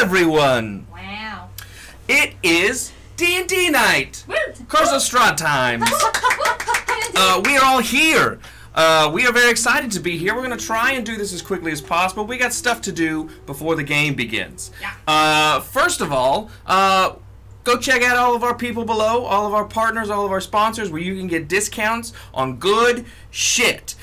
everyone! Wow. It is D&D night! Curse of Strahd times! We are all here! We are very excited to be here. We're going to try and do this as quickly as possible. We got stuff to do before the game begins. Yeah. First of all, go check out all of our people below, all of our partners, all of our sponsors, where you can get discounts on good shit.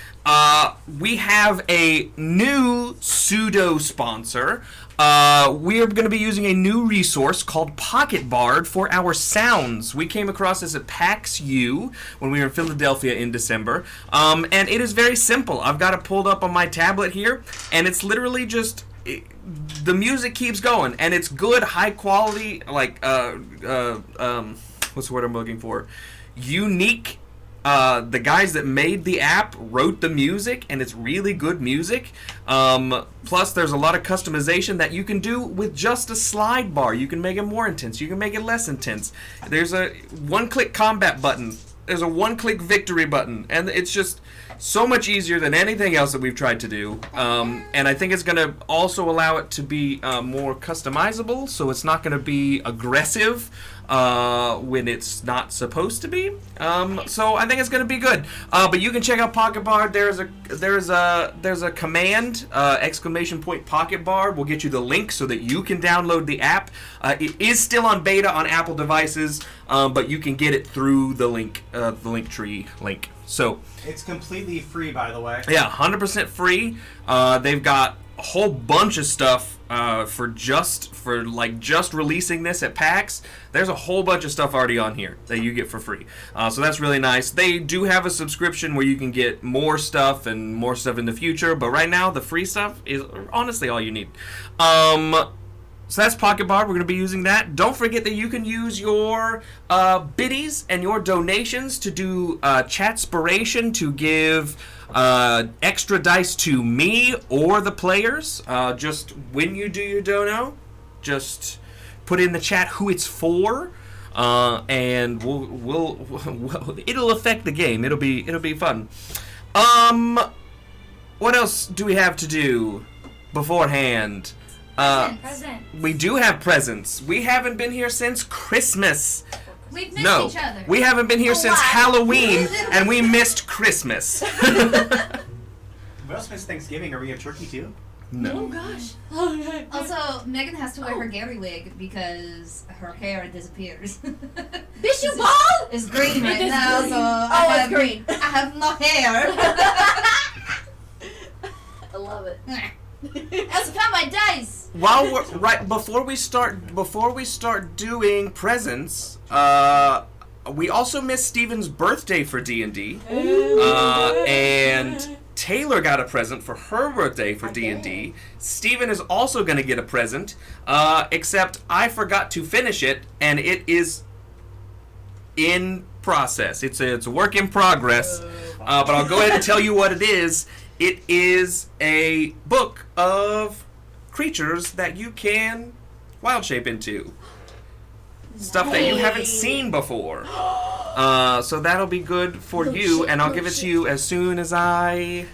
We have a new pseudo-sponsor. We are going to be using a new resource called Pocket Bard for our sounds. We came across this at PAX U when we were in Philadelphia in December. And it is very simple. I've got it pulled up on my tablet here, and it's literally just... the music keeps going, and it's good, high quality, like, what's the word I'm looking for? Unique. The guys that made the app wrote the music, and it's really good music. Plus, there's a lot of customization that you can do with just a slide bar. You can make it more intense. You can make it less intense. There's a one-click combat button. There's a one-click victory button. And it's just so much easier than anything else that we've tried to do. And I think it's going to also allow it to be more customizable, so it's not going to be aggressive when it's not supposed to be. So I think it's going to be good. But you can check out Pocket Bard. There's a command, exclamation point Pocket Bard. We'll get you the link so that you can download the app. It is still on beta on Apple devices, but you can get it through the link, the Linktree link. So it's completely free, by the way. Yeah, 100% free. They've got a whole bunch of stuff for just releasing this at PAX. There's a whole bunch of stuff already on here that you get for free. So that's really nice. They do have a subscription where you can get more stuff and more stuff in the future, but right now the free stuff is honestly all you need. So that's Pocket Bard. We're going to be using that. Don't forget that you can use your biddies and your donations to do Chatspiration to give extra dice to me or the players. Just when you do your dono, just put in the chat who it's for, and we'll it'll affect the game. It'll be fun. What else do we have to do beforehand? Present. We do have presents. We haven't been here since Christmas. We've missed each other. We haven't been here since Halloween, and we missed Christmas. We also missed Thanksgiving. Are we a turkey too? No. Oh gosh. Also, Megan has to wear her Gary wig because her hair disappears. Bishop Ball? It's green right now, so it's green. I have no hair. I love it. I also found my dice. While we're before we start doing presents, we also missed Steven's birthday for D&D, and Taylor got a present for her birthday for D&D. Steven is also going to get a present, except I forgot to finish it, and it is in process. It's a work in progress, but I'll go ahead and tell you what it is. It is a book of creatures that you can wild shape into. Stuff that you haven't seen before. So that'll be good for you, and I'll give it to you as soon as I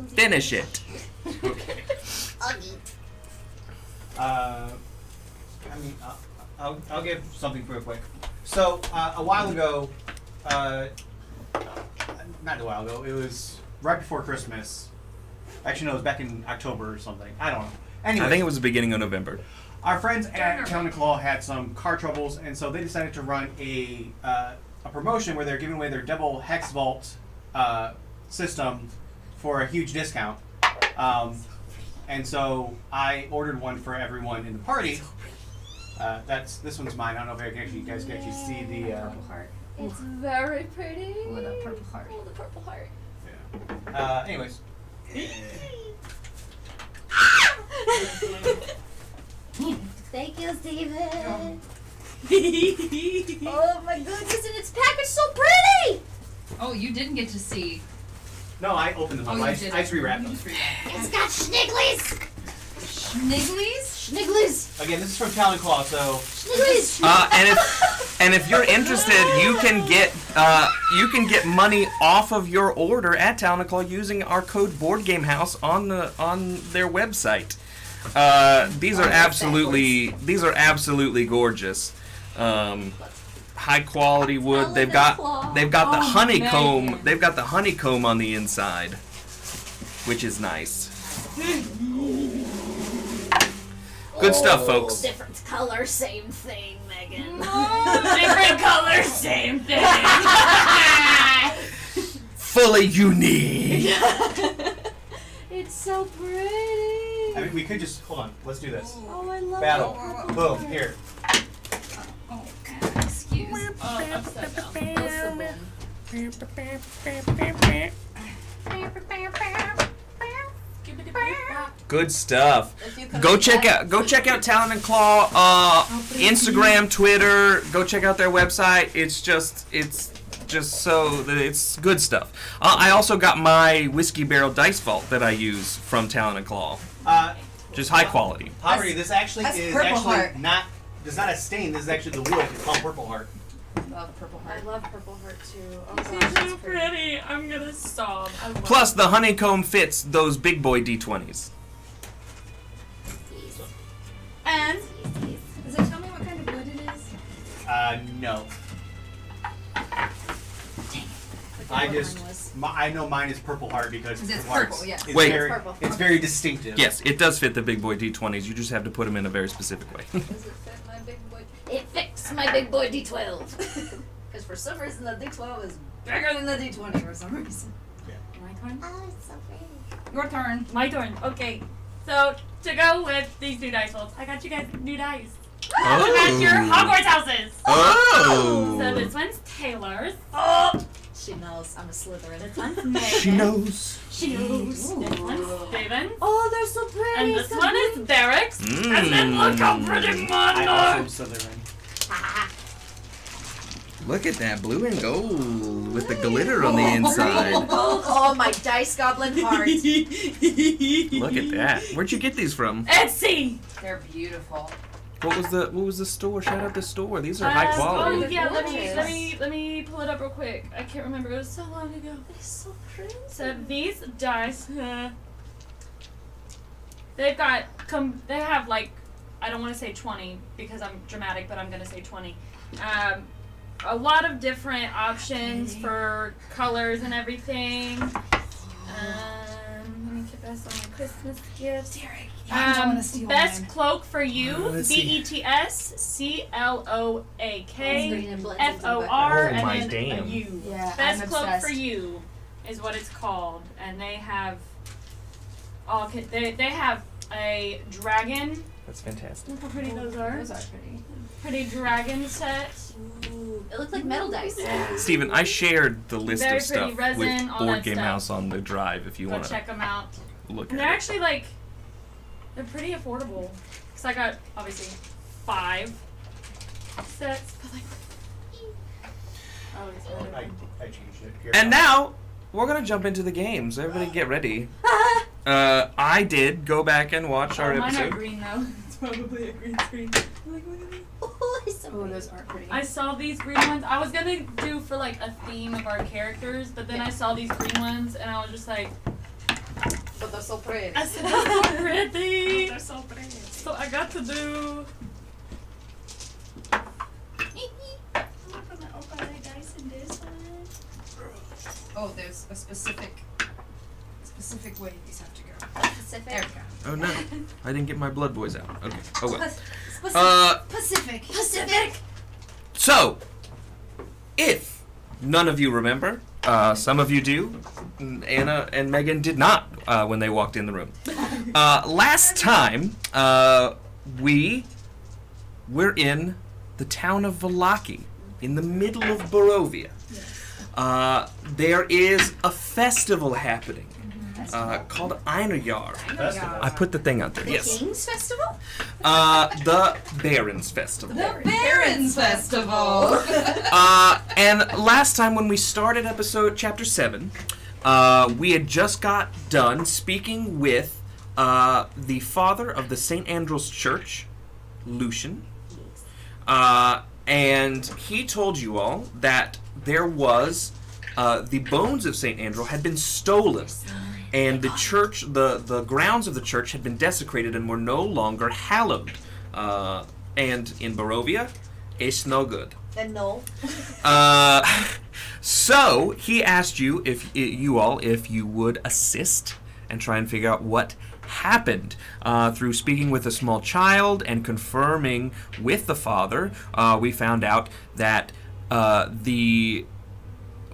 finish it. Okay. I'll give something real quick. So a while ago, not a while ago, it was right before Christmas. Actually, no, it was back in October or something. I don't know. Anyway, I think it was the beginning of November. Our friends at Town and Claw had some car troubles, and so they decided to run a promotion where they're giving away their double hex vault system for a huge discount. And so I ordered one for everyone in the party. This one's mine. I don't know if you guys can actually see the Purple heart. It's very pretty. Oh, the purple heart. Oh, the purple heart. Yeah. Anyways. Thank you, Steven. Oh my goodness, and it's packaged so pretty! Oh, you didn't get to see. No, I opened them up. I just rewrapped them. It's got schnigglies! Schnigglies? Schnigglies! Again, this is from Town and Claw, so... Schnigglies! And if you're interested, you can get money off of your order at Town and Claw using our code BoardGameHouse on their website. These are absolutely gorgeous. High quality wood. They've got the honeycomb. man. They've got the honeycomb on the inside, which is nice. Good stuff, folks. Different color, same thing, Megan. Different colors, same thing. Fully unique. It's so pretty. I mean, we could just hold on. Let's do this. Oh, I love Battle. it. Boom. Here. Excuse. Upside down. Good stuff. Go check out Talon and Claw Instagram, Twitter. Go check out their website. It's just good stuff. I also got my whiskey barrel dice vault that I use from Talon and Claw. Just high quality. Poverty. This actually that's is Purple actually Heart. not. There's not a stain. This is actually the wood. It's called Purple Heart. Love Purple I Heart. love Purple Heart too. Oh This gosh, is it's so pretty. pretty. I'm gonna sob. I love Plus, it. the honeycomb fits those big boy D20s. And does it tell me what kind of wood it is? No. I know mine is Purple Heart because It's Purple purple, Heart's- yes. It's Wait. very, Purple. it's very distinctive. Yes, it does fit the big boy D20s. You just have to put them in a very specific way. Does it fit my big boy? It fits my big boy D12. Because for some reason the D12 is bigger than the D20 for some reason. My turn? Oh, it's so pretty. Your turn. My turn. Okay. So, to go with these new dice rolls, I got you guys new dice. To match your Hogwarts houses. Oh. So this one's Taylor's. She knows I'm a Slytherin. This one's Megan. She knows. She knows. This one's Steven. Oh, they're so pretty. And this so one is Derek's. And then look how pretty mine I are. also am Slytherin. Look at that blue and gold with the glitter on the inside. Oh, my dice goblin heart. Look at that. Where'd you get these from? Etsy. They're beautiful. What was the store? Shout out the store. These are high Oh quality. yeah, let Gorgeous. me pull it up real quick. I can't remember. It was so long ago. They're so pretty. So these dice, they've got they have like, I don't want to say 20 because I'm dramatic, but I'm gonna say 20. A lot of different options for colors and everything. Let me get this on my Christmas gifts. Derek, I don't want to steal Best mine. cloak for you, Let's see. BETSCLOAK Oh, my and then damn. a U. Yeah, Best I'm cloak obsessed. for you is what it's called, and they have they have a dragon. That's fantastic. Look how pretty those are. Those are pretty. Pretty dragon set. Ooh, it looks like metal dice. Steven, I shared the list Very of stuff pretty resin, with all Board that Game stuff. House on the drive if you Go want to check them out. look And at they're it. actually like, they're pretty affordable. Cause I got obviously 5 sets, but like, oh, it's better. I changed it. Here. And now we're gonna jump into the games. Everybody, get ready. I did go back and watch our Mine are episode. green though. It's probably a green screen. Like, look at these. Oh, it's so Oh, pretty. those are pretty. I saw these green ones. I was gonna do for like a theme of our characters, but then I saw these green ones and I was just like, But they're so pretty. I said, that's so pretty. They're so pretty. So I got to do. Oh, there's a specific way these have to go. Pacific. There we go. Oh no, I didn't get my blood boys out. Okay. Oh well. Pacific. Pacific. So, if none of you remember, some of you do. Anna and Megan did not when they walked in the room. Last time, we're in the town of Vallaki, in the middle of Barovia. There is a festival happening called Einarjar. Festival. I put the thing out there. Yes. King's Festival? The Barons Festival. The Barons Festival. And last time when we started chapter 7, we had just got done speaking with the father of the St. Andrew's Church, Lucian. And he told you all that there was the bones of St. Andrew had been stolen. and the church, the grounds of the church had been desecrated and were no longer hallowed. And in Barovia, it's no good. And no. So he asked you if you would assist and try and figure out what happened. Through speaking with a small child and confirming with the father, we found out that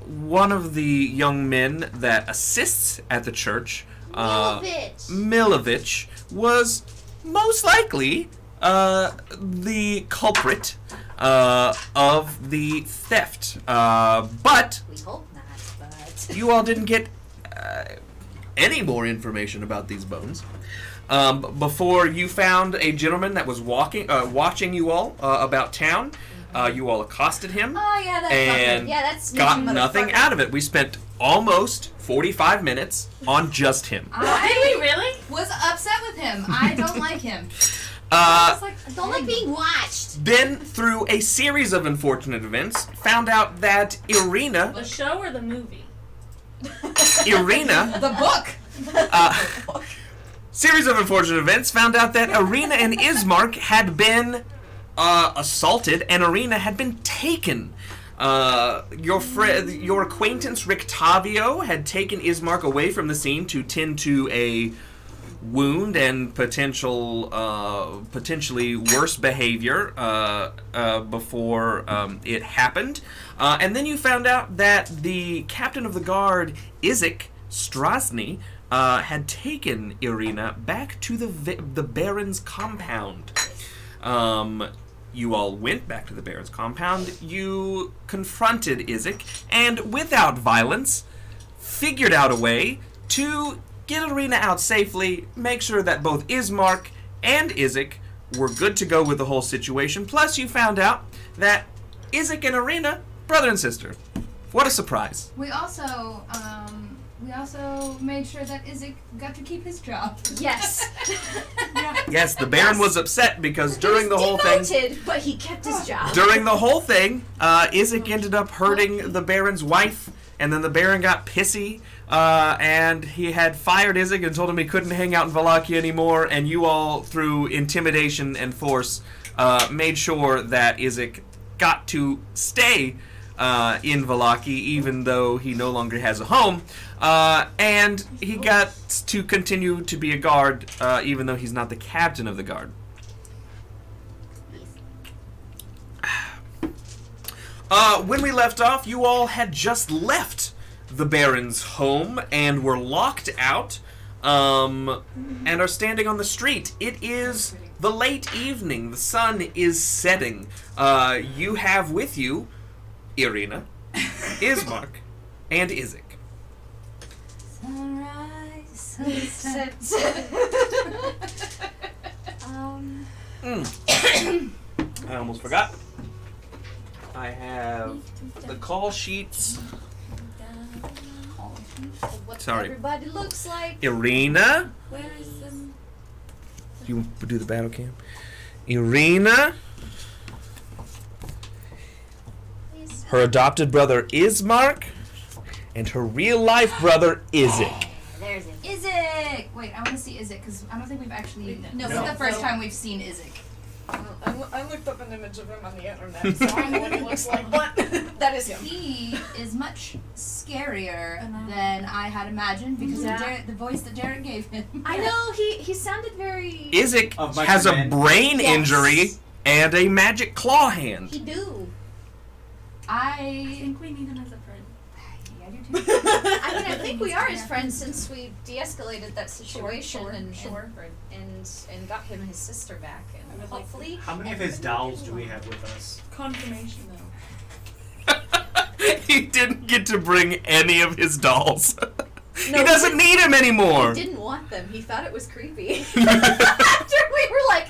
one of the young men that assists at the church, Milovich, was most likely the culprit of the theft. But We hope not, but. you all didn't get any more information about these bones. Before you found a gentleman that was watching you all about town. You all accosted him. Oh, yeah, that's and that's got snitchy nothing motherfucker. out of it. We spent almost 45 minutes on just him. Did we really? was upset with him. I don't like him. Don't like being watched. Then, through a series of unfortunate events, found out that Irina, The show or the movie? The book. series of unfortunate events, found out that Irina and Ismark had been assaulted, and Irina had been taken. Your acquaintance Rictavio had taken Ismark away from the scene to tend to a wound and potentially worse behavior before it happened. And then you found out that the captain of the guard, Izek Strasny, had taken Irina back to the Baron's compound. You all went back to the Baron's compound. You confronted Izek, and without violence, figured out a way to get Irina out safely, make sure that both Ismark and Izek were good to go with the whole situation. Plus, you found out that Izek and Irina, brother and sister. What a surprise. We also made sure that Izek got to keep his job. Yes. Yes, the Baron was upset because during the whole thing... Demoted, but he kept his job. During the whole thing, Izek ended up hurting the Baron's wife, and then the Baron got pissy, and he had fired Izek and told him he couldn't hang out in Vallaki anymore, and you all, through intimidation and force, made sure that Izek got to stay in Vallaki, even though he no longer has a home, and he got to continue to be a guard, even though he's not the captain of the guard. When we left off, you all had just left the Baron's home and were locked out, and are standing on the street. It is the late evening. The sun is setting. You have with you Irina, Ismark, and Izek. Sunrise, I almost forgot. I have the call sheets. What Sorry. everybody looks like. Irina. Where is them? You do the battle cam. Irina. Her adopted brother Ismark. And her real life brother Izek. There's it. Izek! Wait, I want to see Izek, because I don't think we've actually... No, this is the first time we've seen Izek. I looked up an image of him on the internet, so I know what he looks like, but that is him. He is much scarier than I had imagined because of the voice that Jared gave him. I know, he sounded very... Izek Of has a Microman. brain Yes. injury and a magic claw hand. He do. I think we need him as a friend. Yeah, I do too. I think we are his friends since we de-escalated that situation Sure. and got him his sister back, and hopefully. How many of his dolls do we have with us? Confirmation though. He didn't get to bring any of his dolls. No, he doesn't need him anymore. He didn't want them. He thought it was creepy. After we were like,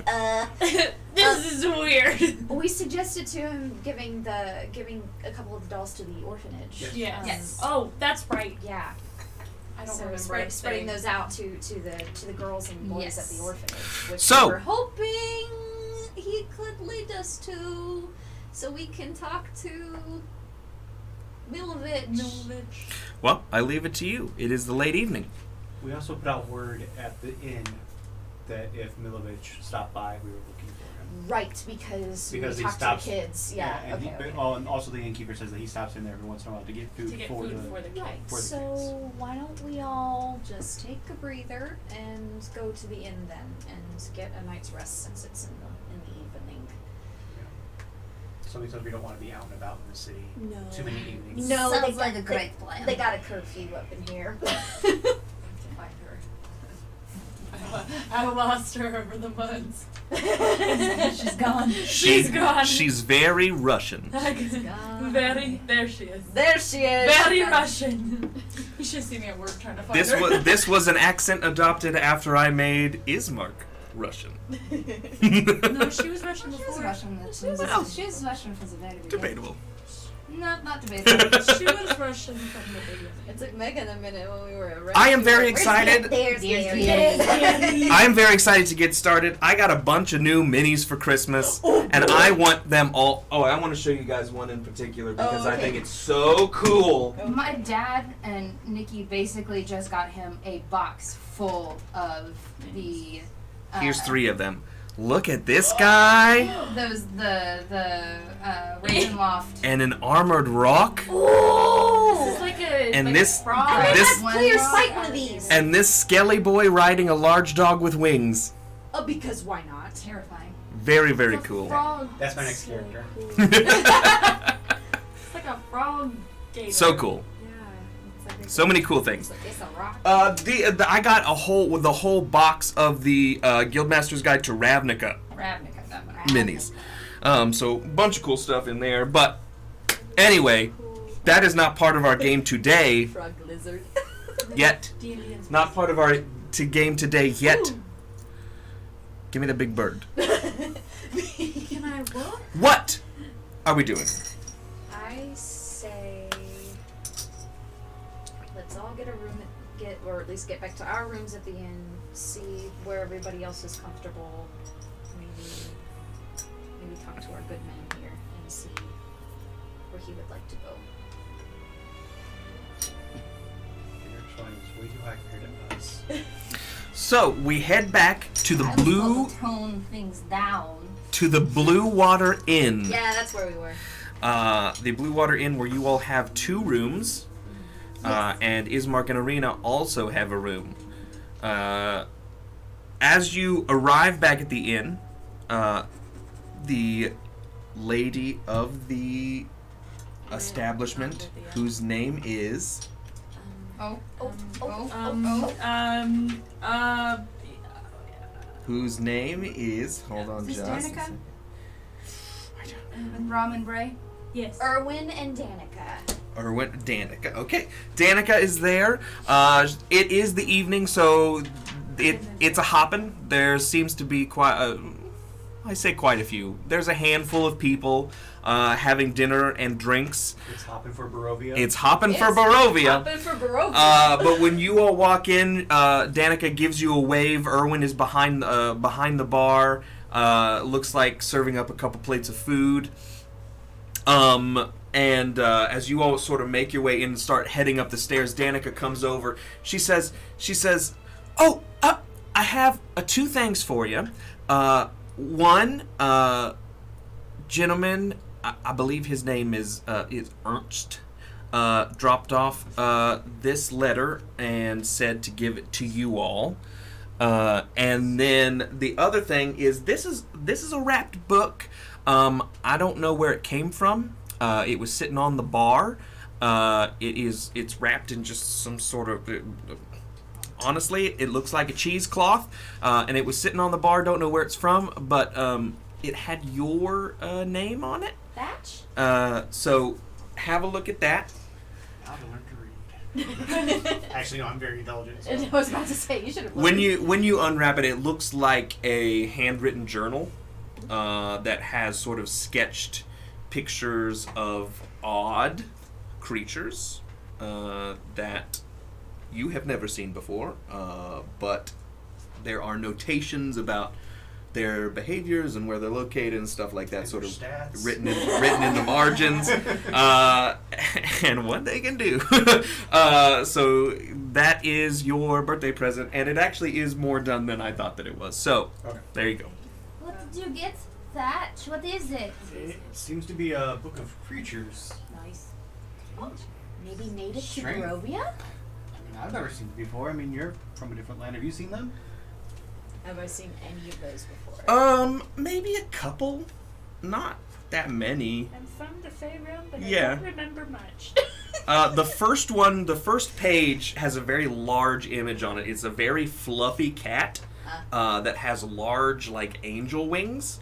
This is weird. we suggested to him giving a couple of the dolls to the orphanage. Yes. Yes. Yes. Oh, that's right. Yeah. I don't So remember spreading those out to the girls and boys Yes. at the orphanage, which So- we were hoping he could lead us to, so we can talk to Milovich. Well, I leave it to you. It is the late evening. We also put out word at the inn that if Milovich stopped by, we were looking for him. Right, because we Because he talked stops. to the kids. Yeah. and Okay. he, oh, and also the innkeeper says that he stops in there every once in a while to get food, To get for, food the, for the kids. Right. for the So kids. why don't we all just take a breather and go to the inn then and get a night's rest since it's in the evening. Something says we don't want to be out and about in the city. No. Too many evenings. No, Sounds they like got- a great plan. They got a curfew up in here. Find her. I lost her over the months. She's gone. She's gone. She's very Russian. gone. Very. There she is. There she is. Very Russian. You should see me at work trying to find her. This was an accent adopted after I made Ismark Russian. No, she was Russian She was before. Russian. Well, She was Russian from the very beginning. Debatable. No, not debatable. She was Russian from the beginning. It took Megan a minute when we were around. I am very excited. There's I am very excited to get started. I got a bunch of new minis for Christmas, and I want them all. Oh, I want to show you guys one in particular because I okay. think it's so cool. My dad and Nikki basically just got him a box full of the. Here's 3 of them. Look at this guy Those Ravenloft. and an armored rock, This is like a. and like this A frog. this clear sight one of these. and this skelly boy riding a large dog with wings. Oh, because why not? Terrifying. Very, very It's a cool. frog. That's my next character. It's like a frog gator. So cool. Yeah. It's like So many cool things. It's a rock. I got the whole box of the Guildmaster's Guide to Ravnica Ravnica, that one. minis. So a bunch of cool stuff in there. But anyway, that is not part of our game today Frog lizard. yet. Not part of our game today yet. Give me the big bird. Can I what? What are we doing? I say let's all get a room, or at least get back to our rooms at the inn. See where everybody else is comfortable. Maybe talk to our good man here and see where he would like to go. Your shine is way too high compared to us. So we head back to the I was blue supposed to tone things down. to the Blue Water Inn. Yeah, that's where we were. The Blue Water Inn, where you all have 2 rooms, and Ismark and Arena also have a room. As you arrive back at the inn, the lady of the establishment, whose name is hold on Is this just a Danica? second. With Ramen Bray. Yes. Erwin and Danica. Danica. Okay, Danica is there. It is the evening, so it's a hoppin'. There seems to be quite a few. There's a handful of people having dinner and drinks. It's hopping for Barovia. It's hopping for It's Barovia. Hopping for Barovia. But when you all walk in, Danica gives you a wave. Erwin is behind the bar. Looks like serving up a couple plates of food. And as you all sort of make your way in and start heading up the stairs, Danica comes over. She says, "Oh, I have 2 things for you. One, gentleman, I believe his name is Ernst, dropped off this letter and said to give it to you all. And then the other thing is this is a wrapped book. I don't know where it came from. It was sitting on the bar. It's wrapped in just some sort of honestly, it looks like a cheesecloth, and it was sitting on the bar. Don't know where it's from, but it had your name on it. Thatch? So have a look at that. How to learn to read. Actually, no, I'm very intelligent. So. I was about to say, you should have When you unwrap it, it looks like a handwritten journal that has sort of sketched pictures of odd creatures that you have never seen before, but there are notations about their behaviors and where they're located and stuff like that, And sort their of stats. written in the margins, and what they can do. So that is your birthday present, and it actually is more done than I thought that it was. So Okay. there you go. What did you get, Thatch? What is it? It seems to be a book of creatures. Nice. Maybe native to Strange. Barovia? I mean, I've never seen them before. I mean, you're from a different land. Have you seen them? Have I seen any of those before? Maybe a couple, not that many. I'm from the Fey realm, but Yeah. I don't remember much. The first one, the first page has a very large image on it. It's a very fluffy cat that has large, like, angel wings.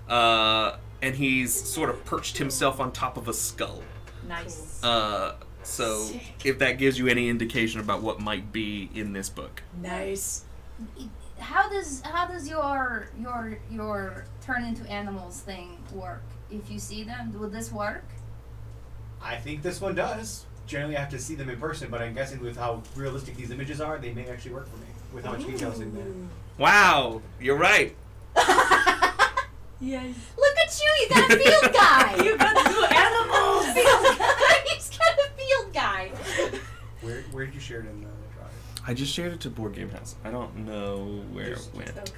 And he's sort of perched himself on top of a skull. Nice. So if that gives you any indication about what might be in this book. Nice. How does your turn into animals thing work? If you see them, will this work? I think this one does. Generally, I have to see them in person, but I'm guessing with how realistic these images are, they may actually work for me with how much detail's in there. Wow, you're right. Yes. Look at you! You got a field guy. You got two animals! Field guy. He's got a field guy. Where did you share it in the drive? I just shared it to Board Game House. I don't know where it went. Okay.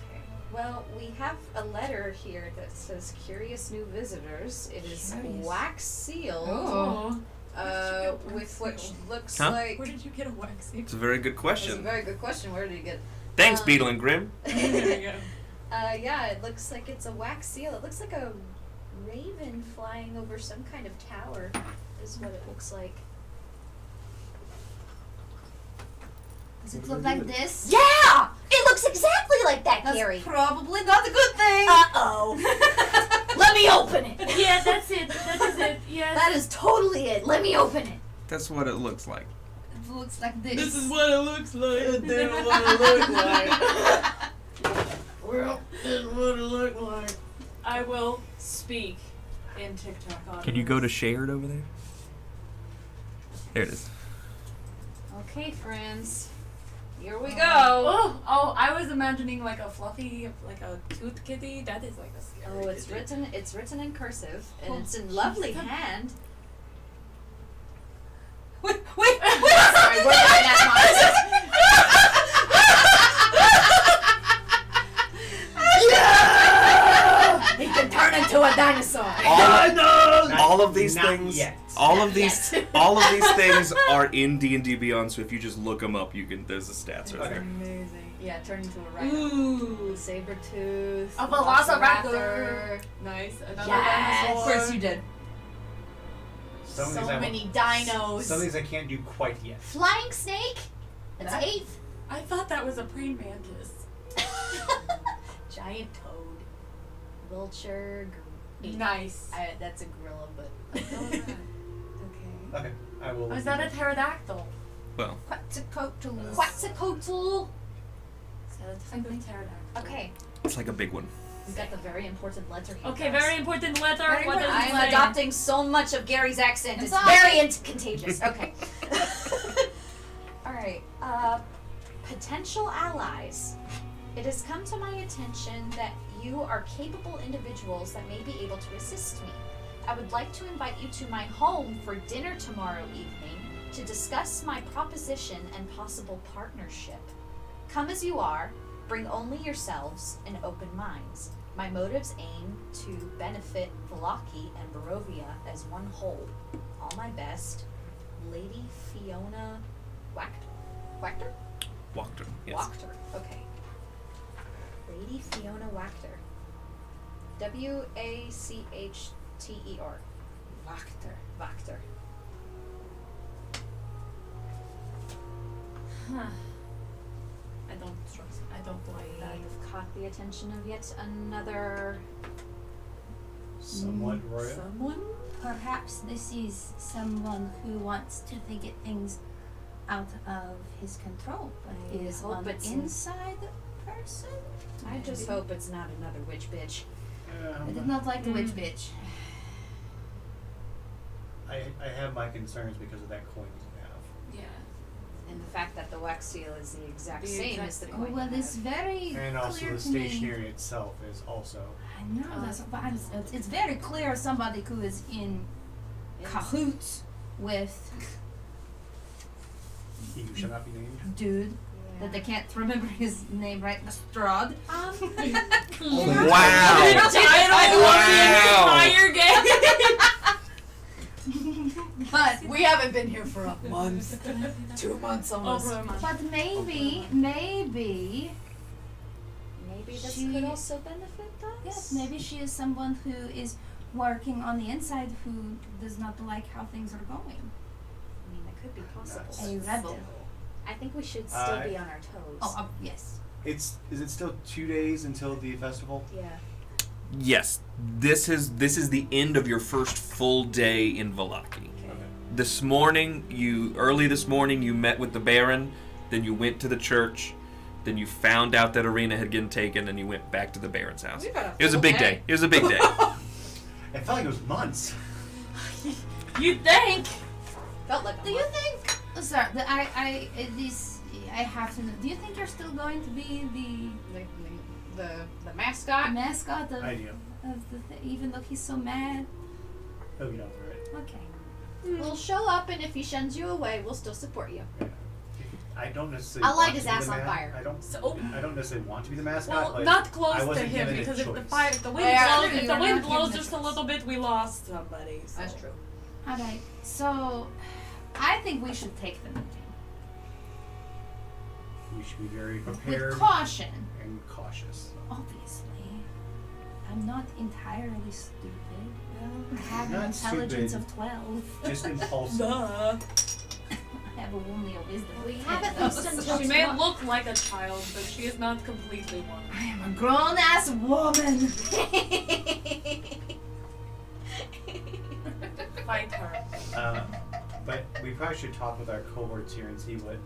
Well, we have a letter here that says "Curious new visitors." It is Curious. wax sealed. Oh. With what looks Huh? like. Where did you get a wax seal? It's a very good That's a question. very good question. Where did you get? Thanks, Um, Beadle and Grimm. There you go. Yeah, it looks like it's a wax seal. It looks like a raven flying over some kind of tower, is what it looks like. Does it look like this? Yeah! It looks exactly like that, That's Gary. probably not a good thing. Uh-oh. Let me open it. Yeah, that's it. That is it. Yes. That is totally it. Let me open it. That's what it looks like. It looks like this. what it looks like. Well, this is what it looked like. I will speak in TikTok audio. Can you go to shared over there? There it is. Okay, friends. Here we go. Oh, I was imagining like a fluffy, like a cute kitty. That is like a scary Oh, it's kitty. written in cursive, and Oh, it's in lovely Jesus. hand. Wait! Sorry, we're doing that He can turn into a dinosaur. All of these Not things. yet. All of these things are in D&D Beyond. So if you just look them up, you can. There's the stats right Okay. there. Amazing. Yeah, turn into a rhino. Ooh. Saber tooth. A velociraptor. Nice. Another Yes. dinosaur. Of course you did. Some of So these I- many dinos. Some of these I can't do quite yet. Flying snake. That's That- 8. I thought that was a praying mantis. Giant toad. Vulture. 8. Nice. That's a gorilla, but. Okay. Okay, I will. Oh, is that a pterodactyl? Well, Quetzalcoatl. Quetzalcoatl. Is that a type of pterodactyl? Okay, it's like a big one. we've got the very important letter here. Okay, guys. very important letter. Very What does important. it I am say? adopting so much of Gary's accent. I'm It's sorry. very contagious. Okay. All right. Potential allies. It has come to my attention that you are capable individuals that may be able to assist me. I would like to invite you to my home for dinner tomorrow evening to discuss my proposition and possible partnership. Come as you are, bring only yourselves and open minds. My motives aim to benefit Vallaki and Barovia as one whole. All my best, Lady Fiona Wachter? Walked yes. Wachter. Okay. Lady Fiona Wachter. Wachter. Wachter. Huh. I don't trust. I don't like that. You've caught the attention of yet another Somewhat royal. someone. Perhaps this is someone who wants to get things out of his control, but I is hope an it's inside person. I just hope it's not another witch bitch. I did not like the witch bitch. I have my concerns because of that coin you have. Yeah. And the fact that the wax seal is the exact The same exact as the same. Oh, coin. well, you it's have. very And also clear the to me. stationery itself is also. I know, that's what it's very clear somebody who is in cahoots with He who shall not be named. dude that they can't remember his name right, the Strahd. Wow. Entire game. But We haven't been here for a month. 2 months almost. Over a month. but maybe Maybe this She- could also benefit us. yes, maybe she is someone who is working on the inside who does not like how things are going. I mean, that could be possible. A rebel. I think we should still be on our toes. Oh, yes. Is it still 2 days until the festival? Yeah. Yes, this is the end of your first full day in Vallaki. Early this morning, you met with the Baron, then you went to the church, then you found out that Arena had been taken, and you went back to the Baron's house. We've got It was a full big day. It was a big day. It felt like it was months. You think? Felt like a Do you month. think? Sorry, I have to know. Do you think you're still going to be the mascot? mascot of, I do. even though he's so mad? He'll get over it. Okay. We'll show up, and if he shuns you away, we'll still support you. Yeah. I don't necessarily. I'll light want his to be ass the on ma- fire. I don't. So- I don't necessarily want to be the mascot. Well, but not I close to wasn't him given a because if the choice. the wind Yeah, blows, if you're the not wind given blows a just a choice. little bit, we lost somebody. So. That's true. All right. So, I think we should take the meeting We should be very with prepared caution. and cautious. Obviously, I'm not entirely stupid. I have an Not intelligence stupid. of 12. Just impulsive. Duh. I have only a wisdom. We of have 10, at least though, until so- She may look like a child, but she is not completely one. I am a grown ass woman. Fight her. But we probably should talk with our cohorts here and see what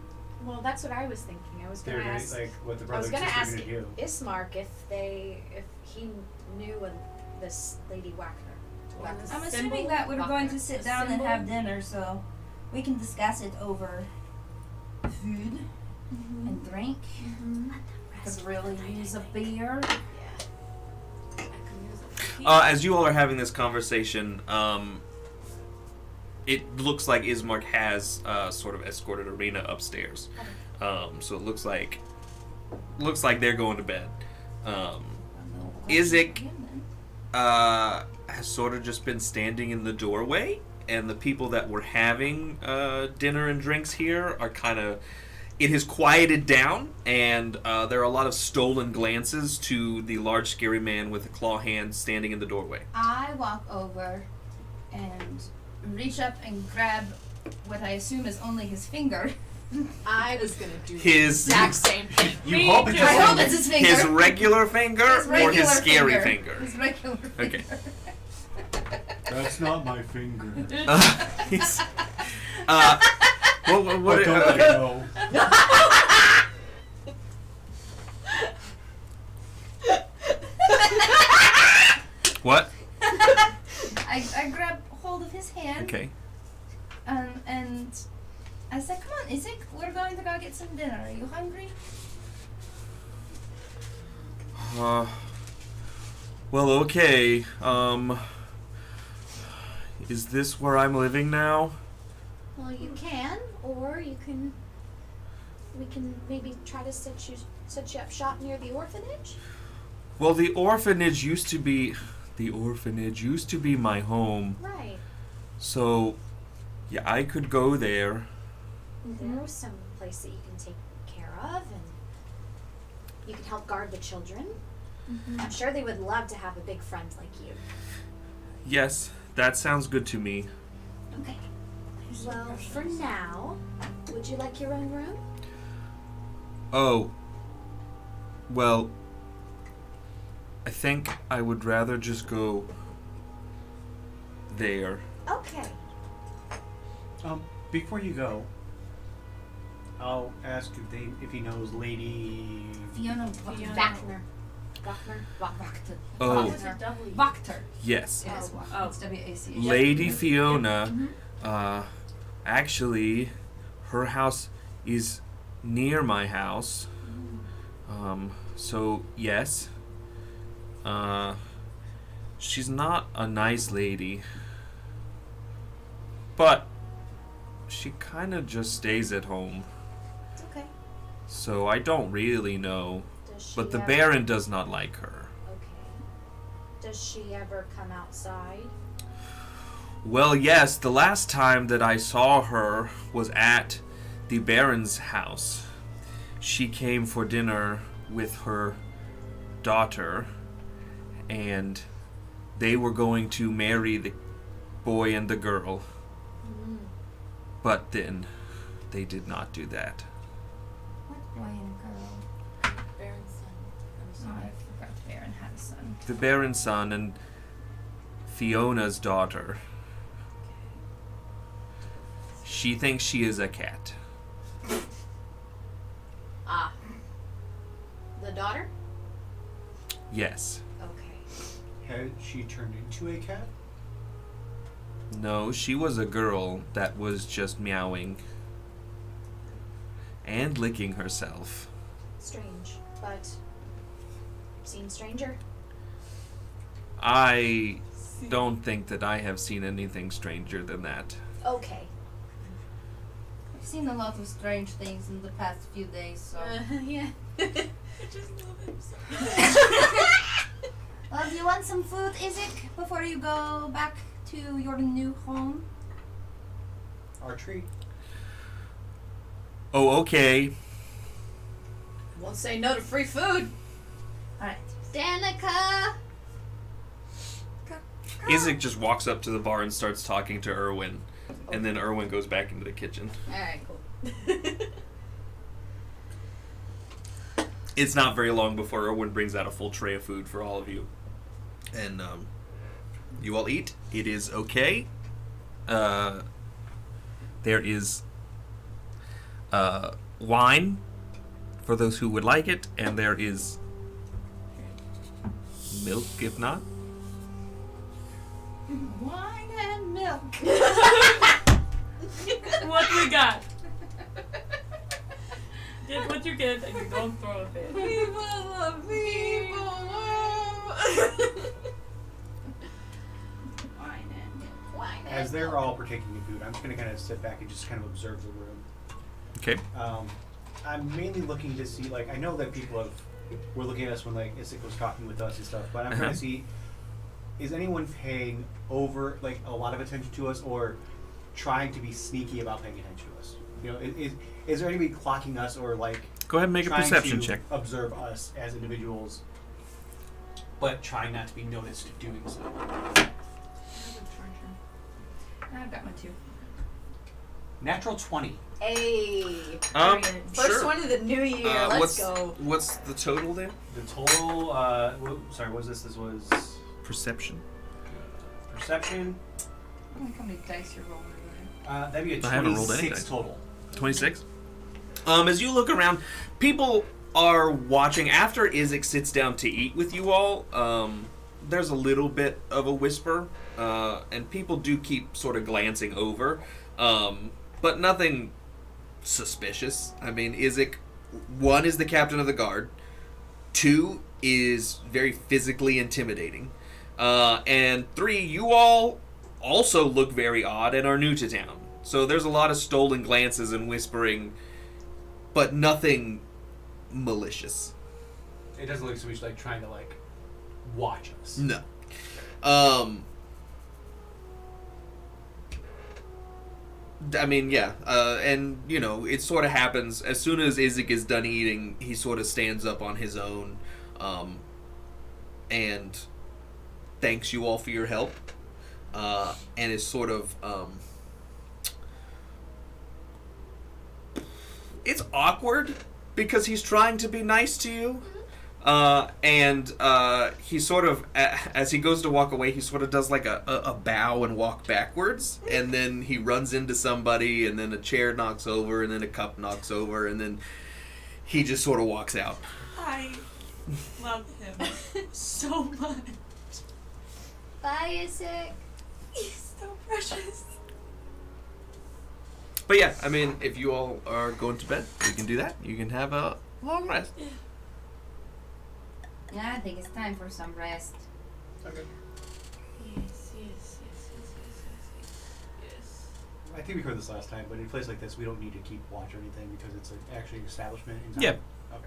Well, that's what I was thinking. I was they're gonna gonna ask. like, what the I brother was and gonna sister are ask gonna do. Ismark if he knew this Lady Wagner. Wagner. I'm Symbol? assuming that we're going to sit down and Symbol? have dinner, so we can discuss it over food and drink. Could really use a beer. Yeah. I can use it. As you all are having this conversation, it looks like Ismark has sort of escorted Arena upstairs. So it looks like they're going to bed. Isaac has sort of just been standing in the doorway, and the people that were having dinner and drinks here are kind of. It has quieted down, and there are a lot of stolen glances to the large, scary man with a claw hand standing in the doorway. I walk over and reach up and grab what I assume is only his finger. I was gonna do His- the exact same thing. You Me hope it's too. I just hope it's his finger. His regular finger His or regular his scary finger? His regular finger. Okay. That's not my finger. He's- what, But don't let it okay. go. What? I grab hold of his hand. Okay. And I said, "Come on, Isaac, we're going to go get some dinner. Are you hungry?" Well, okay. Is this where I'm living now? Well, you can, or you can. We can maybe try to set you up shop near the orphanage. Well, the orphanage used to be my home. Right. So, yeah, I could go there. There's some place that you can take care of, and you can help guard the children. I'm sure they would love to have a big friend like you. Yes, that sounds good to me. Okay. Well, for now, would you like your own room? Oh. Well, I think I would rather just go there. Okay. Before you go, I'll ask if he knows Lady. Fiona Wagner. Wachter. Oh, It's a W. Wachter. yes. It is Wachter. Oh. It's W-A-C-H. Lady Fiona, actually, her house is near my house. So yes. She's not a nice lady. But she kind of just stays at home. Okay. So I don't really know. Does she But the ever- Baron does not like her. Okay. Does she ever come outside? Well, yes, the last time that I saw her was at the Baron's house. She came for dinner with her daughter, and they were going to marry the boy and the girl. But then they did not do that. What boy and girl? Baron's son. I'm Oh, sorry. I forgot Baron had a son. The Baron's son and Fiona's daughter. She thinks she is a cat. Ah. The daughter? Yes. Okay. Had she turned into a cat? No, she was a girl that was just meowing and licking herself. Strange, but seen stranger? I don't think that I have seen anything stranger than that. Okay. I've seen a lot of strange things in the past few days, so. Yeah. I just love him so Well, do you want some food, Isaac, before you go back to your new home? Our treat. Oh, okay. Won't say no to free food. Alright. Danica! Isaac just walks up to the bar and starts talking to Erwin. And then Erwin goes back into the kitchen. Alright, cool. It's not very long before Erwin brings out a full tray of food for all of you. And you all eat. It is okay. There is wine for those who would like it, and there is milk if not. Wine and milk. What we got? Get what you get and you don't throw a fit. People love people. Wine and milk. Wine and As they're milk. all partaking in food, I'm just going to kind of sit back and just kind of observe the room. Okay. I'm mainly looking to see, like, I know that people were looking at us when, like, Isaac was talking with us and stuff, but I'm trying to see, is anyone paying over, like, a lot of attention to us or trying to be sneaky about paying attention to us? You know, is there anybody clocking us or, like, Go ahead and make a trying perception to check. observe us as individuals, but trying not to be noticed doing so? I've got my two. Natural 20. Hey. First sure. one of the new year. Let's go. What's the total there? The total, sorry, what was this? This was Perception. perception. How many dice you're rolling over That'd be a I haven't rolled any 26 dice. total. 26. As you look around, people are watching. After Isaac sits down to eat with you all, there's a little bit of a whisper, and people do keep sort of glancing over, but nothing suspicious. I mean, Isaac, 1 is the captain of the guard, 2 is very physically intimidating, and 3, you all also look very odd and are new to town. So there's a lot of stolen glances and whispering, but nothing malicious. It doesn't look so much like trying to, like, watch us. No. I mean, yeah, and, you know, it sort of happens as soon as Isaac is done eating, he sort of stands up on his own, and thanks you all for your help, and is sort of, it's awkward because he's trying to be nice to you. And he sort of, as he goes to walk away, he sort of does like a bow and walk backwards, and then he runs into somebody, and then a chair knocks over, and then a cup knocks over, and then he just sort of walks out. I love him so much. Bye, Isaac. He's so precious. But yeah, I mean, if you all are going to bed, you can do that. You can have a long rest. Yeah, I think it's time for some rest. Okay. Yes. I think we heard this last time, but in a place like this, we don't need to keep watch or anything because it's actually an establishment in town. Yeah. Okay.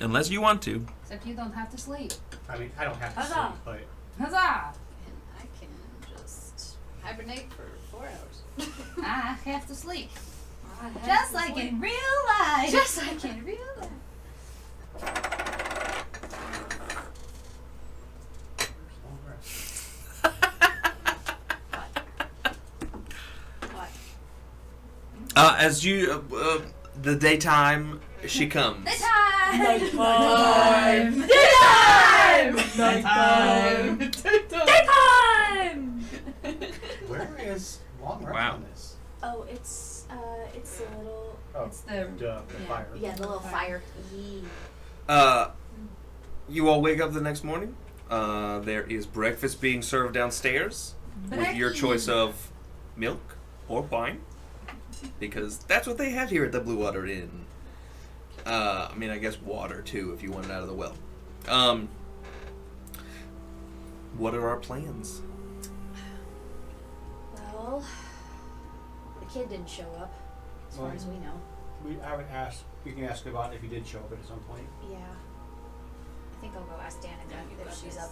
Unless you want to. Except you don't have to sleep. I mean, I don't have to Huzzah! sleep, but Huzzah! And I can just hibernate for 4 hours. I have to sleep. I have Just to like sleep. in real life. Just like in real life. long rest. What? As you, the daytime, she comes. The time! Nighttime! Nighttime! Daytime! Where is long rest Wow. on this? Oh, it's a little. Oh, It's the the fire. Yeah, the little fire. You all wake up the next morning. There is breakfast being served downstairs with your choice of milk or wine, because that's what they have here at the Blue Water Inn. I mean, I guess water too, if you want it out of the well. What are our plans? Well, the kid didn't show up, as far as we know. I would ask. You can ask about if he did show up at some point. Yeah. I think I'll go ask Danica if she's up.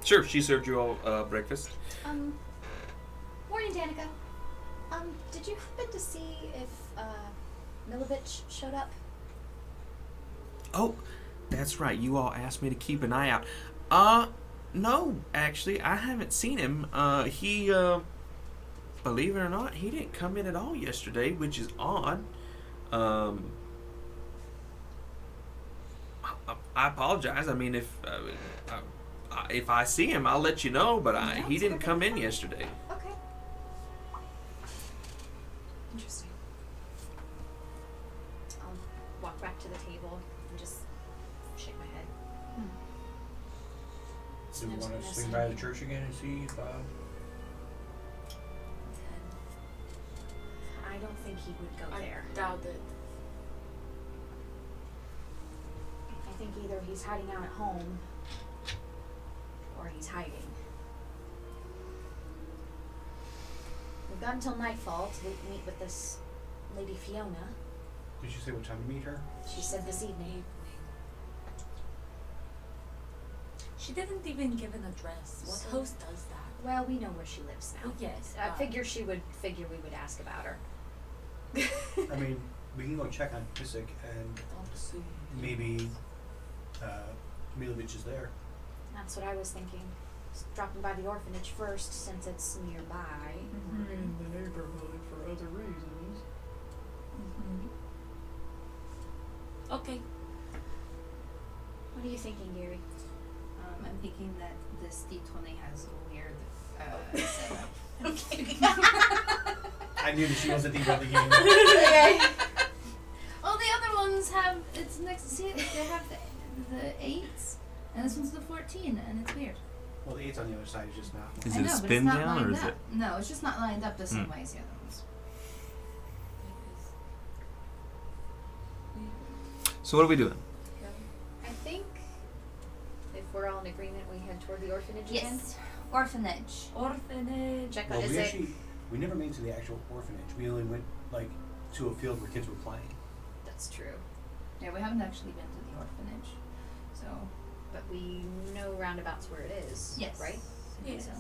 Sure, she served you all breakfast. Morning, Danica. Did you happen to see if Milovich showed up? Oh, that's right. You all asked me to keep an eye out. No, actually, I haven't seen him. He, believe it or not, he didn't come in at all yesterday, which is odd. I apologize. I mean, if I see him, I'll let you know, but he didn't come in yesterday. Okay. Interesting. I'll walk back to the table and just shake my head. Do we want to swing by the church again and see if? I don't think he would go there. I doubt it. I think either he's hiding out at home or he's hiding. We've got until nightfall to meet with this Lady Fiona. Did you say what time to meet her? She said this evening. She didn't even give an address. What So- host does that? Well, we know where she lives now. Oh, yes. I figure we would ask about her. I mean, we can go check on Pissick and maybe Milovich is there. That's what I was thinking. Just dropping by the orphanage first, since it's nearby. Mhm. In the neighborhood for other reasons. Okay. What are you thinking, Gary? I'm thinking that this D20 has a weird setup. Okay. I knew that she wasn't the other game. All the other ones have, it's next, see, they have the 8s, and this one's the 14, and it's weird. Well, the 8's on the other side is just not. Is I it know, a but spin it's not down or lined is up. it? No, it's just not lined up the same way as the other ones. So what are we doing? I think if we're all in agreement, we head toward the orphanage again. Yes, orphanage. Orphanage. Check Well, out. we never made it to the actual orphanage. We only went to a field where kids were playing. That's true. Yeah, we haven't actually been to the orphanage, so. But we know roundabouts where it is. Yes. Right? I think Yes. so.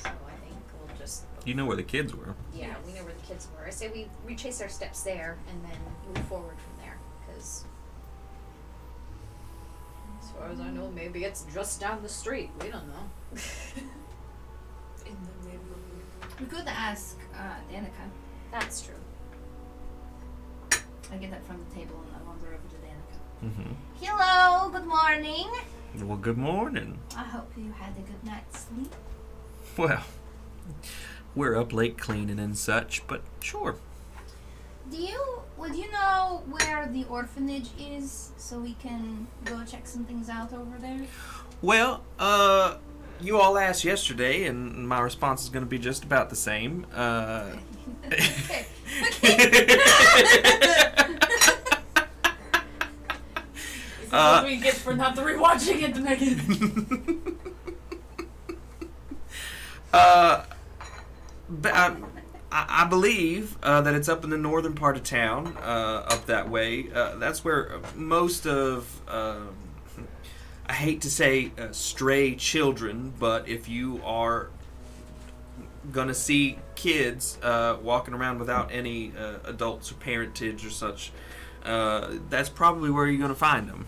So I think we'll just. You know where the kids were. Yeah, we know where the kids were. I say we retrace our steps there and then move forward from there. Because, as far as I know, maybe it's just down the street. We don't know. In the neighborhood. We could ask Danica. That's true. I get that from the table and I wander over to Danica. Mm-hmm. Hello, good morning. Well, good morning. I hope you had a good night's sleep. Well, we're up late cleaning and such, but sure. Would you know where the orphanage is so we can go check some things out over there? Well, you all asked yesterday, and my response is going to be just about the same. Okay. This is what we get for not rewatching it, Megan. I believe that it's up in the northern part of town, up that way. That's where most of, I hate to say stray children, but if you are gonna see kids walking around without any adults or parentage or such, that's probably where you're gonna find them.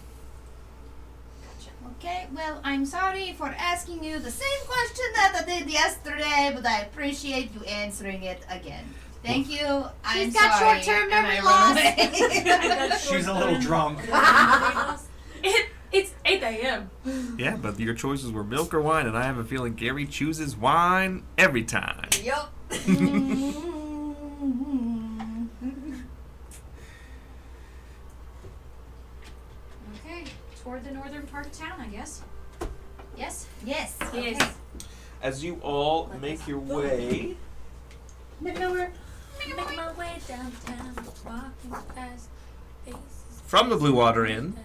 Okay, well, I'm sorry for asking you the same question that I did yesterday, but I appreciate you answering it again. Thank you. I'm She's got sorry. short-term And I memory run away. She's a little drunk. It's 8 a.m. Yeah, but your choices were milk or wine, and I have a feeling Gary chooses wine every time. Yup. Okay, toward the northern part of town, I guess. Yes? Yes. Yes. Okay. As you all make your way Make my way downtown, walking past faces. from the Blue Water Inn,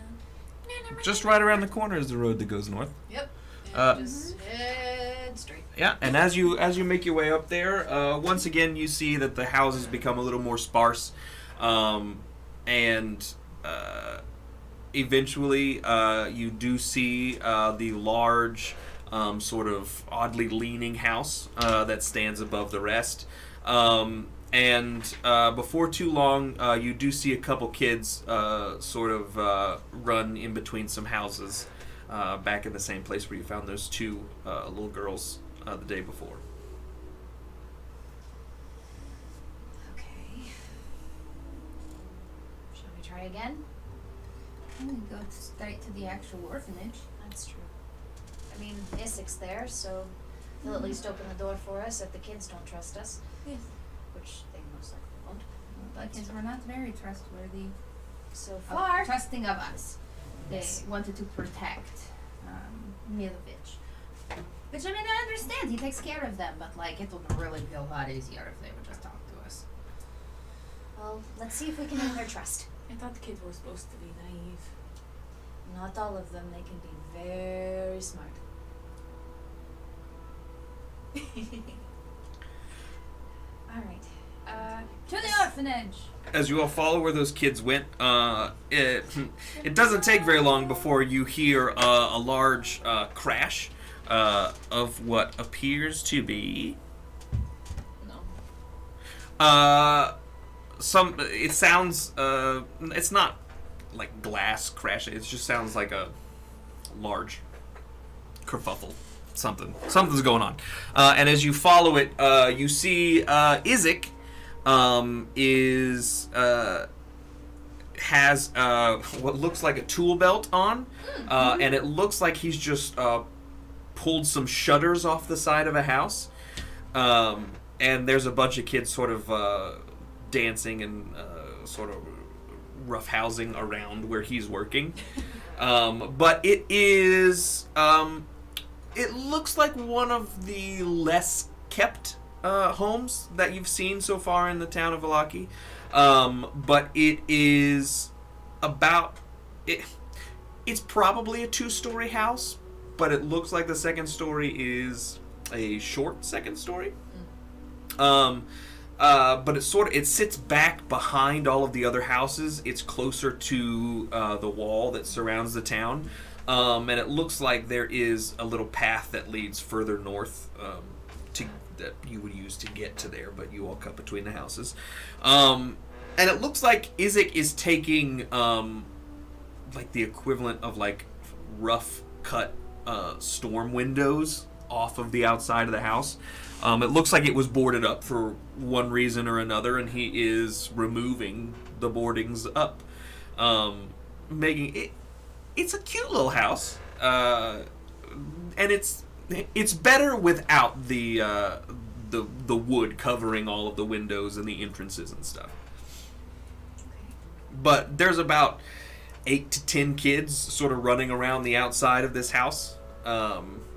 just right around the corner is the road that goes north. Yep. Uh, Just head straight. Yeah, and as you make your way up there, once again you see that the houses become a little more sparse, and eventually you do see the large, sort of oddly leaning house that stands above the rest. And before too long, you do see a couple kids sort of run in between some houses. Back in the same place where you found those two little girls the day before. Okay. Shall we try again? I'm gonna go straight to the actual orphanage. That's true. I mean, Issik's there, so he'll at least open the door for us if the kids don't trust us. Yes. Which they most likely won't. Because we're not very trustworthy. So Of far. trusting of us. They Yes. wanted to protect Milovich. Which, I mean, I understand. He takes care of them, but, like, it would really be a lot easier if they would just talk to us. Well, let's see if we can win their trust. I thought the kids were supposed to be naive. Not all of them. They can be very smart. All right. To the orphanage! As you all follow where those kids went, it doesn't take very long before you hear a large crash of what appears to be it sounds it's not like glass crashing, it just sounds like a large kerfuffle. Something's going on, and as you follow it, you see Isik has what looks like a tool belt on, and it looks like he's just pulled some shutters off the side of a house, and there's a bunch of kids sort of dancing and sort of roughhousing around where he's working, but it is it looks like one of the less kept homes that you've seen so far in the town of Vallaki, but it is about it. It's probably a 2-story house, but it looks like the second story is a short second story. But it sits back behind all of the other houses. It's closer to the wall that surrounds the town, and it looks like there is a little path that leads further north that you would use to get to there, but you all cut between the houses. And it looks like Isik is taking like the equivalent of like rough cut storm windows off of the outside of the house. It looks like it was boarded up for one reason or another, and he is removing the boardings up, making it. It's a cute little house, and it's better without the wood covering all of the windows and the entrances and stuff. But there's about 8 to 10 kids sort of running around the outside of this house.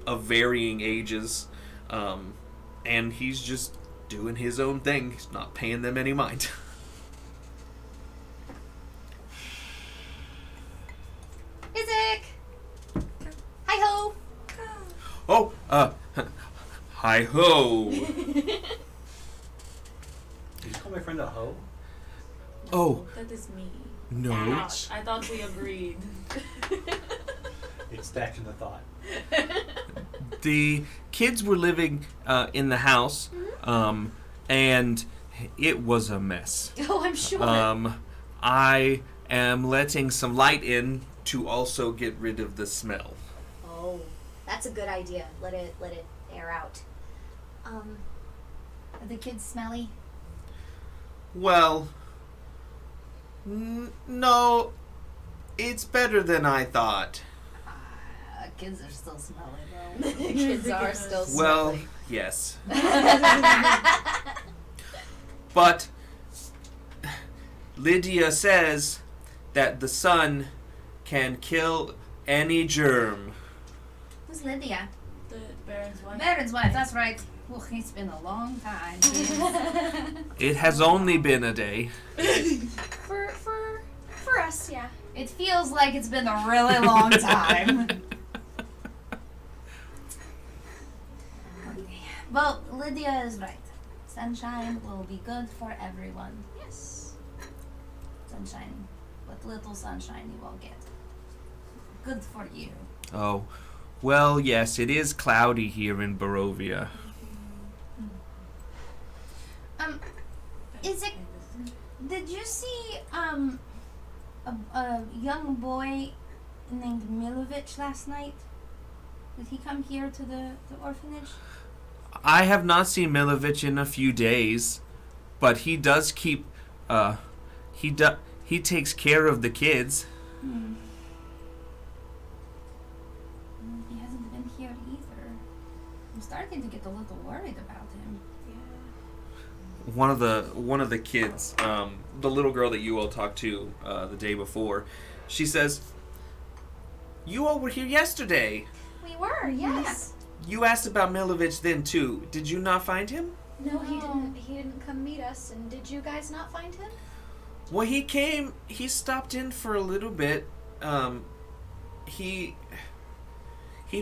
of varying ages, and he's just doing his own thing. He's not paying them any mind. Isaac! Hi ho! Oh, hi ho. Did you call my friend a hoe? Oh, That is me. no. Ouch. I thought we agreed. It's back in the thought. The kids were living in the house, and it was a mess. Oh, I'm sure. I am letting some light in to also get rid of the smell. Oh, that's a good idea. Let it air out. Are the kids smelly? Well, no, it's better than I thought. Kids are still smelly though. Kids are still Well, smelly. yes. But Lydia says that the sun can kill any germ. Who's Lydia? The Baron's wife. Baron's wife, that's right. Oh, it's been a long time. It has only been a day. For us, yeah. It feels like it's been a really long time. Okay. Well, Lydia is right. Sunshine will be good for everyone. Yes. Sunshine. What little sunshine you will get. Good for you. Oh, well, yes, it is cloudy here in Barovia. Isaac, did you see a young boy named Milovich last night? Did he come here to the orphanage? I have not seen Milovich in a few days, but he does keep, he takes care of the kids. Hmm. He hasn't been here either. I'm starting to get a little worried about him. One of the kids, the little girl that you all talked to the day before, she says, "You all were here yesterday. We were, yes. You asked about Milovich then too. Did you not find him?" No, he didn't. He didn't come meet us. And did you guys not find him? Well, he came. He stopped in for a little bit. He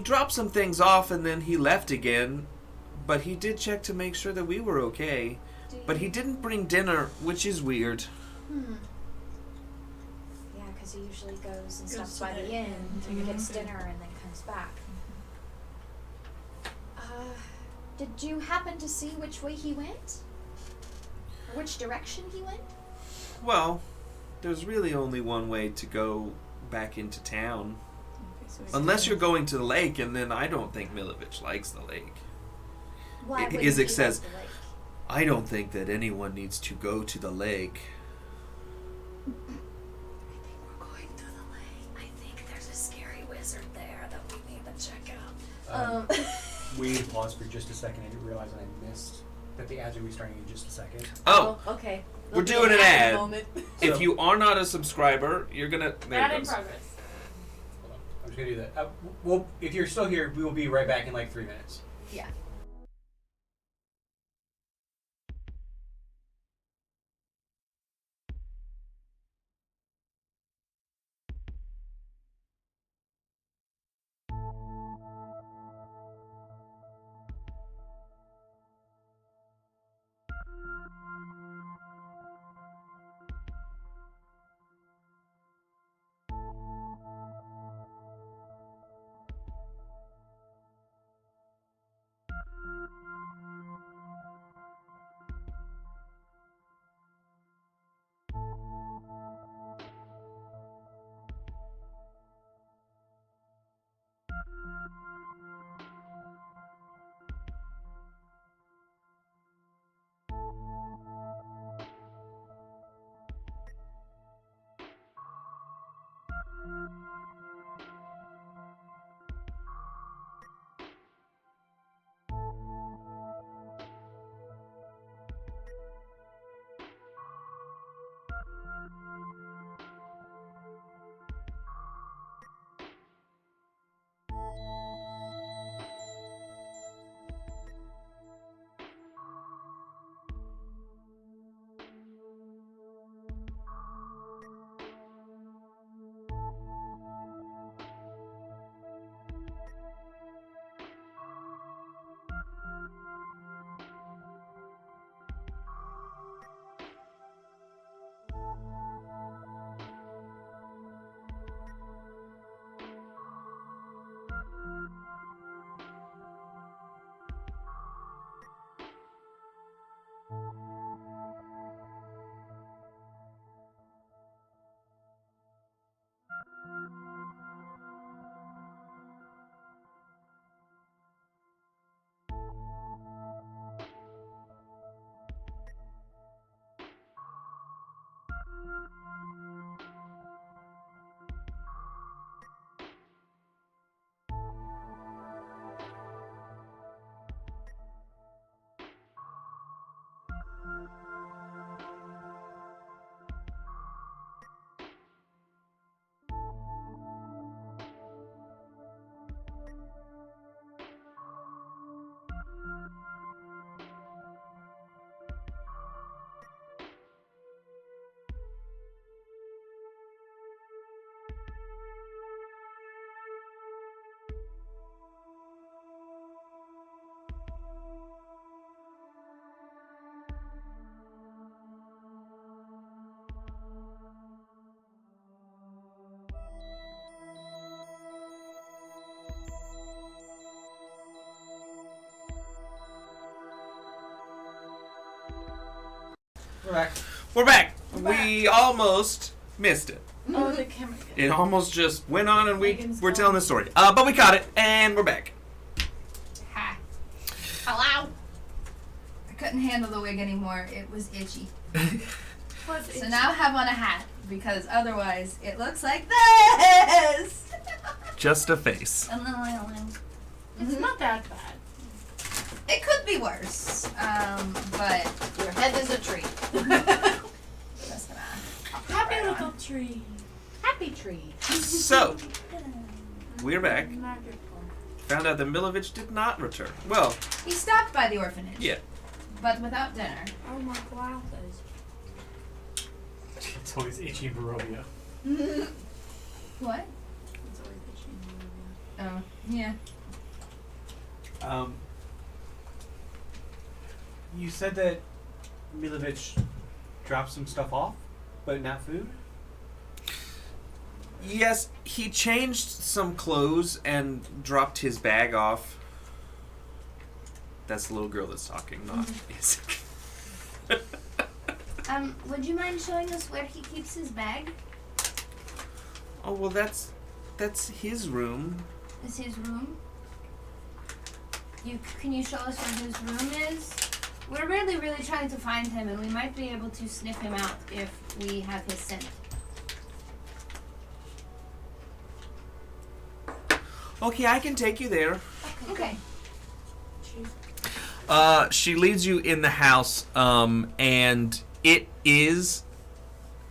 dropped some things off and then he left again. But he did check to make sure that we were okay. But he didn't bring dinner, which is weird. Yeah, because he usually goes and Goes stops to by the the inn inn. and gets dinner and then comes back. Did you happen to see which way he went? Or which direction he went? Well, there's really only one way to go back into town. Unless you're going to the lake, and then I don't think Milovich likes the lake. Why wouldn't Isaac he says, like the lake? I don't think that anyone needs to go to the lake. I think we're going to the lake. I think there's a scary wizard there that we need to check out. We paused for just a second. I didn't realize I missed that the ads are restarting in just a second. Oh, Okay. we're doing an ad. Moment. If So- you are not a subscriber, you're gonna. There Ad it in goes. progress. Hold on. I'm just gonna do that. Well, if you're still here, we will be right back in like 3 minutes. Yeah. We're back. We're back. We almost missed it. Oh, the camera. It almost just went on and Megan's we're gone. telling the story. But we caught it and we're back. Ha. Hello. I couldn't handle the wig anymore. It was itchy. Plus, So now I have on a hat because otherwise it looks like this. Just a face. it's not that bad. It could be worse, but Your head is a tree. just gonna. Happy little tree. Happy tree. So, we're back. Found out that Milovich did not return. Well, He stopped by the orphanage. yeah. But without dinner. Oh my god. It's always itchy in Barovia. What? It's always itchy. Oh, yeah. You said that Milovich dropped some stuff off, but not food? Yes, he changed some clothes and dropped his bag off. That's the little girl that's talking, not Isaac. Would you mind showing us where he keeps his bag? Oh, well, that's his room. Is his room? Can you show us where his room is? We're really, really trying to find him, and we might be able to sniff him out if we have his scent. Okay, I can take you there. Okay. She leads you in the house, and it is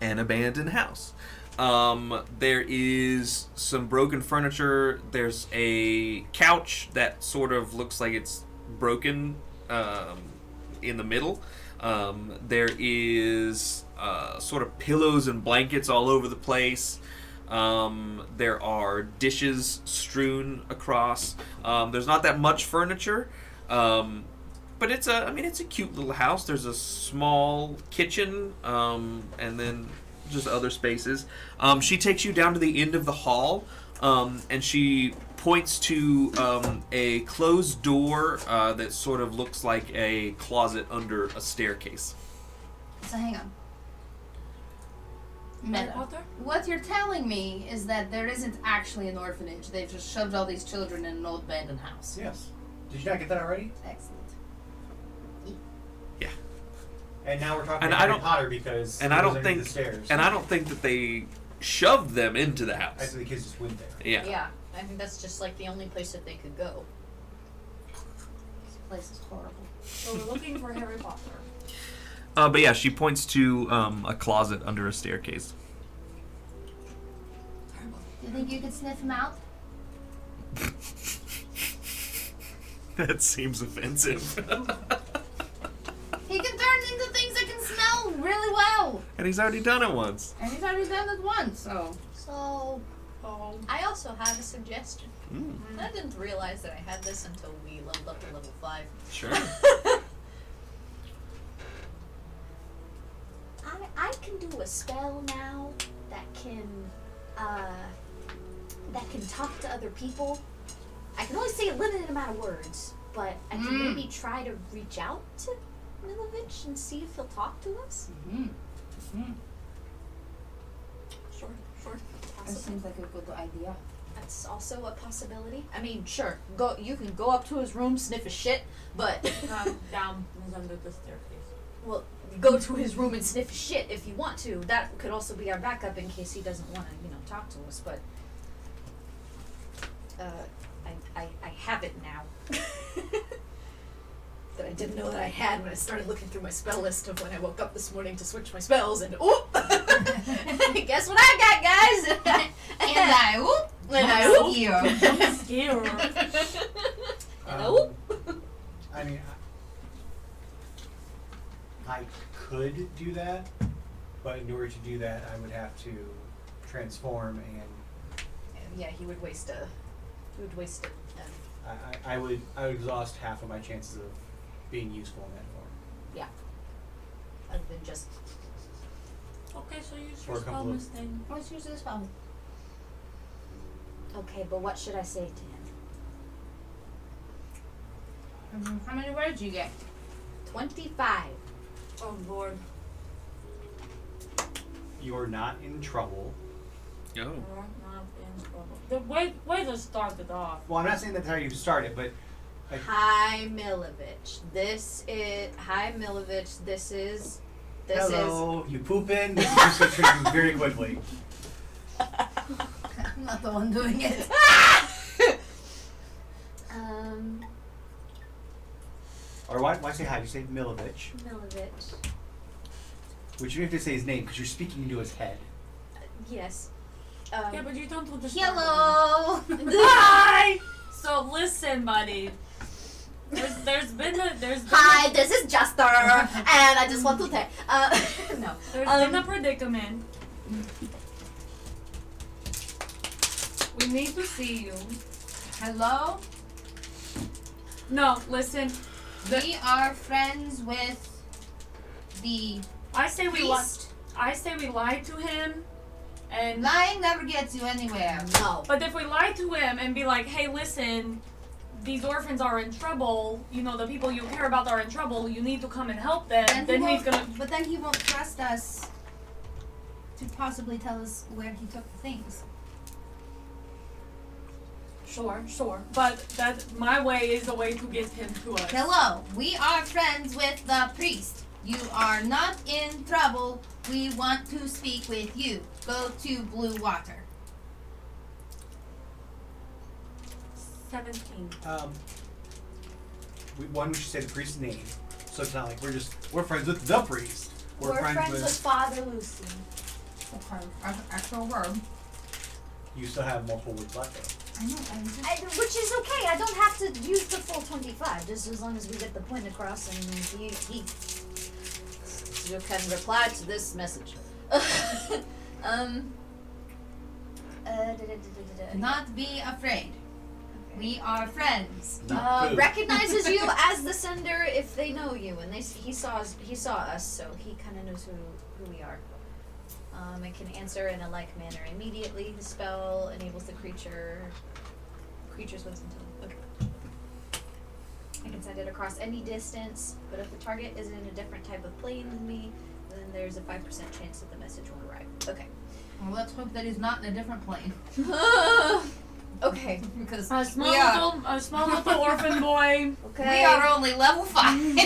an abandoned house. There is some broken furniture. There's a couch that sort of looks like it's broken in the middle. There is sort of pillows and blankets all over the place. There are dishes strewn across. There's not that much furniture. But it's a cute little house. There's a small kitchen, and then just other spaces. She takes you down to the end of the hall, and she points to a closed door that sort of looks like a closet under a staircase. So hang on. Harry Meta. Potter? What you're telling me is that there isn't actually an orphanage. They've just shoved all these children in an old abandoned house. Yes. Did you not get that already? Excellent. And now we're talking And about I Harry don't- Potter because and it I was don't underneath think- the stairs. And I don't think that they shoved them into the I house. think the kids just went there. Yeah. Yeah, I think that's just like the only place that they could go. This place is horrible. So we're looking for Harry Potter. But yeah, she points to a closet under a staircase. Do you think you could sniff him out? That seems offensive. He can turn into things that can smell really well. And he's already done it once. And he's already done it once, so. So, I also have a suggestion. Mm, I didn't realize that I had this until we leveled up to level 5. sure. I can do a spell now that can talk to other people. I can only say a limited amount of words, but I can maybe try to reach out to Milovich Milovich and see if he'll talk to us? Sure. That Possibly. seems like a good idea. That's also a possibility. I mean, sure. You can go up to his room, sniff his shit, but Down under the staircase. well, go to his room and sniff his shit if you want to. That could also be our backup in case he doesn't want to, talk to us. But I have it now. That I didn't know that I had when I started looking through my spell list of when I woke up this morning to switch my spells, and oop! Guess what I got, guys? And I whoop. And I I'm oop. scared. I'm scared. And I oop. I mean, I could do that, but in order to do that, I would have to transform, and Yeah, he would waste a. I would exhaust half of my chances of being useful in that form. Other than just. Okay, so use For your a couple spell of- mistake. Let's use this phone. Okay, but what should I say to him? How many words you get? 25. Oh lord. You're not in trouble. Oh. We're not in trouble. The way to start it off. Well, I'm not saying that's how you start it, but Hi, Milovich. Hi, Milovich. This is. hello, you pooping? This is just going to turn very quickly. I'm not the one doing it. Or why say hi? You say Milovich, Milovich. which you have to say his name because you're speaking into his head. Yes. Yeah, but you don't do the Hello. Hi. So listen, buddy. There's been Hi, this is Jester, and I just want to tell. No. There's been a predicament. We need to see you. Hello. No, listen. We are friends with the I say we lied. priest. I say we lied to him, and Lying never gets you anywhere. No. but if we lie to him and be like, hey, listen, these orphans are in trouble. The people you care about are in trouble. You need to come and help them. Then he's gonna. But then he won't trust us to possibly tell us where he took the things. Sure. But that my way is the way to get him to us. Hello, we are friends with the priest. You are not in trouble. We want to speak with you. Go to Blue Water. 17. We should say the priest's name, so it's not like we're friends with the priest. We're friends with Father Lucian. Okay, actual verb. You still have multiple words left though. I know. Which is okay. I don't have to use the full 25, just as long as we get the point across and you can reply to this message. Not be afraid. We are friends. Not food. Recognizes you as the sender if they know you, and he saw us, so he kind of knows who we are. It can answer in a like manner immediately. The spell enables the creature's wisdom to. Okay. I can send it across any distance, but if the target is in a different type of plane than me, then there's a 5% chance that the message will arrive. Okay. Well, let's hope that he's not in a different plane. Okay. Because A small little orphan boy. Okay. we are only level 5.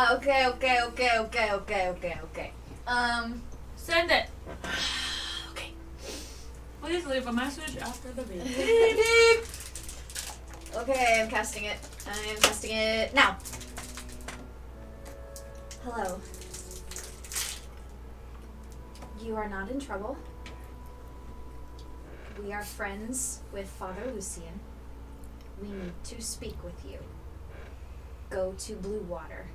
Okay. Send it. Okay. Please leave a message after the beep. Okay, I'm casting it. I am casting it now. Hello. You are not in trouble. We are friends with Father Lucian. We need to speak with you. Go to Blue Water.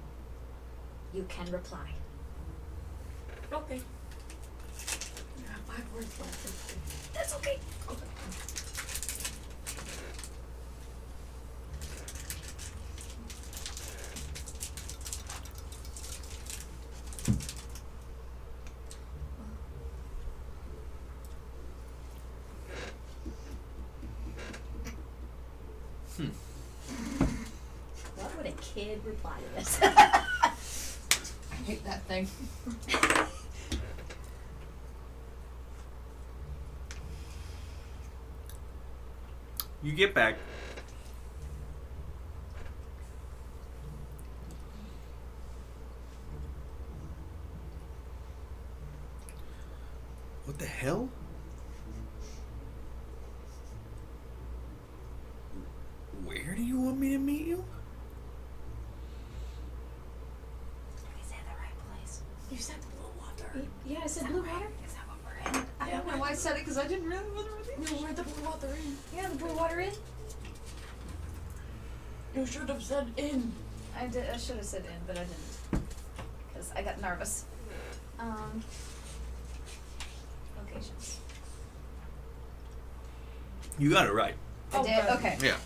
You can reply. Okay. I have 5 words left. That's okay. What would a kid reply reply to this. I hate that thing. You get back. What the hell? Where do you want me to meet you? We said the right place. You said blue water. Yeah, I said blue water. Is that what we're in? I don't know why I said it because I didn't really want to read. No, where'd the blue water in? Yeah, the blue water in. You should have said in. I did. I should have said in, but I didn't, because I got nervous. Locations. You got it right. I did. Okay. Okay. Yeah.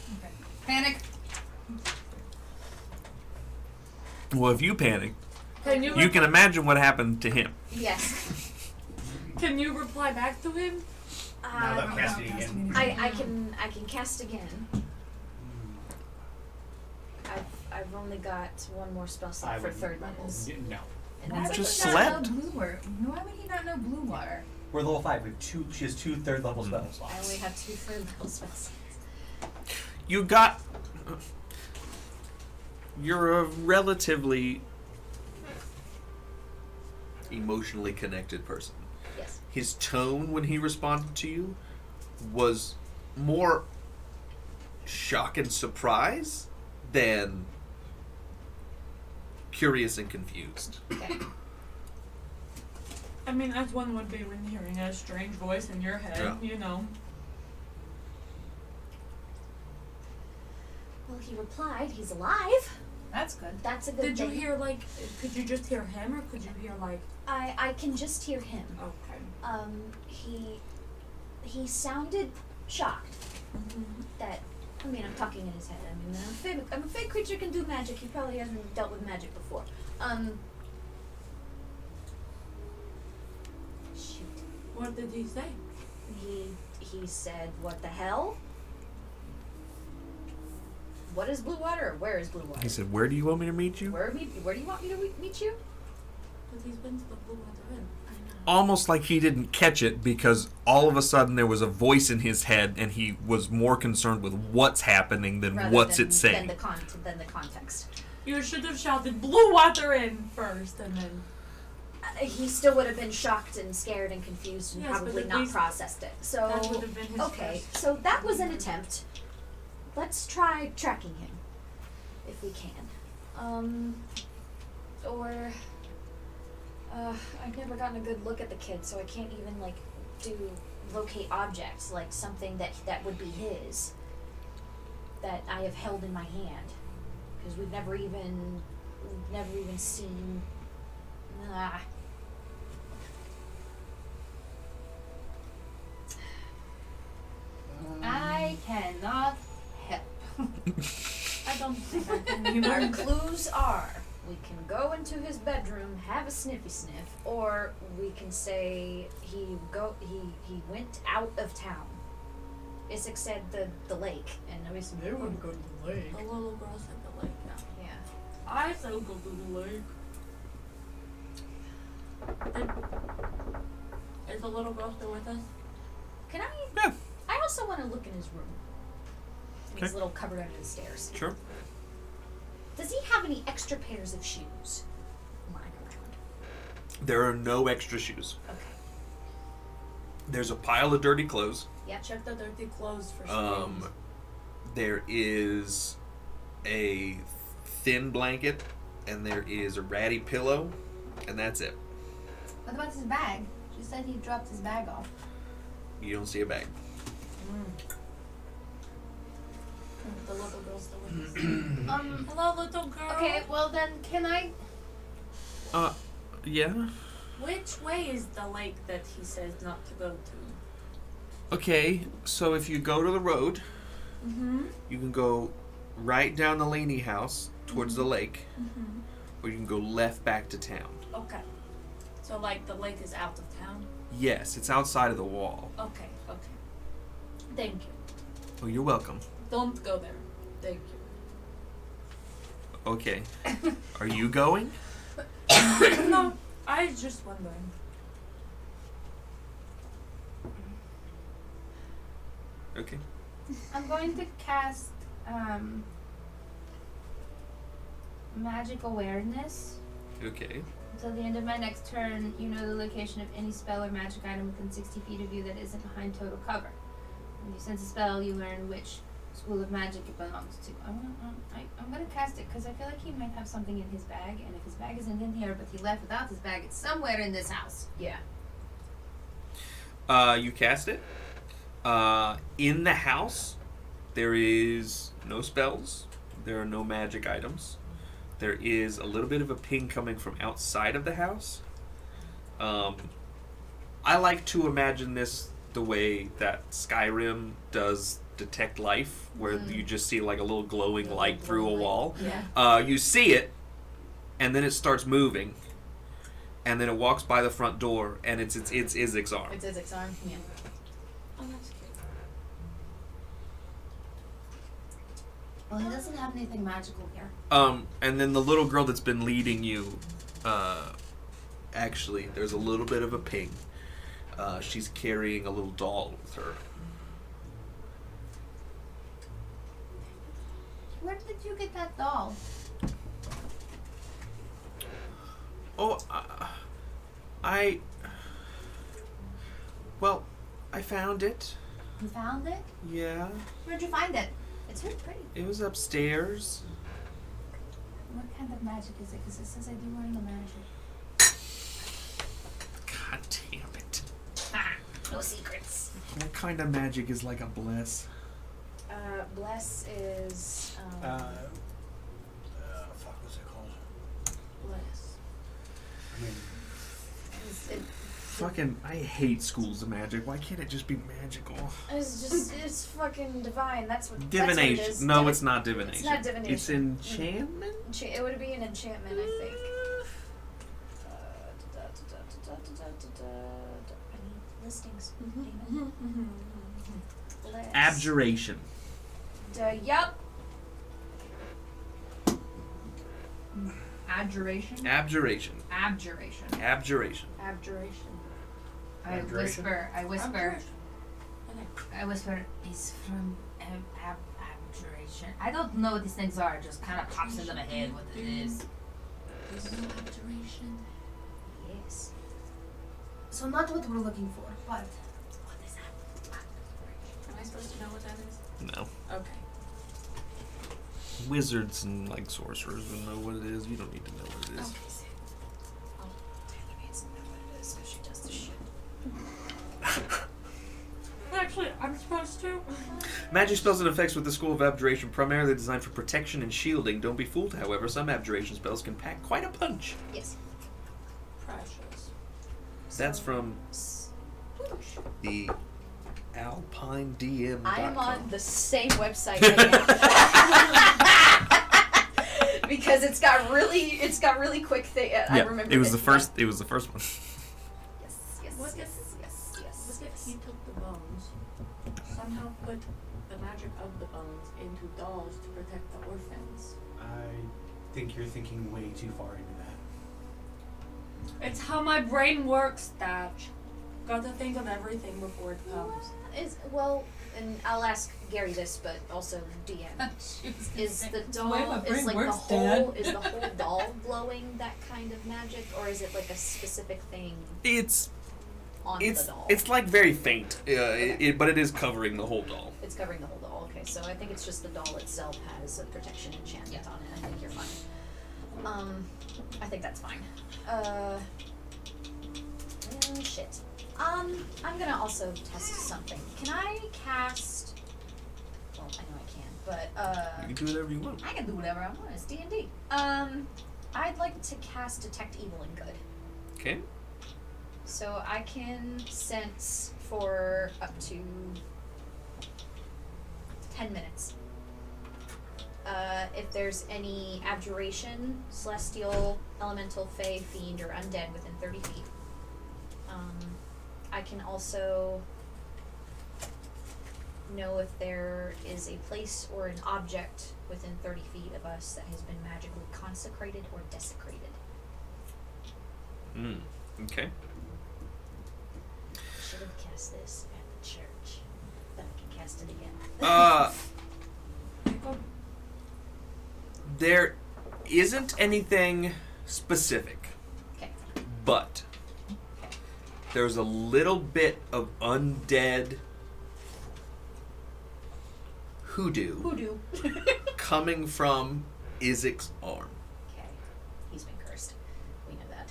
Panic. Well, if you panic, Can you you can imagine what happened to him. Yes. can you reply back to him? Now that casting again. I can cast again. I've only got one more spell slot for third levels. No. And Why that's would it. just He not slept. know blue water? Why would he not know blue water? We're level 5. We have 2. She has 2 third level spell I slots. only have 2 third level spell slots. You got. You're a relatively emotionally connected person. Yes. His tone when he responded to you was more shock and surprise than curious and confused. Okay. I mean, as one would be when hearing a strange voice in your head, Yeah. you know. Well, he replied, he's alive. That's good. That's a good Did you thing. hear, like, could you just hear him or could you hear, like, I can just hear him. okay. He sounded shocked Mm-hmm. that, I mean, I'm talking in his head. I mean, I'm a fake creature, can do magic. He probably hasn't dealt with magic before. Shoot. What did he say? He said, what the hell? What is blue water? Where is blue water? He said, "Where do you want me to meet you?" Where do you want me to meet you? Because he's been to the blue water inn. I know. Almost like he didn't catch it because all of a sudden there was a voice in his head and he was more concerned with what's happening than Rather what's than, it saying. Than the context. You should have shouted blue water in first and then. He still would have been shocked and scared and confused and Yes, but probably at not least processed it. So that would have been his okay, first. so that was an attempt. Let's try tracking him, if we can. I've never gotten a good look at the kid, so I can't even like locate objects, like something that would be his, that I have held in my hand, because we've never even seen. I cannot help. I don't think I can Our either. clues are: we can go into his bedroom, have a sniffy sniff, or we can say he went out of town. Isaac said the lake, and obviously They wouldn't go to the lake. The little girl said the lake. No. yeah. I said go to the lake. Is the little girl still with us? Can I? Yeah. I also want to look in his room. In his Okay. little cupboard under the stairs. Sure. Does he have any extra pairs of shoes lying around? There are no extra shoes. Okay. There's a pile of dirty clothes. Yeah. Check the dirty clothes for stains. There is a thin blanket, and there is a ratty pillow, and that's it. What about his bag? She said he dropped his bag off. You don't see a bag. The little girl's still with us. Hello, little girl. Okay, well then, can I? Yeah. Which way is the lake that he says not to go to? Okay, so if you go to the road, Mm-hmm. you can go right down the Laney house towards the lake, Mm-hmm. or you can go left back to town. Okay. So, like, the lake is out of town? Yes, it's outside of the wall. Okay, okay. Thank you. Oh, you're welcome. Don't go there. Thank Okay. Are you going? No, I was just wondering. Okay. I'm going to cast magic awareness. Okay. Until the end of my next turn, you know the location of any spell or magic item within 60 feet of you that isn't behind total cover. When you sense a spell, you learn which school of magic it belongs to. I'm going to cast it because I feel like he might have something in his bag, and if his bag isn't in here but he left without his bag, it's somewhere in this house. Yeah. You cast it. In the house, there is no spells. There are no magic items. There is a little bit of a ping coming from outside of the house. I like to imagine this the way that Skyrim does detect life, where you just see like a little glowing light through a wall. Yeah. You see it, and then it starts moving, and then it walks by the front door, and it's Izik's arm. It's Izik's arm. Yeah. Oh, that's cute. Well, he doesn't have anything magical here. And then the little girl that's been leading you, actually, there's a little bit of a ping. She's carrying a little doll with her. Where did you get that doll? Oh, well, I found it. You found it? Yeah, Where'd you find it? It's really pretty. it was upstairs. What kind of magic is it? Because it says I do learn the magic. God damn it. No secrets. What kind of magic is like a bless? Bless is Fuck, what's it called? bless. I mean, Fucking, I hate schools of magic. Why can't it just be magical? It's fucking divine. That's what Divination. That's what it is. No, it's not divination. It's not divination. It's enchantment? It would be an enchantment, I think. I need listings. Damn it. Bless. Abjuration. Yup. Adjuration? Abjuration. Abjuration. Abjuration. Abjuration. I Abjuration? whisper, it's from abjuration. I don't know what these things are, it just kind of pops into my head what it is. Abjuration. Yes. So not what we're looking for, but what is that? Am I supposed to know what that is? No. Okay. Wizards and like sorcerers will know what it is. You don't need to know what it is. Okay. Oh, Taylor needs to know what it is because she does the shit. Actually, I'm supposed to. Magic spells and effects with the School of Abjuration primarily designed for protection and shielding. Don't be fooled, however. Some abjuration spells can pack quite a punch. Yes. Precious. That's from the AlpineDM.com. I'm on the same website right now. Because it's got really quick thing. I remember it was the now. first. It was the first one. Yes. What if he took the bones, somehow put the magic of the bones into dolls to protect the orphans? I think you're thinking way too far into that. It's how my brain works, Thatch. Got to think of everything before it comes. And I'll ask Gary this, but also DM. Is the the way my doll brain is like works, the whole Dad. is the whole doll glowing that kind of magic, or is it like a specific thing It's on the doll? it's like very faint, but it is covering the whole doll. It's covering the whole doll. Okay, so I think it's just the doll itself has a protection enchantment on it. I think you're fine. I think that's fine. Shit. I'm gonna also test something. Can I cast? Well, I know I can, but You can do whatever you want. I can do whatever I want. It's D&D. I'd like to cast Detect Evil and Good. Okay. So I can sense for up to 10 minutes. If there's any abjuration, celestial, elemental, fey, fiend, or undead within 30 feet. I can also know if there is a place or an object within 30 feet of us that has been magically consecrated or desecrated. Okay. Should have cast this at the church, but I can cast it again. There isn't anything specific, Okay. but there's a little bit of undead hoodoo coming from Izik's arm. Okay. He's been cursed. We know that.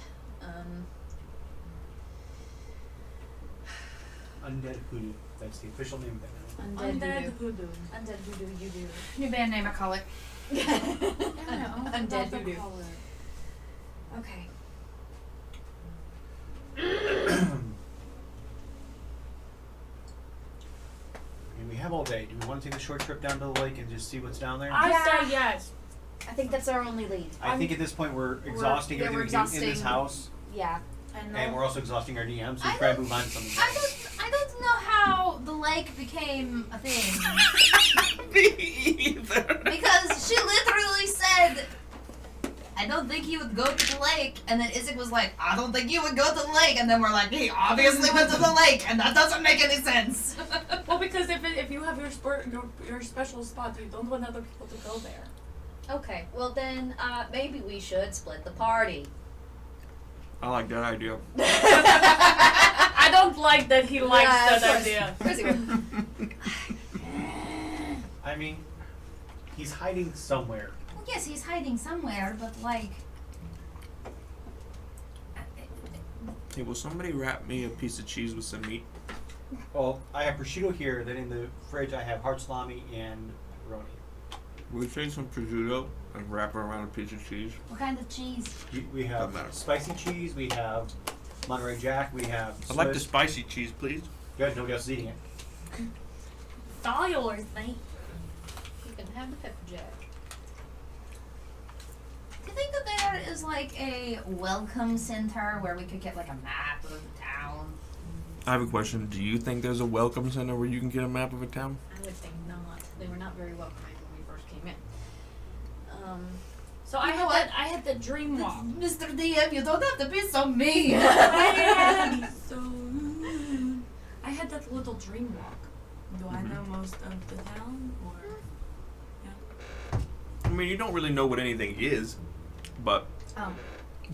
Undead Hoodoo. That's the official name of it now. Undead hoodoo. Undead voodoo, you do. New band name, I call it. Undead voodoo. Okay. And we have all day. Do we want to take a short trip down to the lake and just see what's down there? I say yes. I think that's our only lead. I think at this point we're exhausting yeah, everything we're we do in this exhausting- house, Yeah. and we're also exhausting our DM, so we I try to don't- move on to something I else. don't know how the lake became a thing. Me either. Because she literally said, I don't think he would go to the lake. And then Isaac was like, I don't think he would go to the lake. And then we're like, he obviously went to the lake. And that doesn't make any sense. Well, because if you have your special spot, you don't want other people to go there. Okay. Well then, maybe we should split the party. I like that idea. I don't like that he likes Yeah, of that course. idea. Of course he would. I mean, he's hiding somewhere. Well, yes, he's hiding somewhere, but like... Hey, will somebody wrap me a piece of cheese with some meat? Well, I have prosciutto here. Then in the fridge I have hard salami and pepperoni. Will you take some prosciutto and wrap it around a piece of cheese? What kind of cheese? We have Doesn't matter. spicy cheese. We have Monterey Jack. We have. I'd like the Swiss. spicy cheese, please. Good. Nobody else is eating it. It's all yours, mate. You can have the pepper jack. Do you think that there is like a welcome center where we could get like a map of the town? I have a question. Do you think there's a welcome center where you can get a map of a town? I would think not. They were not very welcoming when we first came in. So You I know had what? that. I had the dream walk. Mr. DM, you don't have to be so mean. I had that little dream walk. Do I know most of the town, or I mean, you don't really know what anything is, but Oh.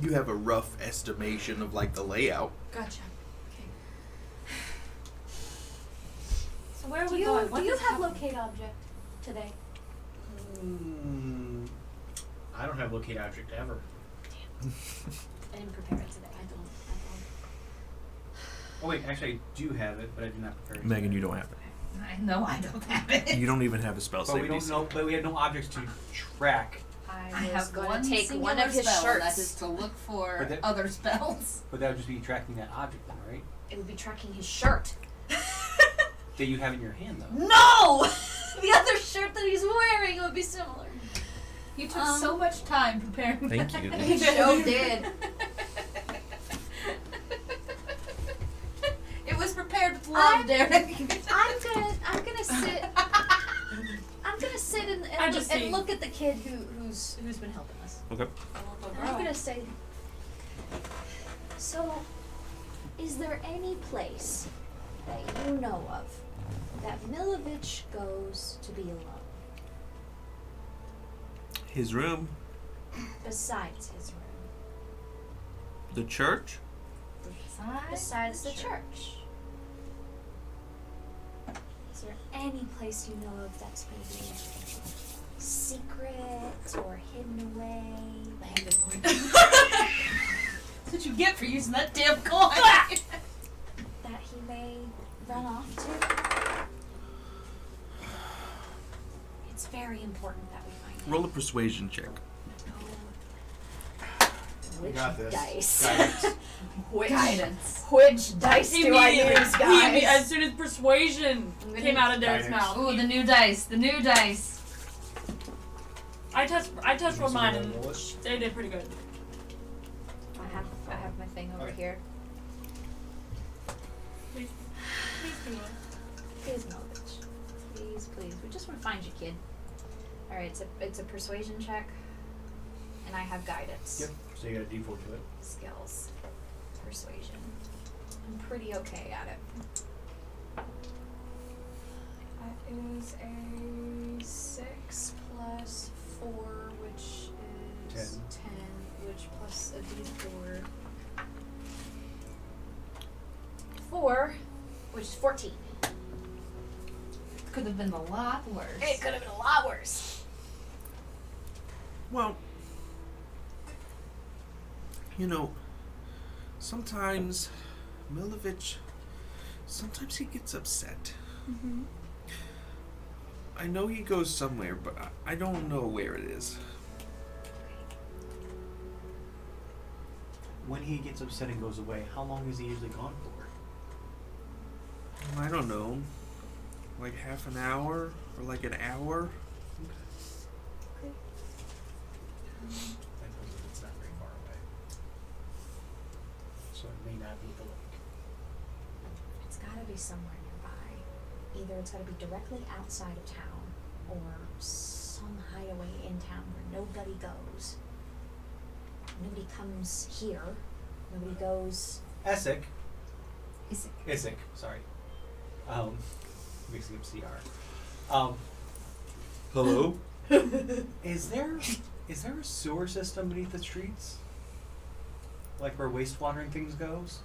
you have a rough estimation of like the layout. gotcha? Okay. So where are Do we you going? What do you is have happening? locate object today? I don't have locate object ever. I didn't prepare it today. I don't. Oh wait, actually I do have it, but I did not prepare it. Megan, today. you don't have it. I know I don't have it. You don't even have a spell But save we don't DC. know. But we have no objects to track. I I was have going one to take singular one of his spell, shirts. that is to look for But that- other spells. But that would just be tracking that object, then, right? It would be tracking his shirt. That you have in your hand, though. No! The other shirt that he's wearing would be similar. You took so much time preparing. Thank that. you. He sure did. It was prepared with love, Derek. I'm gonna sit. I'm gonna sit and, I and, just look, see- and look at the kid who's been helping us. Okay. And I'm gonna say. So, is there any place that you know of that Milovich goes to be alone His room, besides his room? the church. Besides the church. Is there any place you know of that's maybe secret or hidden away? That's what you get for using that damn coin. That he may run off to? It's very important that we find him. Roll a persuasion check. Which got this. dice? Guidance. Guidance. Which dice do I use, guys? As soon as persuasion came out of Derek's Guidance. mouth, Ooh, the new dice. The new dice. I touched rolled mine and Roll it. they did pretty good. I have my thing over here. Please do it. Here's Milovich. Please, please. We just want to find you, kid. Alright, it's a persuasion check. And I have guidance. Yep. So you got a default to it. Skills. Persuasion. I'm pretty okay at it. That is a 6 plus 4, which is 10, which plus a d4. 4, which is 14. Could have been a lot worse. It could have been a lot worse. Well, sometimes Milovich, sometimes he gets upset. Mm-hmm. I know he goes somewhere, but I don't know where it is. When he gets upset and goes away, how long is he usually gone for? I don't know. Like half an hour or like an hour? It's not very far away. So it may not be the lake. It's gotta be somewhere nearby. Either it's gotta be directly outside of town, or some hideaway in town where nobody goes. Nobody comes here. Nobody goes. Essek. Is it? Isik, sorry. Mixing up CR. Hello? Is there a sewer system beneath the streets? Like where wastewater and things goes?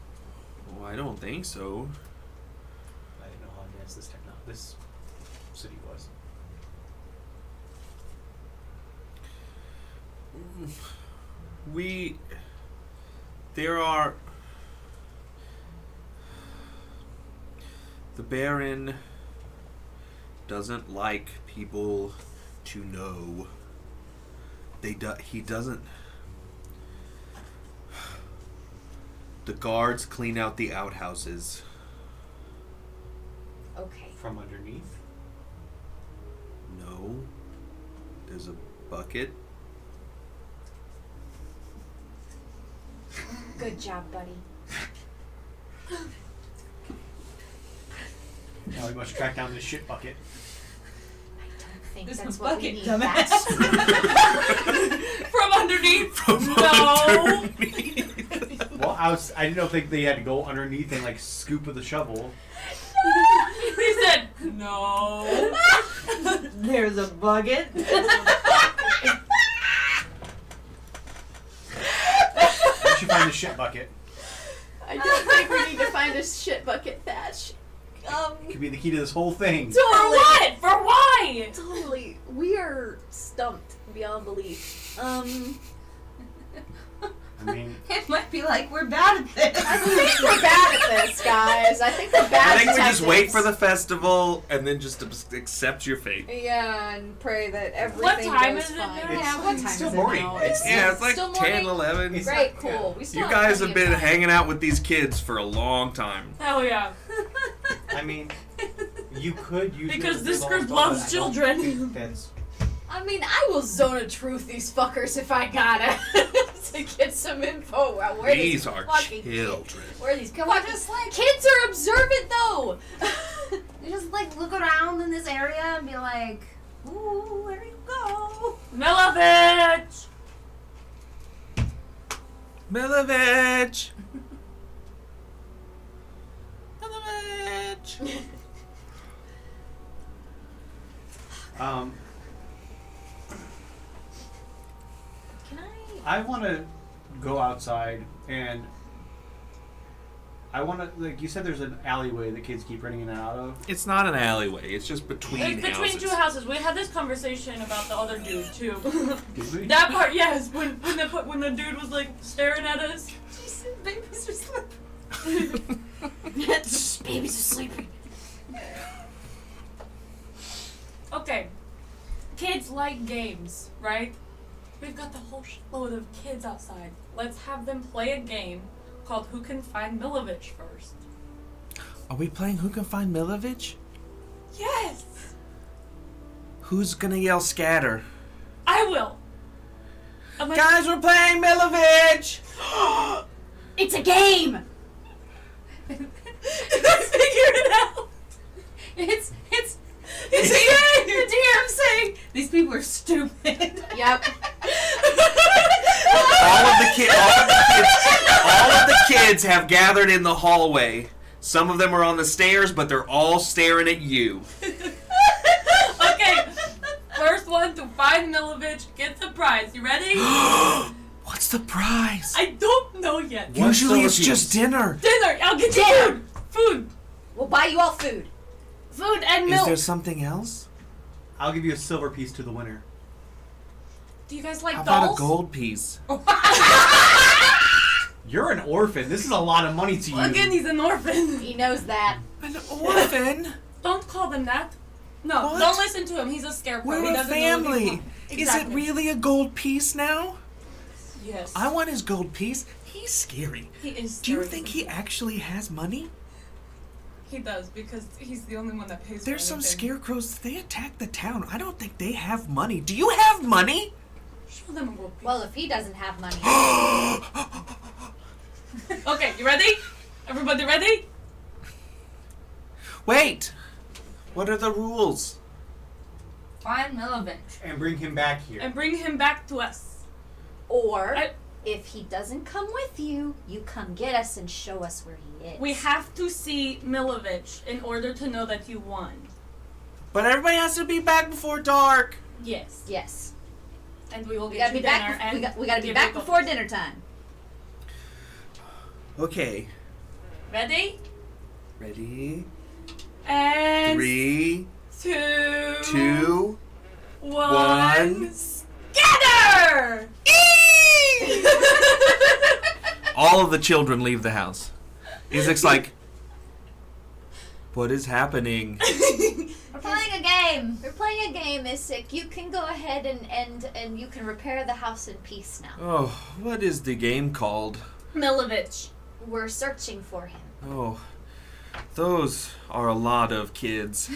Well, I don't think so. I didn't know how advanced this city was. The Baron doesn't like people to know. He doesn't. The guards clean out the outhouses. Okay. From underneath? No. There's a bucket. Good job, buddy. Now we must track down this shit bucket. I don't think There's that's a what we bucket, need. dumbass. From underneath. No. Well, I didn't think they had to go underneath and like scoop with a shovel. He said no. There's a bucket. We should find the shit bucket. I don't think we need to find a shit bucket, Thatch. Could be the key to this whole thing. For what? For why? Totally. We are stumped beyond belief. I mean, It might be like we're bad at this. I think we're bad at this, guys. I think we're bad I think we just detectives. wait for the festival and then just accept your fate. Yeah, and pray that everything What time goes is it fine. now? It's- Yeah, what it's time still is it morning. now? It's- Yeah, it's like Still 10, morning? 11. It's Great, not- cool. We still You have guys plenty have been of time. hanging out with these kids for a long time. Hell yeah. I mean, you could use Because it this as group long loves as I don't children. think That's I mean, I will zone of truth these fuckers if I gotta to get some info about where These these are fucking children. kids. Where these Can we fucking just like kids are observant though. just like look around in this area and be like, ooh, where do you go? Milovich! Milovich! Milovich! Can I want to go outside and I want to, like you said, there's an alleyway that kids keep running in and out of. It's not an alleyway. It's just between It's between houses. two houses. We had this conversation about the other dude too. Did we? That part, yes. When the dude was like staring at us. Babies are sleeping. babies are sleeping. Okay, kids like games, right? We've got the whole shitload of kids outside. Let's have them play a game called Who Can Find Milovich first. Are we playing Who Can Find Milovich? Yes, Who's gonna yell scatter? I will. I'm like, Guys, we're playing Milovich! It's a game. I figured it out. It's It's kids have gathered in the hallway. Some of them are on the stairs, but they're all staring at you. Okay. First one to find Milovich gets a prize. You ready? What's the prize? I don't know yet. One Usually it's silver just piece. dinner. Dinner. I'll get you food. Food. We'll buy you all food. Food and Is milk. there something else? I'll give you a silver piece to the winner. Do you guys like How dolls? about a gold piece? You're an orphan. This is a lot of money to you. Again, he's an orphan. He knows that. An orphan? Don't call them that. No, What? don't listen to him. He's a scarecrow. He We're a doesn't know what you family. want. Is Exactly. it really a gold piece now? Yes. I want his gold piece. He's scary. He is. Do you scary. think he actually has money? He does because he's the only one that pays. There's for some anything. scarecrows. They attack the town. I don't think they have money. Do you have money? Show them a gold piece. Well, if he doesn't have money. Okay, you ready? Everybody ready? Wait. What are the rules? Find Milovich. And bring him back here. And bring him back to us. Or, I- if he doesn't come with you, you come get us and show us where he is. We have to see Milovich in order to know that you won. But everybody has to be back before dark. Yes. Yes. And we will We get gotta you be dinner back. and We gotta be give back you gold. before dinner time. Okay. Ready? Ready? And 3, 2, 2, 1. Scatter! All of the children leave the house. Isaac's like, what is happening? We're playing a game. We're playing a game, Isaac. You can go ahead and you can repair the house in peace now. Oh, what is the game called? Milovich. We're searching for him. Oh, those are a lot of kids.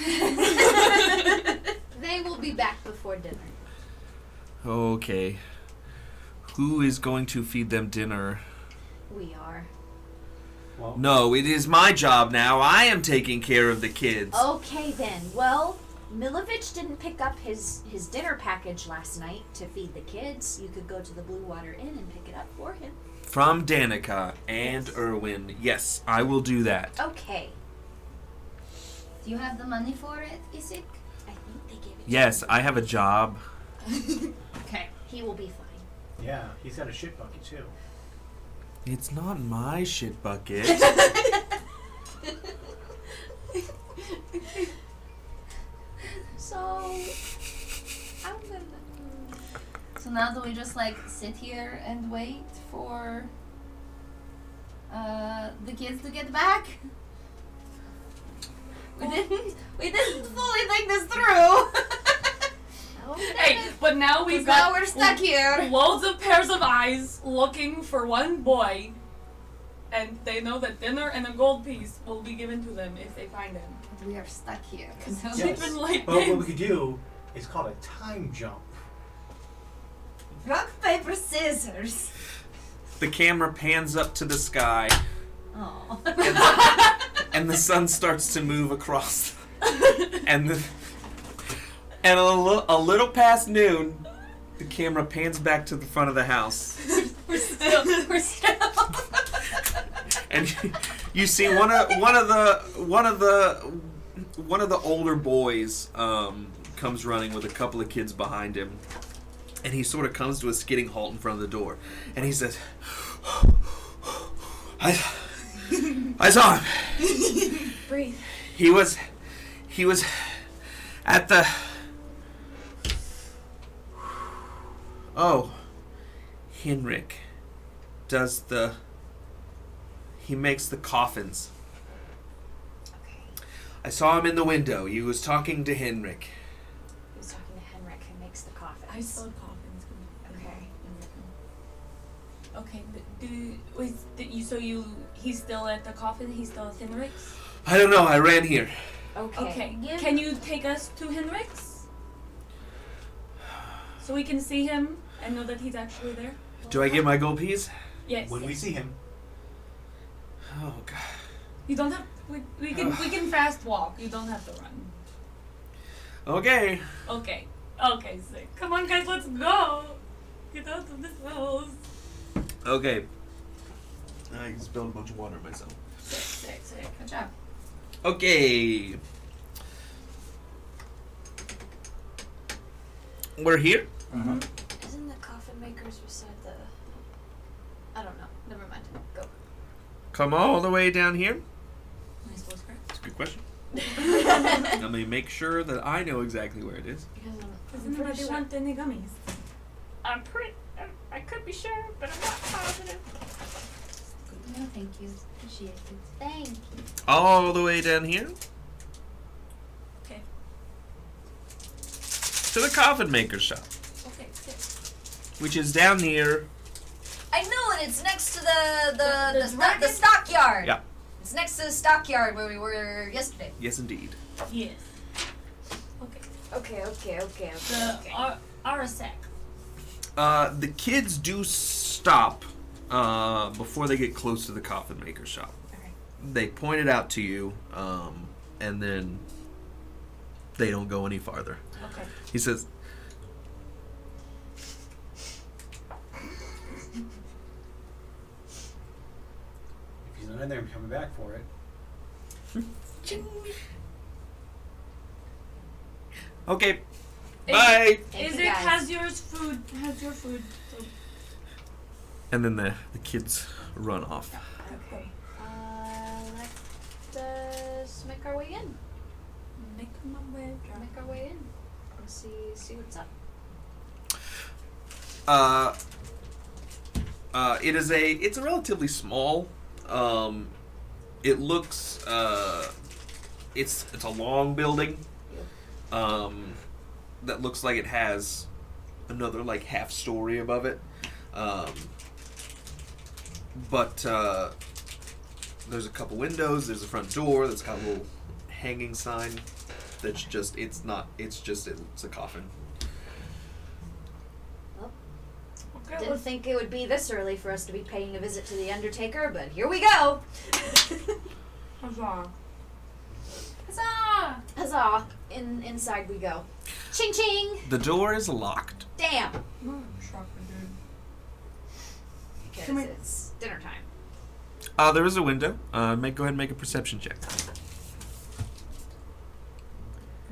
They will be back before dinner. Okay. Who is going to feed them dinner? We are. Well, No, it is my job now. I am taking care of the kids. Okay then. Well, Milovich didn't pick up his dinner package last night to feed the kids. You could go to the Blue Water Inn and pick it up for him. From Danica and Erwin. Yes, I will do that. Okay. Do you have the money for it, Isaac? I think they gave it Yes, to I have a job. Okay. him. He will be fine. Yeah, he's got a shit bucket too. It's not my shit bucket. So, I'm gonna. So now do we just like sit here and wait for the kids to get back? We didn't fully think this through. Hey, but now we've 'Cause got now we're stuck here. loads of pairs of eyes looking for one boy, and they know that dinner and a gold piece will be given to them if they find him. We are stuck here. So Yes. we've been like But what we games. could do is called a time jump. Rock, paper, scissors. The camera pans up to the sky, Oh. and the sun starts to move across. And a little past noon, the camera pans back to the front of the house, We're still. and you see one of the older boys comes running with a couple of kids behind him, and he sort of comes to a skidding halt in front of the door, and he says, "I saw him. Breathe. He was at the." Oh, Henrik does he makes the coffins. Okay. I saw him in the window. He was talking to Henrik. He was talking to Henrik, who makes the coffins. I saw coffins. Okay. Okay. He's still at the coffin. He's still at Henrik's. I don't know. I ran here. Okay. Okay. Yeah. Can you take us to Henrik's so we can see him and know that he's actually there? Do I get my gold piece? Yes. When we see him, Oh God. You don't have. We can fast walk. You don't have to run. Okay. Okay. Okay, sick. Come on, guys, let's go. Get out of this house. Okay. I spilled a bunch of water myself. Sick. Good job. Okay. We're here. Uh-huh. Isn't the coffin makers beside the... I don't know. Never mind. Go. Come all the way down here. Nice voice crack. That's a good question. Let me make sure that I know exactly where it is. Isn't that they want the gummies? I could be sure, but I'm not positive. No, thank you. Appreciate it. Thank you. All the way down here Okay. to the coffin maker's shop, Okay. which is down near. I know it. It's next to the dragon? stockyard. Yeah. It's next to the stockyard where we were yesterday. Yes, indeed. Yes. Okay. Okay. The Arasek. The kids do stop before they get close to the coffin maker's shop. Okay. They point it out to you, and then they don't go any farther. Okay. He says, If he's not in there, I'm coming back for it. "Okay, bye." Thank Is you, it guys. has your food? So, And then the kids run off. okay. Let us make our way in. Make my way. Make our way in. Let's see what's up. It's a relatively small. It looks it's a long building. That looks like it has another like half story above it. But there's a couple windows. There's a front door that's got a little hanging sign. That's just it's a coffin. Okay. Didn't think it would be this early for us to be paying a visit to the Undertaker, but here we go. Huzzah. Huzzah! Huzzah! Inside we go. Ching ching! The door is locked. Damn! Shocker, dude. Because Come here. it's dinner time. There is a window. Go ahead and make a perception check.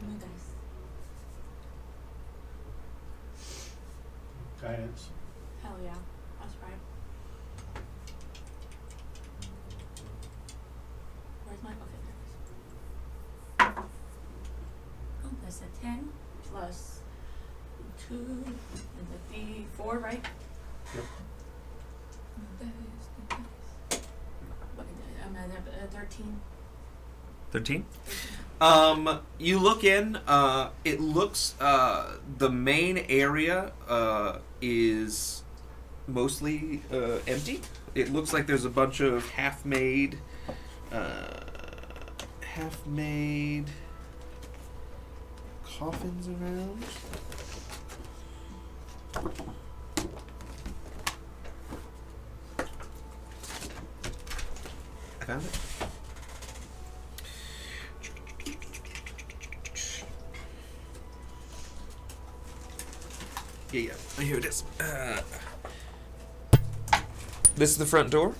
No dice. Guidance. Hell yeah. That's right. Where's my okay? There it is. Oh, that's a 10 plus 2 and the D4, right? Yep. No dice. I'm at 13. 13. You look in. It looks the main area is mostly empty. It looks like there's a bunch of half-made coffins around. I found it. Yeah, here it is. This is the front door. Okay.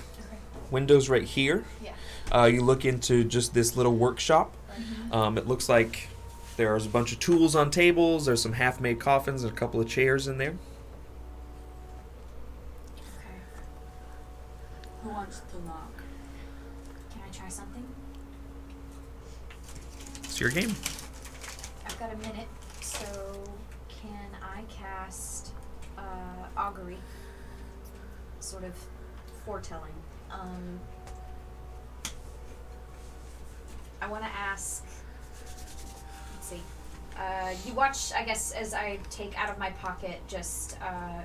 Windows right here. Yeah. You look into just this little workshop. It looks like there's a bunch of tools on tables. There's some half-made coffins and a couple of chairs in there. Okay. Who wants to knock? Can I try something? It's your game. I've got a minute, so can I cast augury? Sort of foretelling. I want to ask. Let's see. You watch, I guess, as I take out of my pocket just a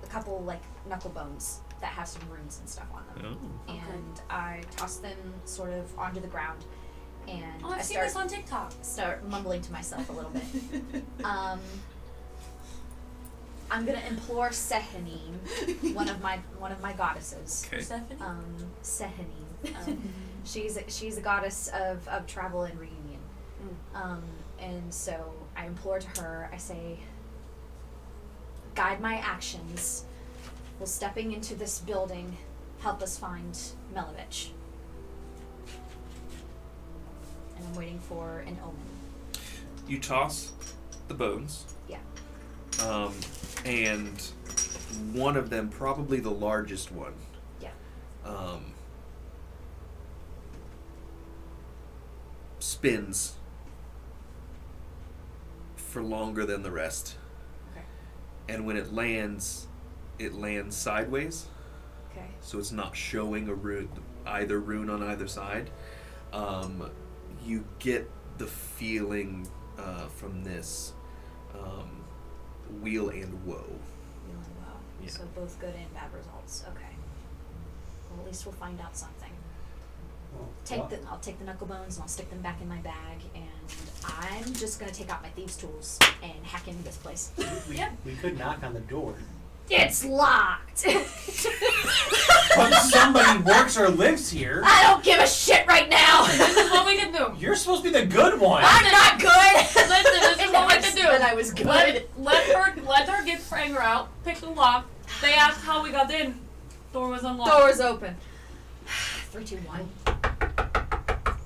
couple like knuckle bones that have some runes and stuff on them, Oh. and I toss them sort of onto the ground, and Oh, I I've seen start this on TikTok. start mumbling to myself a little bit. I'm gonna implore Sehanine, one of my goddesses. Okay. Stephanie? Sehanine. She's a goddess of travel and reunion. And so I implore to her, I say, guide my actions while stepping into this building help us find Milovich. And I'm waiting for an omen. You toss the bones. Yeah. And one of them, probably the largest one, Yeah. Spins for longer than the rest. Okay. And when it lands sideways, Okay. so it's not showing either rune on either side. You get the feeling from this wheel and woe. Really well. Yeah. So both good and bad results. Okay. Well, at least we'll find out something. I'll take the knuckle bones and I'll stick them back in my bag, and I'm just gonna take out my thieves' tools and hack into this place. We could knock on the door. It's locked. But somebody works or lives here. I don't give a shit right now. This is what we can do. You're supposed to be the good one. I'm not good. Listen, this is what we can do. But I was good. Let her get her anger out, pick the lock. They asked how we got in. Door was unlocked. Door's open. 3, 2, 1.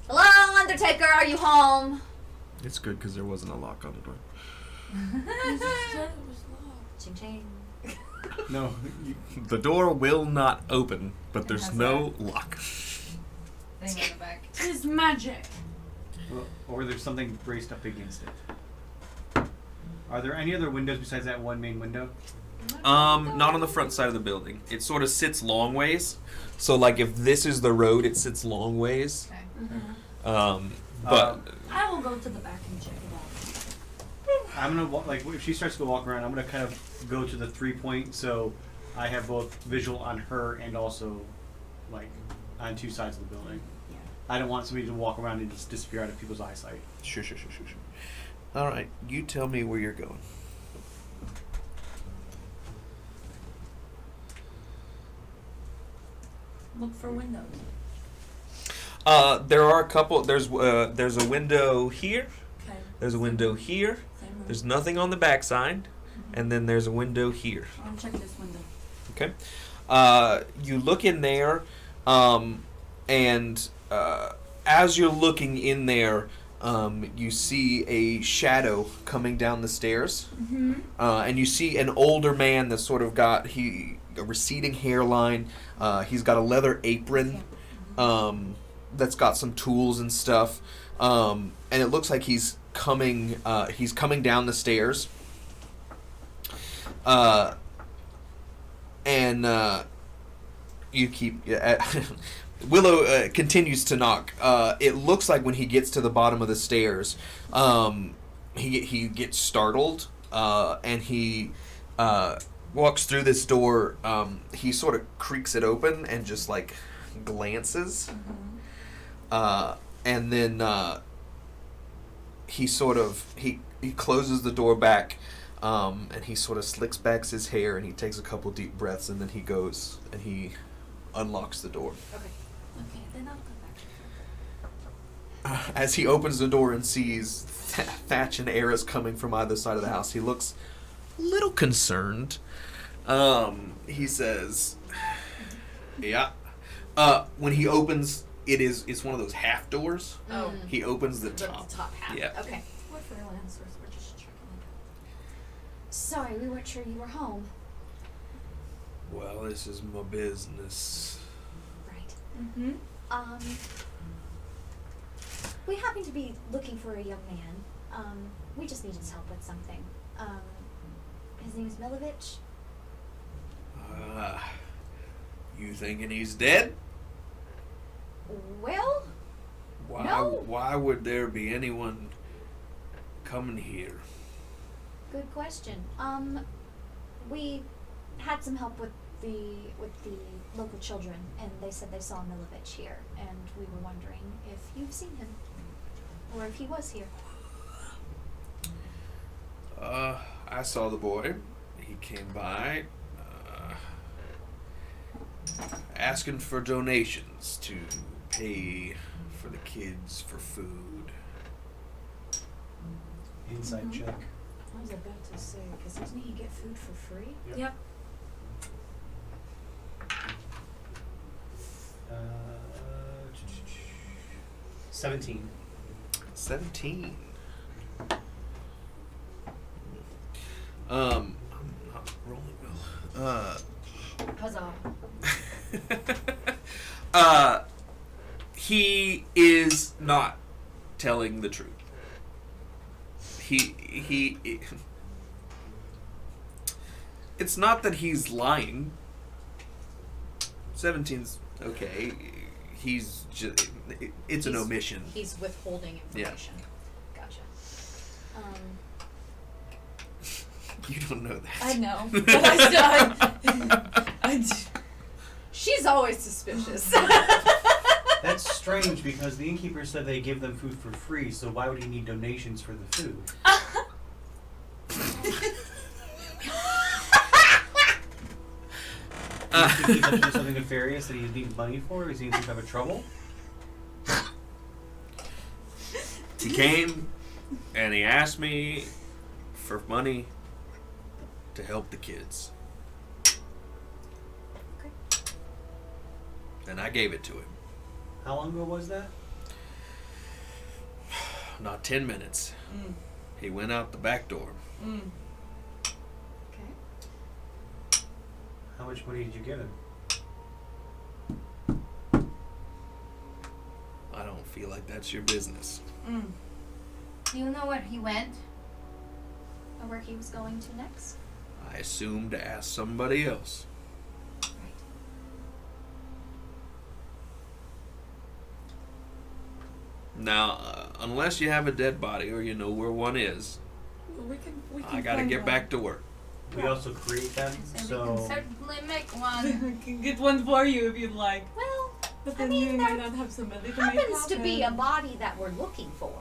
Hello, Undertaker. Are you home? It's good because there wasn't a lock on the door. Ching ching. No. The door will not open, but there's has no lock. Thing on the back. It's magic. Or there's something braced up against it. Are there any other windows besides that one main window? Not on the front side of the building. It sort of sits long ways. So, like, if this is the road, it sits long ways. Okay. But I will go to the back and check it out. I'm gonna like if she starts to walk around, I'm gonna kind of go to the 3-point, so I have both visual on her and also like on two sides of the building. Yeah. I don't want somebody to walk around and just disappear out of people's eyesight. sure. All right, you tell me where you're going. Look for windows. There are a couple. There's a window here. Okay. There's a window here. Same room. There's nothing on the back side, and then there's a window here. I'll check this window. Okay. You look in there, and as you're looking in there, you see a shadow coming down the stairs, and you see an older man that's sort of got a receding hairline. He's got a leather apron, that's got some tools and stuff, and it looks like he's coming down the stairs. And you keep Willow continues to knock. It looks like when he gets to the bottom of the stairs, he gets startled, and he walks through this door. He sort of creaks it open and just like glances, and then he closes the door back. And he sort of slicks back his hair and he takes a couple deep breaths, and then he goes and he unlocks the door. Okay, then I'll come back. As he opens the door and sees Thatch and Eris coming from either side of the house, he looks a little concerned. He says, "Yeah." When he opens, it's one of those half doors. Oh. He opens the The top. top half. Yeah. Okay. We're freelancers. We're just checking it out. Sorry, we weren't sure you were home. Well, this is my business. Right. Mm-hmm. We happen to be looking for a young man. We just need his help with something. His name is Milovich. You thinking he's dead? Well, Why? No. Why would there be anyone coming here? good question. We had some help with the local children, and they said they saw Milovich here, and we were wondering if you've seen him, or if he was here. I saw the boy. He came by, asking for donations to pay for the kids for food. Inside check. I was about to say, because doesn't he get food for free? Yep. 17. 17. I'm not rolling well. Huzzah. He is not telling the truth. He it's not that he's lying. 17's okay. He's just, it's an omission. He's withholding information. Gotcha. You don't know that. I know, but I still. She's always suspicious. That's strange because the innkeeper said they give them food for free, so why would he need donations for the food? Do you think he's up to something nefarious that he needs money for? Is he in some type of trouble? He came and he asked me for money to help the kids. Okay. And I gave it to him. How long ago was that? Not 10 minutes. He went out the back door. Okay. How much money did you give him? I don't feel like that's your business. Do you know where he went? Or where he was going to next? I assumed to ask somebody else. Right. Now, unless you have a dead body or you know where one is, We can I gotta find get one. back to work. We also create them, And so... we can certainly make one. We can get one for you if you'd like. Well, But I then mean, you there might not have somebody to make happens to be a happen. body that we're looking for.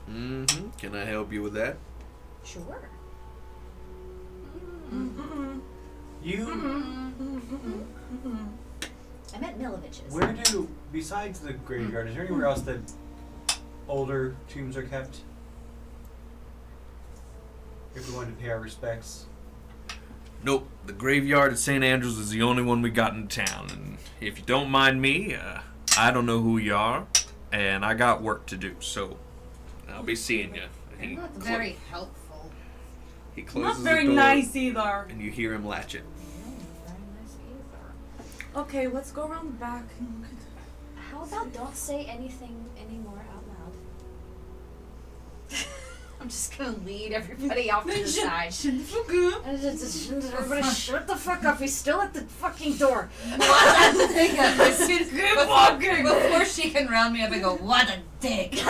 Mm-hmm. Can I help you with that? Sure. You... I meant Milovich's. Where do... Besides the graveyard, is there anywhere else that older tombs are kept? If we wanted to pay our respects. Nope. The graveyard at St. Andrews is the only one we got in town. And if you don't mind me, I don't know who you are, and I got work to do, so I'll be seeing you. You're not very helpful. He Not closes very the door, nice either. and you hear him latch it. Very nice either. Okay, let's go around the back. How about don't say anything anymore out loud? I'm just gonna lead everybody off to the side. Everybody shut the fuck up, he's still at the fucking door. Before she can round me up and go, what a dick. You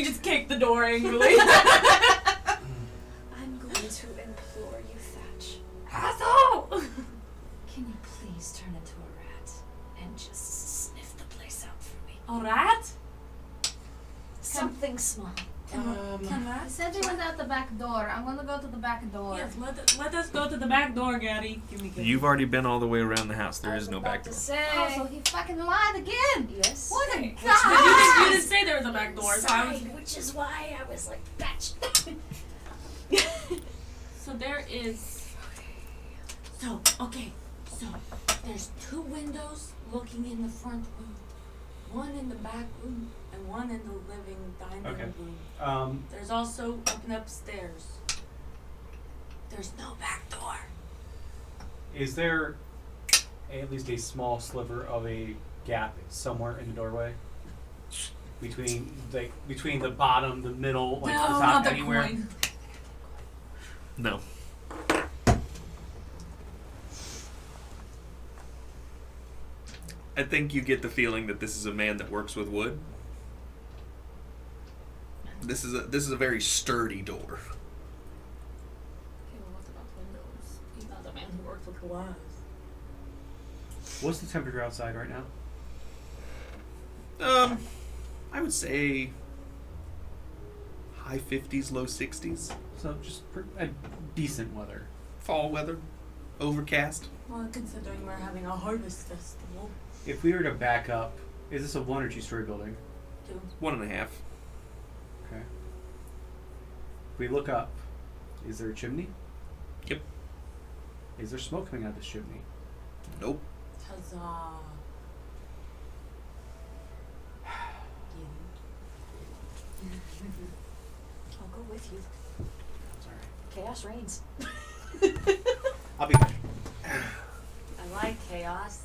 just kick the door angrily. I'm going to implore you, Thatch. Asshole! Can you please turn into a rat and just sniff the place out for me? A rat? Something small. Can I rats? said he was out the back door. I'm gonna go to the back door. Yes, let us go to the back door, Gary. Give me You've already been all the way around the house. There I is was no about back to door. say. Oh, so he fucking lied again. Yes. What a You guy. didn't say there was a back door, so I was... Side, which is why I was like, Thatch. So there is... So, okay. So, there's 2 windows looking in the front room. One in the back room and one in the living dining Okay. room. There's There's also up and upstairs. There's no back door. Is there at least a small sliver of a gap somewhere in the doorway? Between the bottom, the middle, like the no, top, not the anywhere? coin. No. I think you get the feeling that this is a man that works with wood. This is a very sturdy door. Okay, well, what about windows? He's not the man who works with glass. What's the temperature outside right now? I would say high 50s, low 60s. So just a decent weather. Fall weather, overcast. Well, considering we're having a harvest festival. If we were to back up, is this a 1 or 2 story building? 2. 1.5. Okay. If we look up, is there a chimney? Yep. Is there smoke coming out of this chimney? Nope. Huzzah. I'll go with you. Sorry. Chaos reigns. I'll be ready. I like chaos.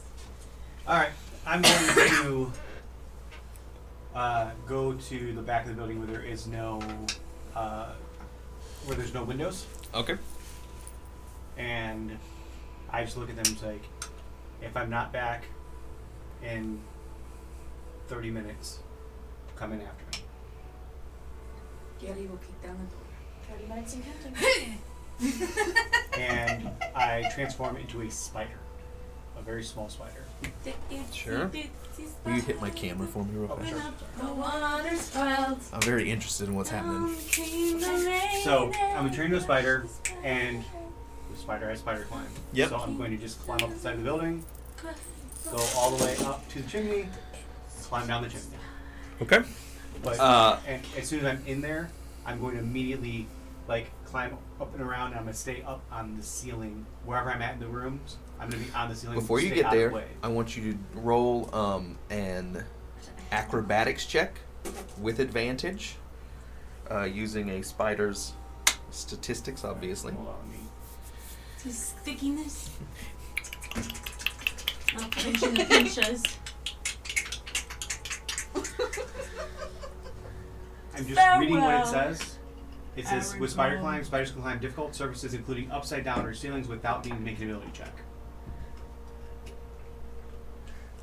Alright. I'm going to go to the back of the building where there is no where there's no windows. Okay. And I just look at them and say, if I'm not back in 30 minutes, come in after me. Gary will kick down the 30 minutes and counting. And I transform into a spider. A very small spider. door. Sure. Will you hit my camera for me real Oh, fast? sure. The water's swelled. I'm very interested in what's happening. So I'm going to turn into a spider, and the spider has spider climb. Yep. So I'm going to just climb up the side of the building, go all the way up to the chimney, climb down the chimney. Okay. But and as soon as I'm in there, I'm going to immediately climb up and around, and I'm going to stay up on the ceiling wherever I'm at in the rooms. I'm going to be on the ceiling. Before you stay get out of the there, way. I want you to roll an acrobatics check with advantage, using a spider's statistics, obviously. Hold on, let me- His stickiness. Not pinching the pinches. I'm just reading what it Farewell. says. It says, with spider Farewell. climb, spiders can climb difficult surfaces, including upside down or ceilings, without needing to make an ability check.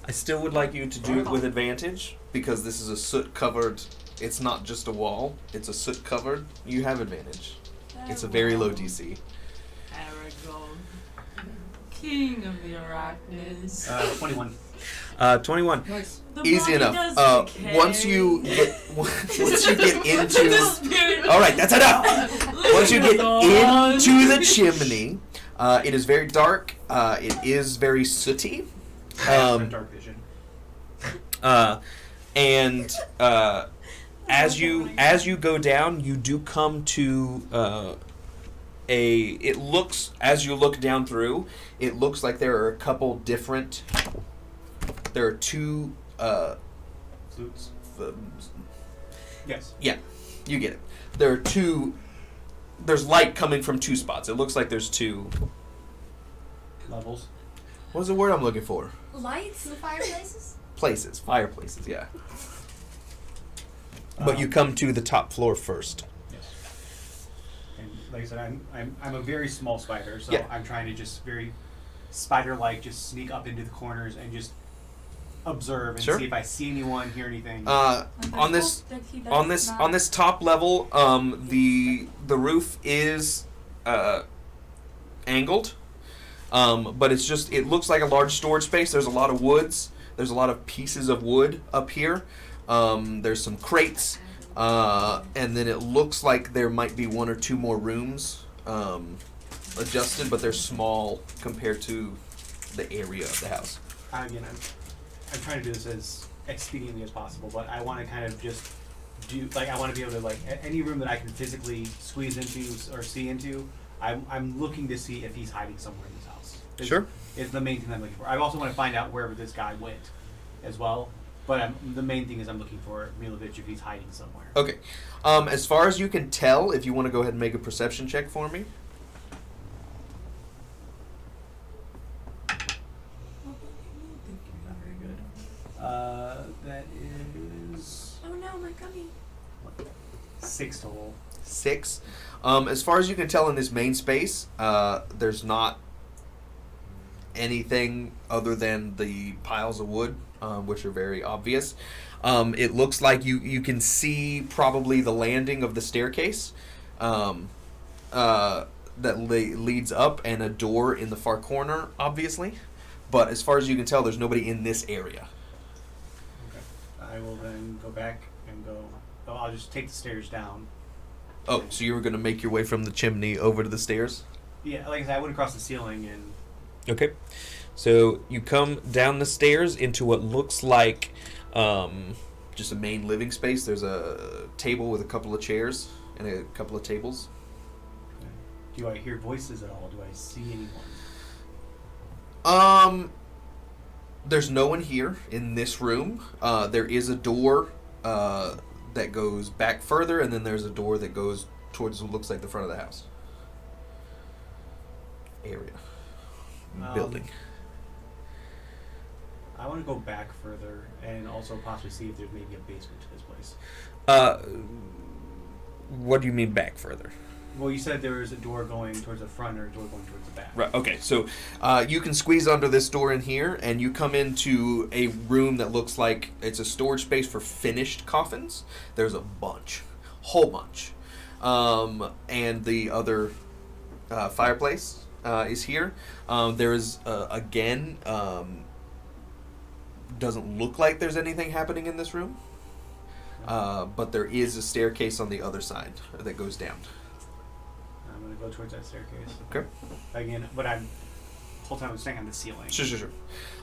I still would like you to do it with advantage because this is a soot covered. It's not just a wall; it's a soot covered. You have advantage. It's a very low DC. Aragorn, king of the arachnids. 21. 21. Nice. The Easy body enough. does decay. Once you get into. The spirit All right, that's enough. Once you get into the chimney, it is very dark. It is very sooty. Dark vision. And as you go down, you do come to it looks, as you look down through, it looks like there are a couple different. There are two. Flutes. Yes. Yeah, you get it. There are two. There's light coming from two spots. It looks like there's two. Levels. What's the word I'm looking for? Lights in the fireplaces? Places, fireplaces, yeah. But you come to the top floor first. Yes. And like I said, I'm a very small spider, so Yeah. I'm trying to just very spider-like just sneak up into the corners and just observe and Sure. see if I see anyone, hear anything. On this top level, the roof is angled, but it looks like a large storage space. There's a lot of woods. There's a lot of pieces of wood up here. There's some crates, and then it looks like there might be one or two more rooms adjusted, but they're small compared to the area of the house. Again, I'm trying to do this as expediently as possible, but I want to kind of just do, I want to be able to, any room that I can physically squeeze into or see into, I'm looking to see if he's hiding somewhere in this house. Sure. Is the main thing I'm looking for. I also want to find out wherever this guy went as well, but the main thing is I'm looking for Milovich if he's hiding somewhere. Okay. As far as you can tell, if you want to go ahead and make a perception check for me. Not very good. That is Oh no, my gummy. 6 total. 6. As far as you can tell in this main space, there's not anything other than the piles of wood, which are very obvious. It looks like you can see probably the landing of the staircase that leads up, and a door in the far corner, obviously. But as far as you can tell, there's nobody in this area. Okay. I will then go back and go. Oh, I'll just take the stairs down. Oh, so you were going to make your way from the chimney over to the stairs? Yeah, like I said, I went across the ceiling and. Okay. So you come down the stairs into what looks like just a main living space. There's a table with a couple of chairs and a couple of tables. Do I hear voices at all? Do I see anyone? There's no one here in this room. There is a door that goes back further, and then there's a door that goes towards what looks like the front of the house. Area. Building. I want to go back further and also possibly see if there's maybe a basement to this place. What do you mean back further? Well, you said there was a door going towards the front or a door going towards the back. Right. Okay. So you can squeeze under this door in here, and you come into a room that looks like it's a storage space for finished coffins. There's a bunch, whole bunch, and the other fireplace is here. There is again. Doesn't look like there's anything happening in this room, but there is a staircase on the other side that goes down. I'm going to go towards that staircase. Okay. Again, but the whole time I was staying on the ceiling. Sure.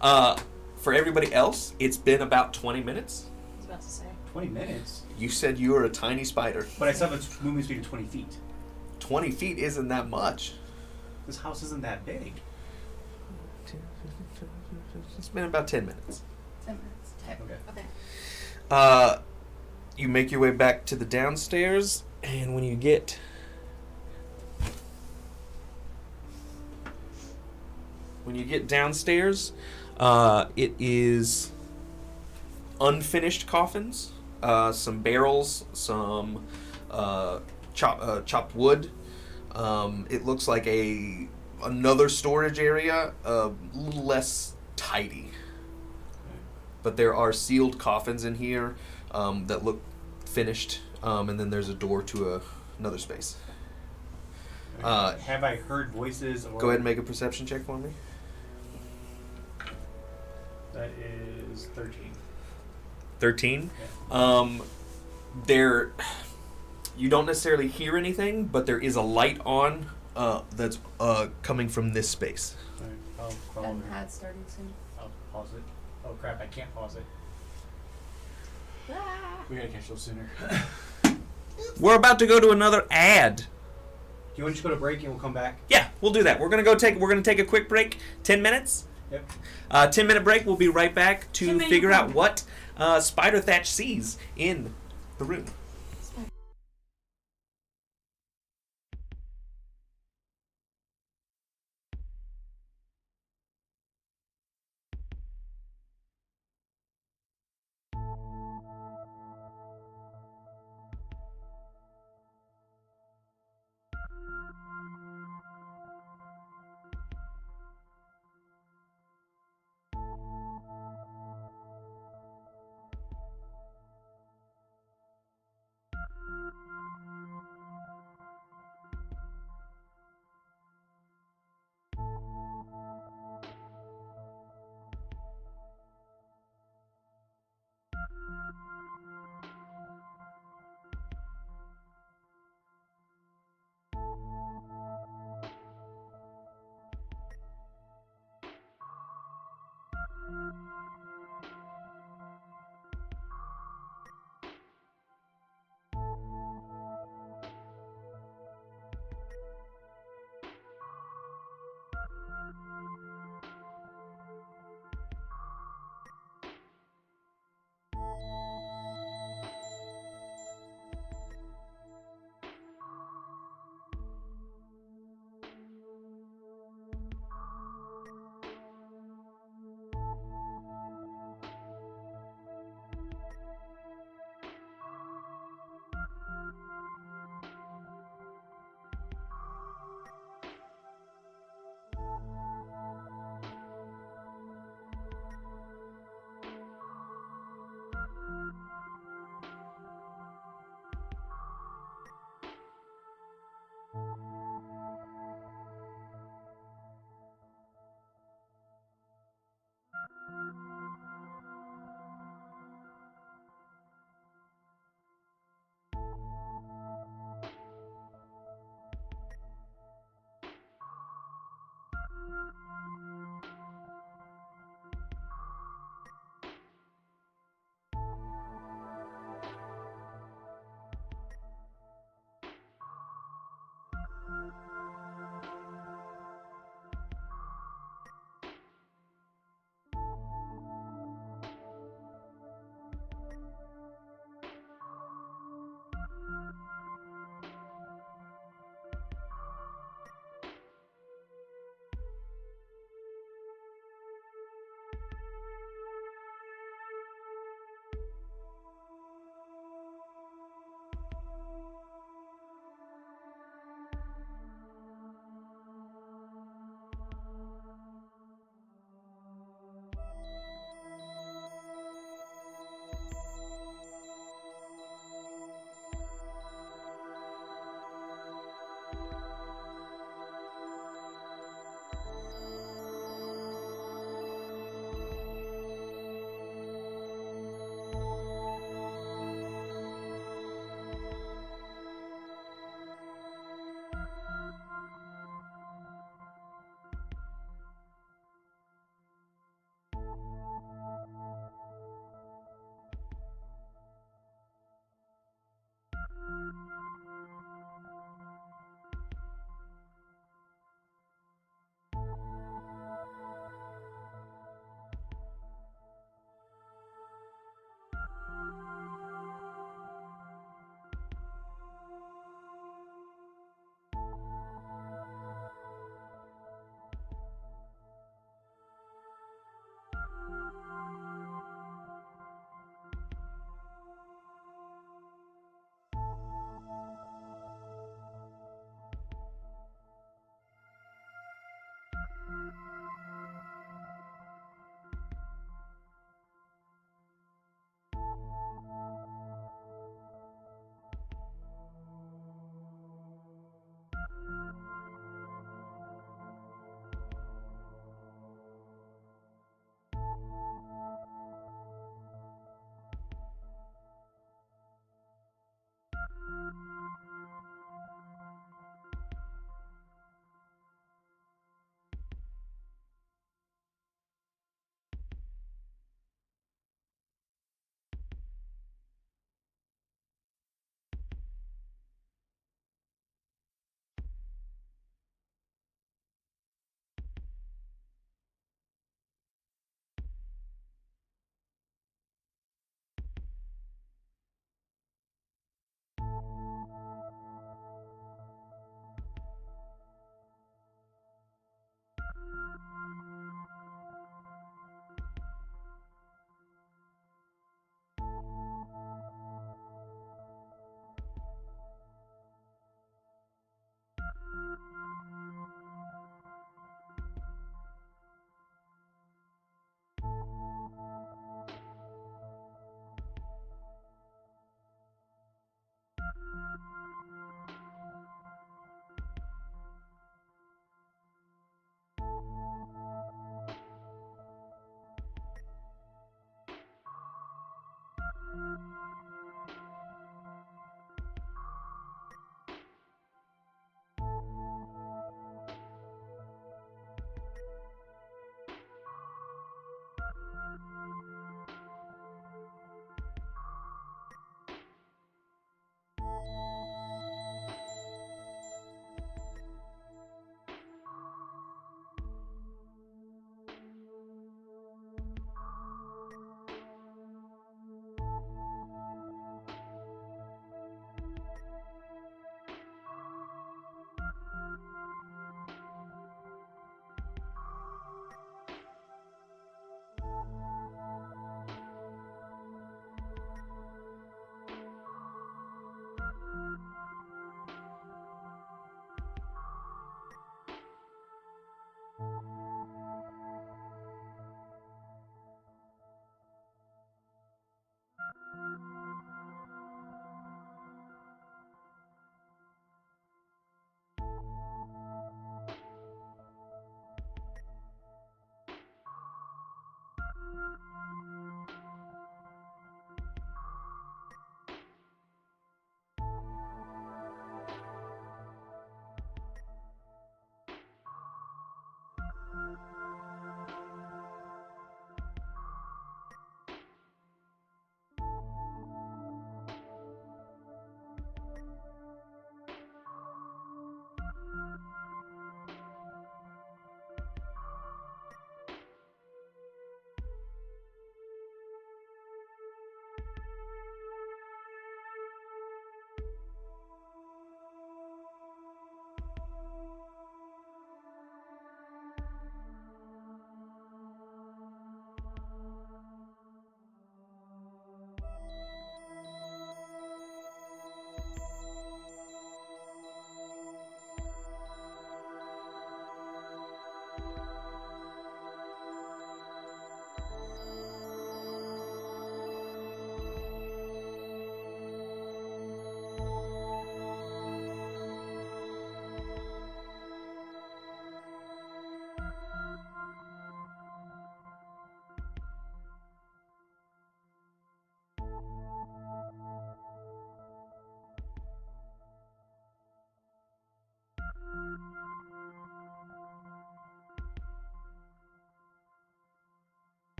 For everybody else, it's been about 20 minutes. I was about to say. 20 minutes? You said you were a tiny spider. But I still have a movement speed of 20 feet. 20 feet isn't that much. This house isn't that big. It's been about 10 minutes. 10 minutes. Okay. Okay. You make your way back to the downstairs, and when you get downstairs, it is unfinished coffins, some barrels, some chopped wood. It looks like another storage area, a little less tidy. But there are sealed coffins in here that look finished, and then there's a door to another space. Have I heard voices? Or Go ahead and make a perception check for me. That is 13. 13? Yeah. There, you don't necessarily hear anything, but there is a light on that's coming from this space. Alright, I'll crawl And over. had starting soon. I'll pause it. Oh crap, I can't pause it. We gotta catch those sooner. We're about to go to another ad. Do you want to just go to break and we'll come back? Yeah, we'll do that. We're gonna take a quick break, 10 minutes. Yep. 10-minute break. We'll be right back to 10 minute figure out break. what Spider Thatch sees in the room.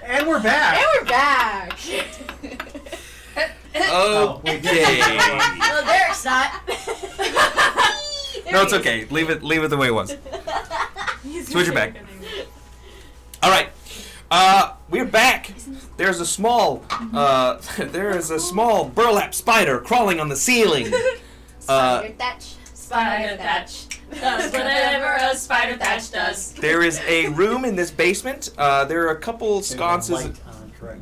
And we're back. And we're back. Okay. Well, Derek's not. No, it's okay. Leave it the way it was. Switch it back. All right. We're back. There's a small burlap spider crawling on the ceiling. Spider thatch. Spider thatch does whatever a spider thatch does. There is a room in this basement. There are a couple sconces.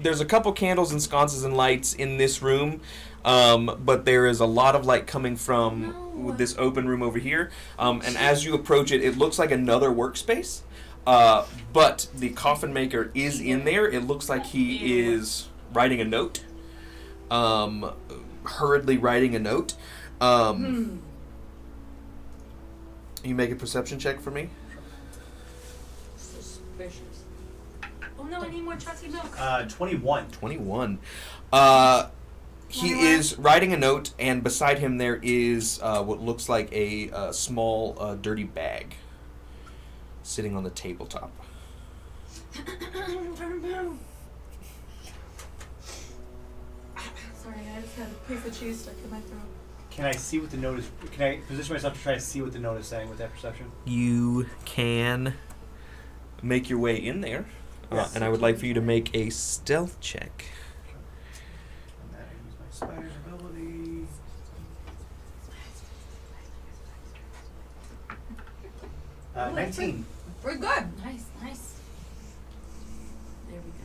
There's a couple candles and sconces and lights in this room, but there is a lot of light coming from this open room over here. And as you approach it, it looks like another workspace. But the coffin maker is in there. It looks like he is writing a note. Hurriedly writing a note. You make a perception check for me. Suspicious. Oh no, I need more trusty milk. 21. 21. He is writing a note, and beside him there is what looks like a small dirty bag sitting on the tabletop. Sorry, I just had a piece of cheese stuck in my throat. Can I see what the note is? Can I position myself to try to see what the note is saying with that perception? You can make your way in there, and I would like for you to make a stealth check. And that I use my spider's ability. Ooh, 19. We're good. Nice. There we go.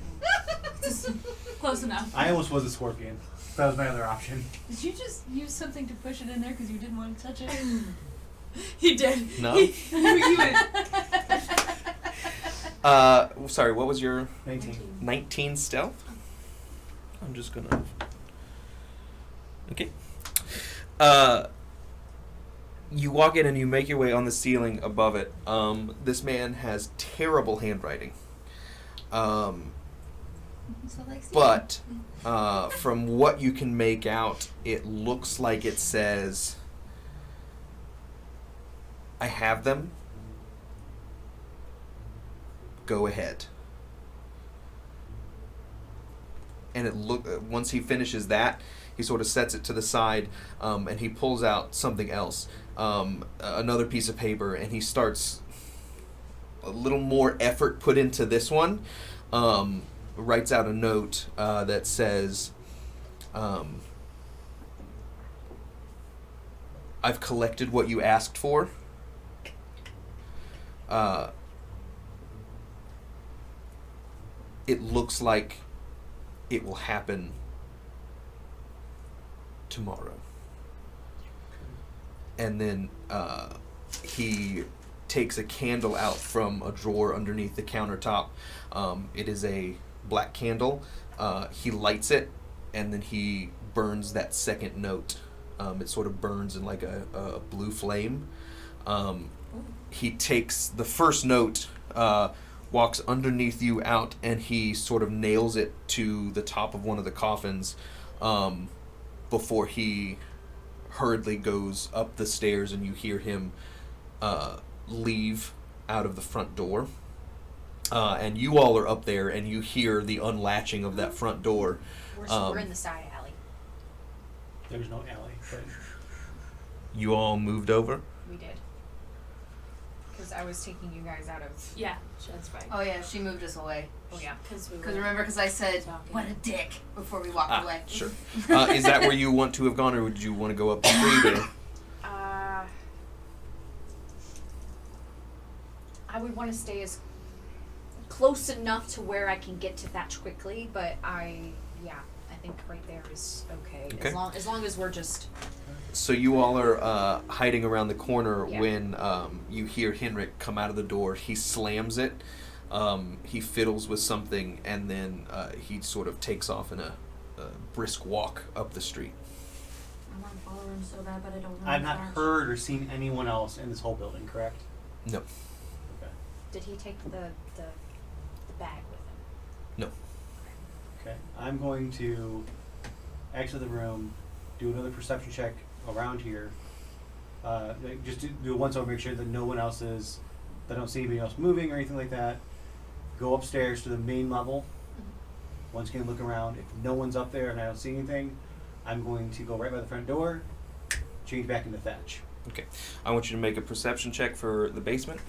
Just close enough. I almost was a scorpion. That was my other option. Did you just use something to push it in there because you didn't want to touch it? He did. No? You went. Sorry, what was your 19. 19 stealth? I'm just gonna... Okay. You walk in and you make your way on the ceiling above it. This man has terrible handwriting. But from what you can make out, it looks like it says, I have them. Go ahead. And once he finishes that, he sort of sets it to the side, and he pulls out something else, another piece of paper, and he starts a little more effort put into this one. Writes out a note that says, I've collected what you asked for. It looks like it will happen tomorrow. And then he takes a candle out from a drawer underneath the countertop. It is a black candle. He lights it, and then he burns that second note. It sort of burns in like a blue flame. He takes the first note, walks underneath you out, and he sort of nails it to the top of one of the coffins before he hurriedly goes up the stairs, and you hear him leave out of the front door. And you all are up there, and you hear the unlatching of that front door. We're in the side alley. There's no alley. But You all moved over? We did. Because I was taking you guys out of. Yeah, that's right. Oh yeah, she moved us away. Oh yeah. Because Because I said, what a dick, before we walked away. Sure. Is that where you want to have gone, or would you want to go up the street? Or? I would want to stay as close enough to where I can get to Thatch quickly, but I think right there is okay. Okay. As long as we're just. So you all are hiding around the corner Yeah. when you hear Henrik come out of the door. He slams it. He fiddles with something, and then he sort of takes off in a brisk walk up the street. I want to follow him so bad, but I don't know. I've not heard or seen anyone else in this whole building, correct? No. Okay. Did he take the bag with him? No. Okay. I'm going to exit the room, do another perception check around here. Just to do it once over, make sure that no one else is, that I don't see anybody else moving or anything like that. Go upstairs to the main level, Once again, look around. If no one's up there and I don't see anything, I'm going to go right by the front door, change back into Thatch. Okay. I want you to make a perception check for the basement.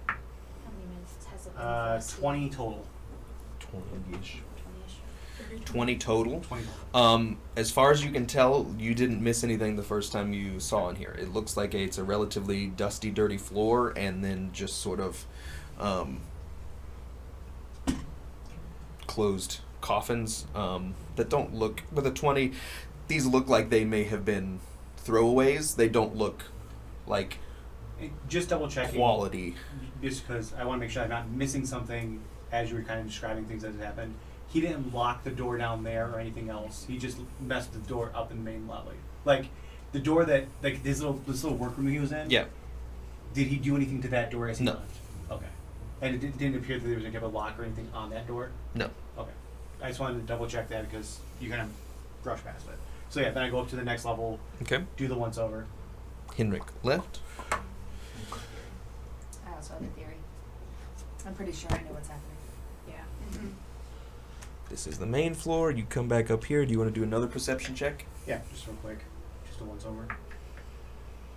How many minutes has it been for us? 20 total. 20-ish. 20-ish. 20 total. 20 total. As far as you can tell, you didn't miss anything the first time you saw in here. It looks like it's a relatively dusty, dirty floor, and then just sort of closed coffins that don't look. With a 20, these look like they may have been throwaways. They don't look like Just double checking. quality. Just because I want to make sure I'm not missing something as you were kind of describing things as it happened. He didn't lock the door down there or anything else. He just messed the door up in the main lobby. Like the door that this little workroom he was in. Yeah. Did he do anything to that door as he No. left? Okay. And it didn't appear that there was any type of lock or anything on that door. No. Okay. I just wanted to double check that because you kind of brushed past it. So yeah, then I go up to the next level, Okay. do the once over. Henrik left. I also have a theory. I'm pretty sure I know what's happening. Yeah. This is the main floor. You come back up here. Do you want to do another perception check? Yeah, just real quick. Just a once over.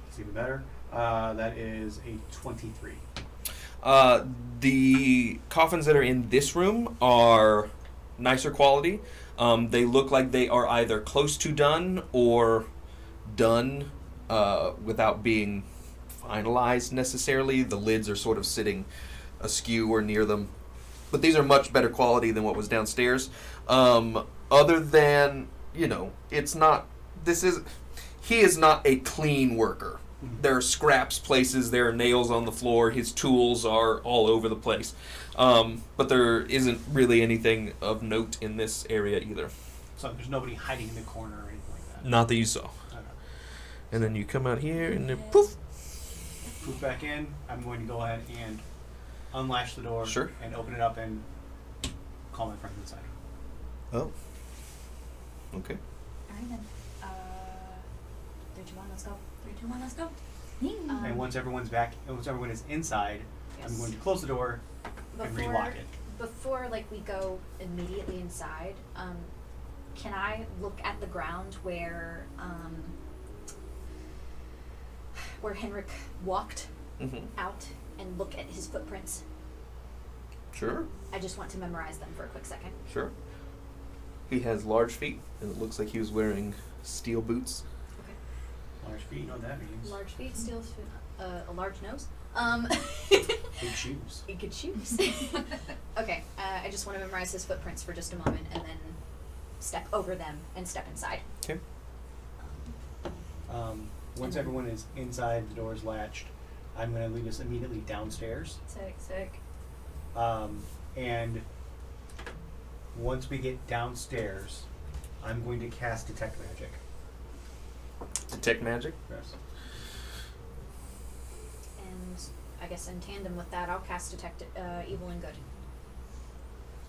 It's even better. That is a 23. The coffins that are in this room are nicer quality. They look like they are either close to done or done without being finalized necessarily. The lids are sort of sitting askew or near them. But these are much better quality than what was downstairs. Other than, it's not, he is not a clean worker. There are scraps places, there are nails on the floor, his tools are all over the place. But there isn't really anything of note in this area either. So there's nobody hiding in the corner or anything like that. Not that you saw. Okay. And then you come out here and then poof. Poof back in. I'm going to go ahead and unlatch the door. Sure. And open it up and call my friends inside. Oh. Okay. Alright then. 3, 2, 1, let's go. 3, 2, 1, let's go. And once everyone's back, and once everyone is inside, I'm Yes. going to close the door and relock it. Before we go immediately inside, can I look at the ground where Henrik walked Mm-hmm. out and look at his footprints? Sure. I just want to memorize them for a quick second. Sure. He has large feet, and it looks like he was wearing steel boots. Large feet, you know what that means. Large feet, steel, a large nose. Big shoes. Good shoes. Okay, I just want to memorize his footprints for just a moment and then step over them and step inside. Okay. Once everyone is inside, the door is latched, I'm going to lead us immediately downstairs. Sick. And once we get downstairs, I'm going to cast Detect Magic. Detect magic? Yes. And I guess in tandem with that, I'll cast Detect Evil and Good.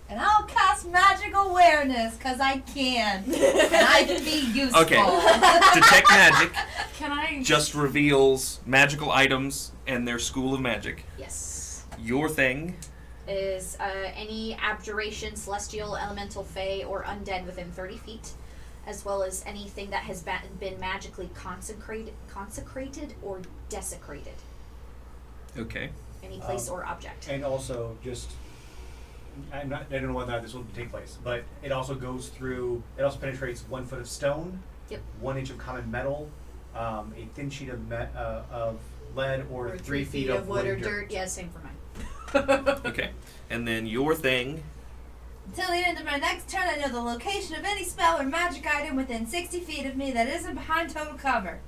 And I'll cast magic awareness, because I can. And I can be useful. Okay. Detect magic Can I? just reveals magical items and their school of magic. Yes. Your thing. Is any abjuration, celestial, elemental, fey, or undead within 30 feet, as well as anything that has been magically consecrated or desecrated. Okay. Any place or object. And also, I don't know whether or not this will take place, but it also also penetrates 1 foot of stone, Yep. 1 inch of common metal, a thin sheet of lead, or 3 feet of wood or dirt. Yeah, same for mine. Okay. And then your thing. Until the end of my next turn, I know the location of any spell or magic item within 60 feet of me that isn't behind total cover.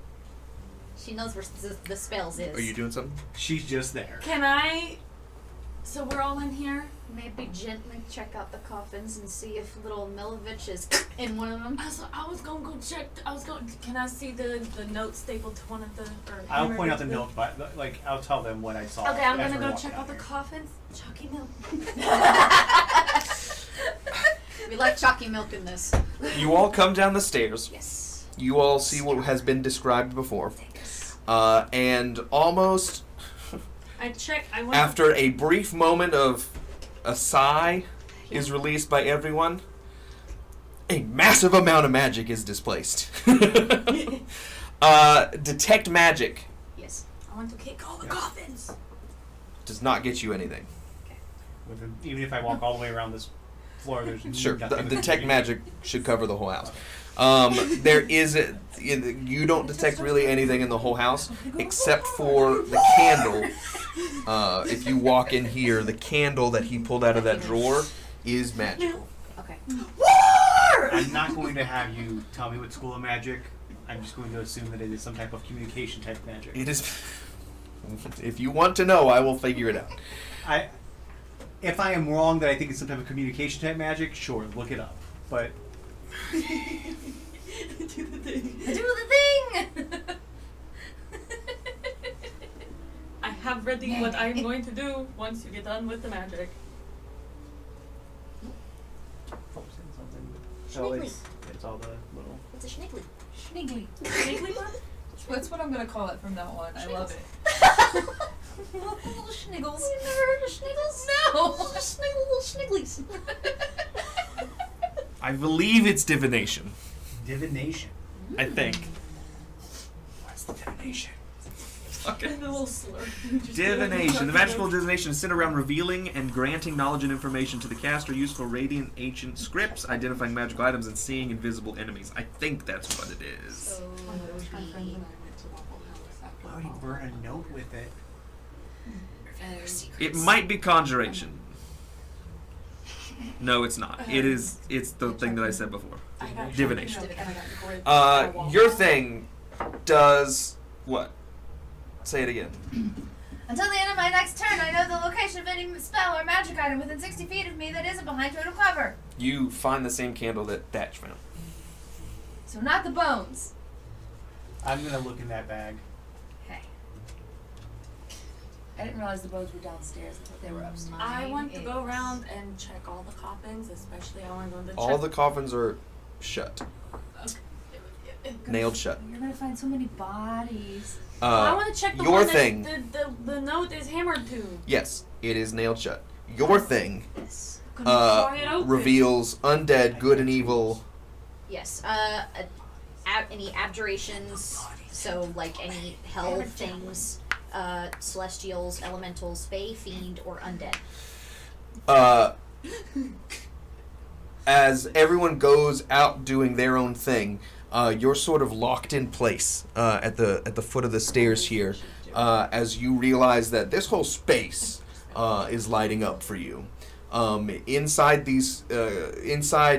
She knows where the spells is. Are you doing something? She's just there. Can I? So we're all in here. Maybe gently check out the coffins and see if little Milovich is in one of them. I was gonna go check. Can I see the note stapled to one of the? Or I'll hammered point out the into note, but I'll tell them what I saw. Okay, I'm as gonna we're go walking check out out the here. coffins. Chalky milk. We like chalky milk in this. You all come down the stairs. Yes. You all see what has been described before. And almost I went after a brief moment of a sigh, is released by everyone, a massive amount of magic is displaced. Detect magic Yes. I want to kick all the coffins. does not get you anything. Even if I walk all the way around this floor, there's Sure, nothing detect magic should cover the whole house. You don't detect really anything in the whole house except for the candle. If you walk in here, the candle that he pulled out of that drawer is magical. Okay. I'm not going to have you tell me what school of magic. I'm just going to assume that it is some type of communication type magic. It is. If you want to know, I will figure it out. If I am wrong that I think it's some type of communication type magic, sure, look it up. But Do the thing. Do the thing! I have ready what I am going to do once you get done with the magic. so it's all the little. It's a schniggly. Schniggly. Sneakly one? That's what I'm gonna call it from now on. I love it. Little schniggles. You never heard of schniggles? No! Little snigglies. I believe it's divination. Divination. I think. What's the divination? Okay. A little slur. Divination. The magical divination is centered around revealing and granting knowledge and information to the caster used for radiant ancient scripts, identifying magical items, and seeing invisible enemies. I think that's what it is. So Why would he burn a note with it? It might be conjuration. No, it's not. It's the thing that I said before. Divination. Your thing does what? Say it again. Until the end of my next turn, I know the location of any spell or magic item within 60 feet of me that isn't behind total cover. You find the same candle that Thatch found. So not the bones. I'm gonna look in that bag. Hey. I didn't realize the bones were downstairs. I thought they were upstairs. I want to go around and check all the coffins, especially I want to go to check. All the coffins are shut. Nailed shut. You're gonna find so many bodies. I want to check the your one thing. that the note is hammered to. Yes, it is nailed shut. Your thing Gonna pry it open. reveals undead, good and evil. yes. Any abjurations. So like any hell things, celestials, elementals, fae, fiend, or undead. As everyone goes out doing their own thing, you're sort of locked in place at the foot of the stairs here, as you realize that this whole space is lighting up for you. Inside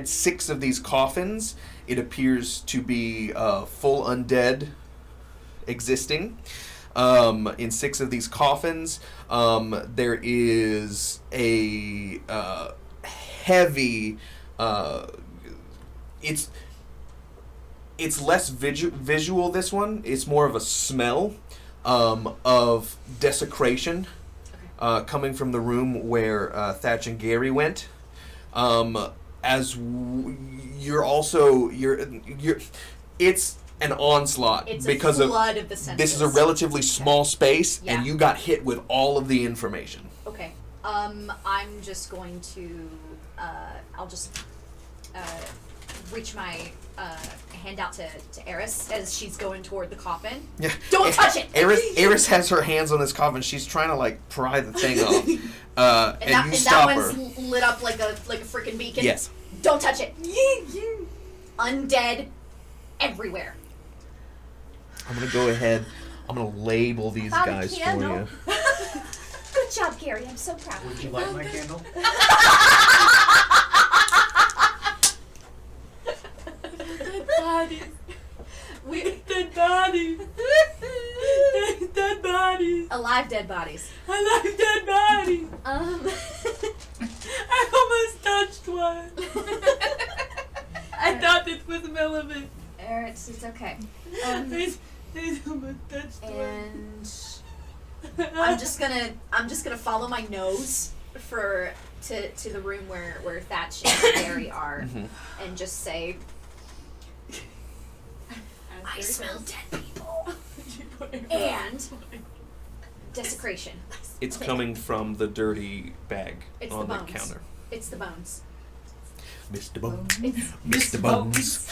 6 of these coffins, it appears to be full undead existing. In 6 of these coffins, there is a heavy. It's less visual. This one, it's more of a smell of desecration coming from the room where Thatch and Gary went. It's an onslaught It's because a flood of the senses. this is a relatively small space, Yeah. and you got hit with all of the information. Okay. I'm just going to. I'll just reach my hand out to Eris as she's going toward the coffin. Yeah. Don't touch it! Eris has her hands on this coffin. She's trying to like pry the thing off, and you that stop her. one's lit up like a freaking beacon. Yes. Don't touch it. Undead everywhere. I'm gonna go ahead. I'm gonna label these Found a guys for candle. you. Good job, Gary. I'm so proud Would of you you. light my candle? Dead bodies. Dead bodies. Dead bodies. Alive dead bodies. I like dead bodies. I almost touched one. I thought it was relevant. Eris, it's okay. I almost touched one. And I'm just gonna follow my nose to the room where Thatch and Gary are, and just say, I smell dead people and desecration. It's coming from the dirty bag It's on the the bones. counter. It's the bones. Mr. Bones. It's Mr. Bones.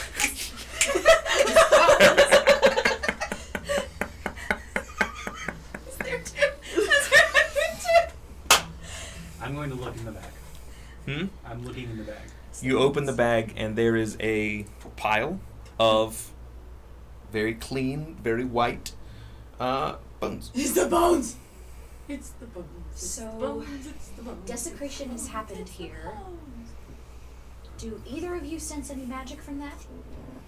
Is there two? Is there two? I'm going to look in the bag. I'm looking in the bag. You open the bag, and there is a pile of very clean, very white bones. It's the bones. It's the bones. So, It's the bones. desecration has happened here. Do either of you sense any magic from that?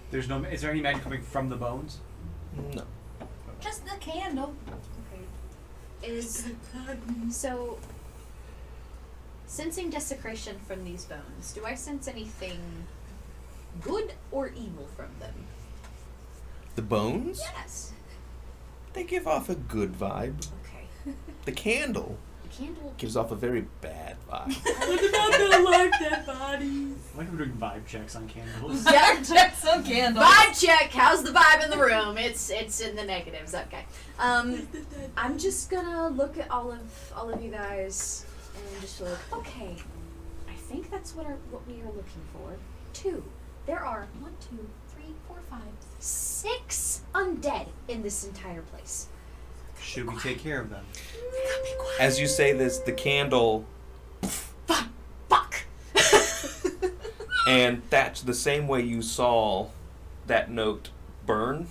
There's no. Is there any magic coming from the bones? No. Just the candle. So, sensing desecration from these bones, do I sense anything good or evil from them? The bones? Yes. They give off a good vibe. Okay. The candle The candle. gives off a very bad vibe. What about the alive dead bodies? Why are we doing vibe checks on candles? Yeah. Check some candles. Vibe check. How's the vibe in the room? It's in the negatives. Okay. I'm just gonna look at all of you guys and just be like, okay, I think that's what we are looking for. 2. There are 1, 2, 3, 4, 5, 6 undead in this entire place. Should we take care of them? As you say this, the candle, Fuck. and that's the same way you saw that note burn.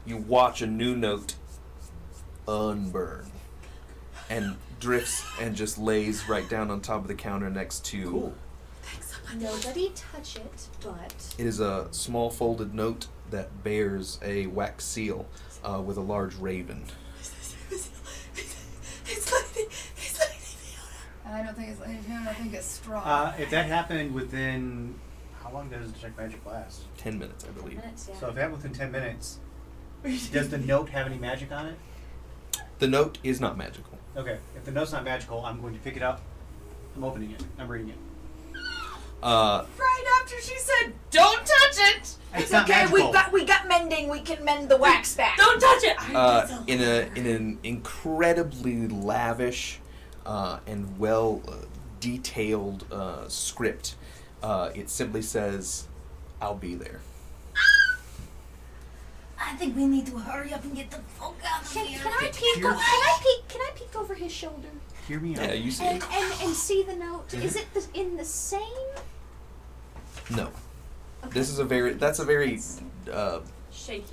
You watch a new note unburn and drifts and just lays right down on top of the counter next to. Cool. Nobody touch it, but It is a small folded note that bears a wax seal with a large raven. I don't think it's Legion. I think it's Strahd. If that happened within, how long does detect magic last? 10 minutes, I believe. minutes, yeah. So if it happened within 10 minutes, does the note have any magic on it? The note is not magical. Okay, if the note's not magical, I'm going to pick it up. I'm opening it. I'm reading it. Right after she said, "Don't touch it." It's not okay, magical. we got mending. We can mend the wax back. Don't touch it! In an incredibly lavish and well detailed script, it simply says, "I'll be there." I think we need to hurry up and get the fuck out of Can here. I peek? Here- Can I peek over his shoulder Hear me out. Yeah, you see. and see the note? Is it in the same? No. Okay. This is a very. That's a very Shaky.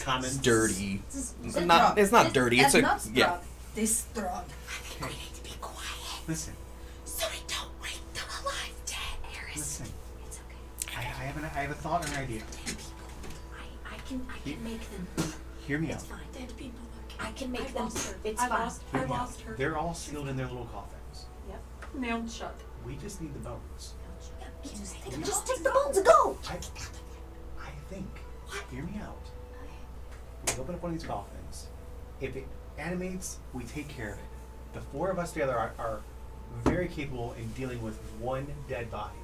Common. dirty. It's Not. It's not dirty. It's a. not Yeah. This Strahd. We need to be quiet Listen, so we don't wake the alive dead, Eris. listen. It's okay. I have a thought or an idea. I can make them. Hear me out. It's fine. Dead people. I can make them. lost her. It's I fine. lost Hear I me lost out. her. They're all sealed in their little coffins. Nailed shut. We just need the bones. Just take the bones and go. I think. Hear me out. We open up one of these coffins. If it animates, we take care of it. The 4 of us together are very capable in dealing with one dead body.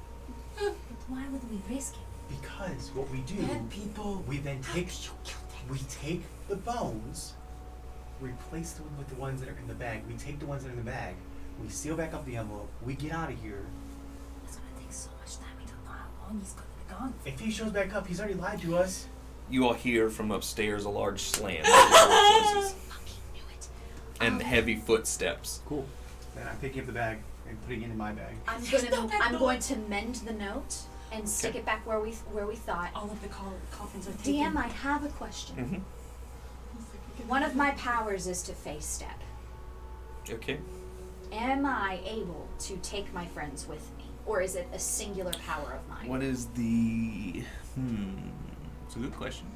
But why would we risk it? Because what we do, Dead people. we then take the bones, replace them with the ones that are in the bag. We take the ones that are in the bag, we seal back up the envelope, we get out of here. That's gonna take so much time. We don't know how long he's gonna be gone. If he shows back up, he's already lied to us. You all hear from upstairs a large slam as the door closes, Knew it. and heavy footsteps. Cool. Then I'm picking up the bag and putting it in my bag. I'm going to mend the note and stick Okay. it back where we thought. All of the coffins are taken. DM, I have a question. Mm-hmm. One of my powers is to face step. Okay. Am I able to take my friends with me, or is it a singular power of mine? What is the? It's a good question.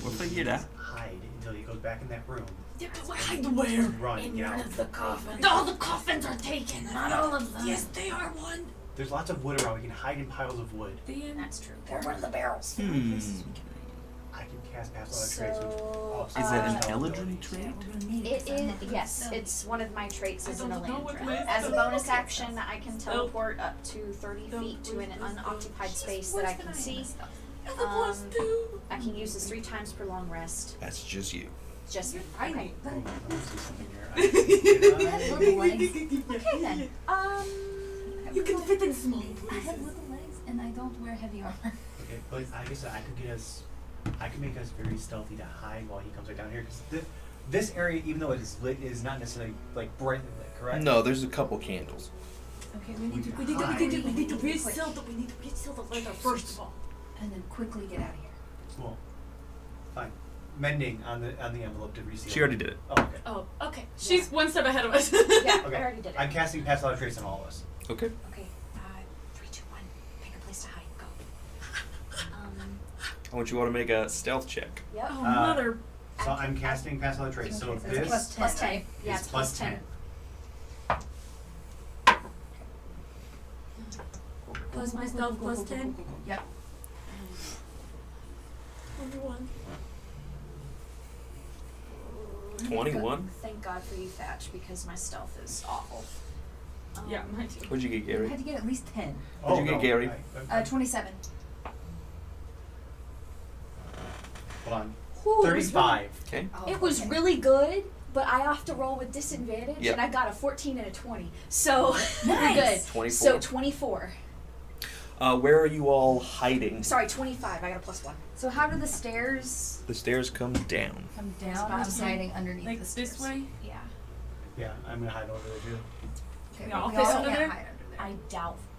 We'll figure it out. Hide until he goes back in that room. Yeah, but hide where? Run, get out. the coffin. All the coffins are taken. Not all of them. Yes, they are one. There's lots of wood around. We can hide in piles of wood. That's true. They're one of the barrels. I can cast pass on a trace. So, Is that an Spell Eldrin abilities. trait? We're gonna need It so I'm not is, gonna yes, sell it's one of my traits is an don't know what Elandra. my As a spell bonus is. action, I can teleport up to 30 feet to an unoccupied space that I can see. I can use this 3 times per long rest. That's just you. Just I okay. Oh, let me see something here. Okay then. You can fit in small. I have little legs and I don't wear heavy armor. Okay, but I guess I could make us very stealthy to hide while he comes right down here. Because this area, even though it is lit, is not necessarily like brightly lit, correct? No, there's a couple candles. Okay, we need to We need to reseal the leather first of all. and then quickly get out of here. Well, fine. Mending on the envelope to reseal. She already did it. Oh, okay. Oh, okay. She's one step ahead of us. Yeah, Okay. I already did it. I'm casting Pass Without a Trace on all of us. Okay. Okay, 3, 2, 1. Pick a place to hide. Go. I want you all to make a stealth check. Yep. Oh, mother. So I'm casting Pass Without a Trace. So Okay, this that's Plus 10. right? Yeah, is it's plus 10. 10. Plus my stealth plus 10. Yep. Number 1. 21. Thank God for you, Thatch, because my stealth is awful. Yeah, mine too. What'd you get, I Gary? had to get at least 10. What'd you get, Gary? 27. Hold on. Ooh, it was 35. Okay. Oh, It was okay. really good, but I have to roll with disadvantage, Yep. and I got a 14 and a 20. So, we're Nice. good. 24. So, 24. Where are you all hiding? Sorry, 25. I got a plus 1. So how do the stairs The stairs come down. come It's down? about I'm the same. hiding underneath Like the stairs. this way? Yeah. Yeah, I'm gonna hide over there too. Okay, We but all we fit also under can't there? hide under there.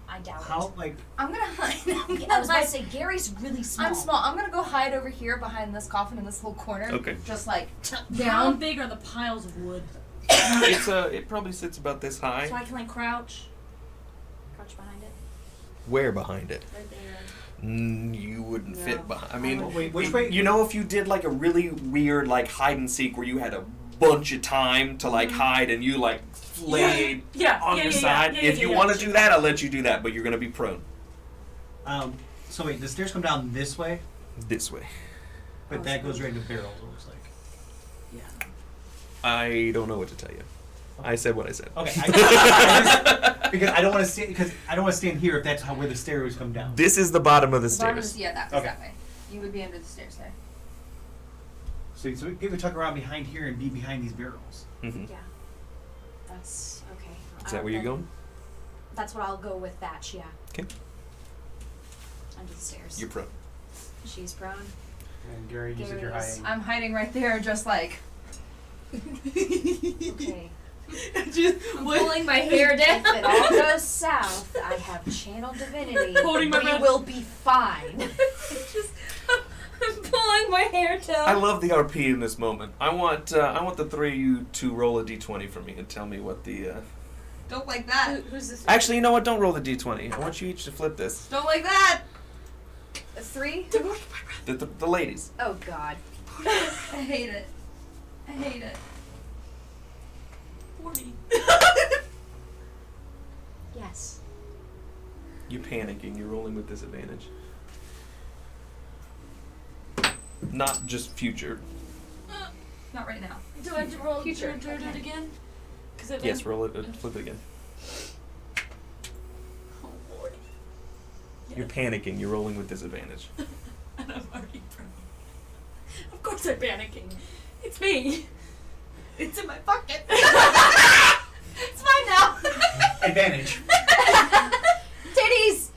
I doubt How it. like I'm gonna hide. I was about to say, Gary's really small. I'm small. I'm gonna go hide over here behind this coffin in this little corner. Okay. Just like How down. big are the piles of wood? It probably sits about this high. So I can like crouch Crouch behind it. Where behind it? right there. You wouldn't No. fit behind. I mean, wait, which way? you know, if you did like a really weird like hide and seek where you had a bunch of time to like hide and you like laid Yeah, on yeah, your yeah, side. yeah, If yeah, you yeah. want to do that, I'll let you do that, but you're gonna be prone So wait, the stairs come down this way, this way. but that goes right into the barrel. It looks like. Yeah. I don't know what to tell you. I said what I said. Okay. Because I don't want to stand here if that's where the stairs come down. This is the bottom of the The bottom stairs. is, yeah, that was Okay. that way. You would be under the stairs there. So we could tuck around behind here and be behind these barrels. Mhm. Yeah. That's okay. Is that where you're going? That's what I'll go with, Thatch, yeah. Okay. Under the stairs. You're prone. She's prone. And Gary, you said you're Gary is- hiding. I'm hiding right there, just like. Okay. I'm pulling my hair down. If it all goes south, I have channel divinity. Holding my we breath. will be fine. I'm pulling my hair down. I love the RP in this moment. I want the three of you to roll a d20 for me and tell me what the. Don't like that. Who's this? Actually, you know what? Don't roll the d20. I want you each to flip this. Don't like that. 3? The ladies. Oh God. I hate it. I hate it. 40. Yes. You're panicking. You're rolling with disadvantage. Not just future. Not right now. Do I roll? Future. Do it again? Cause it Yes, roll it. Flip it again. Oh Lord. You're panicking. You're rolling with disadvantage. And I'm already prone. Of course I'm panicking. It's me. It's in my pocket. It's fine now. Advantage. Titties.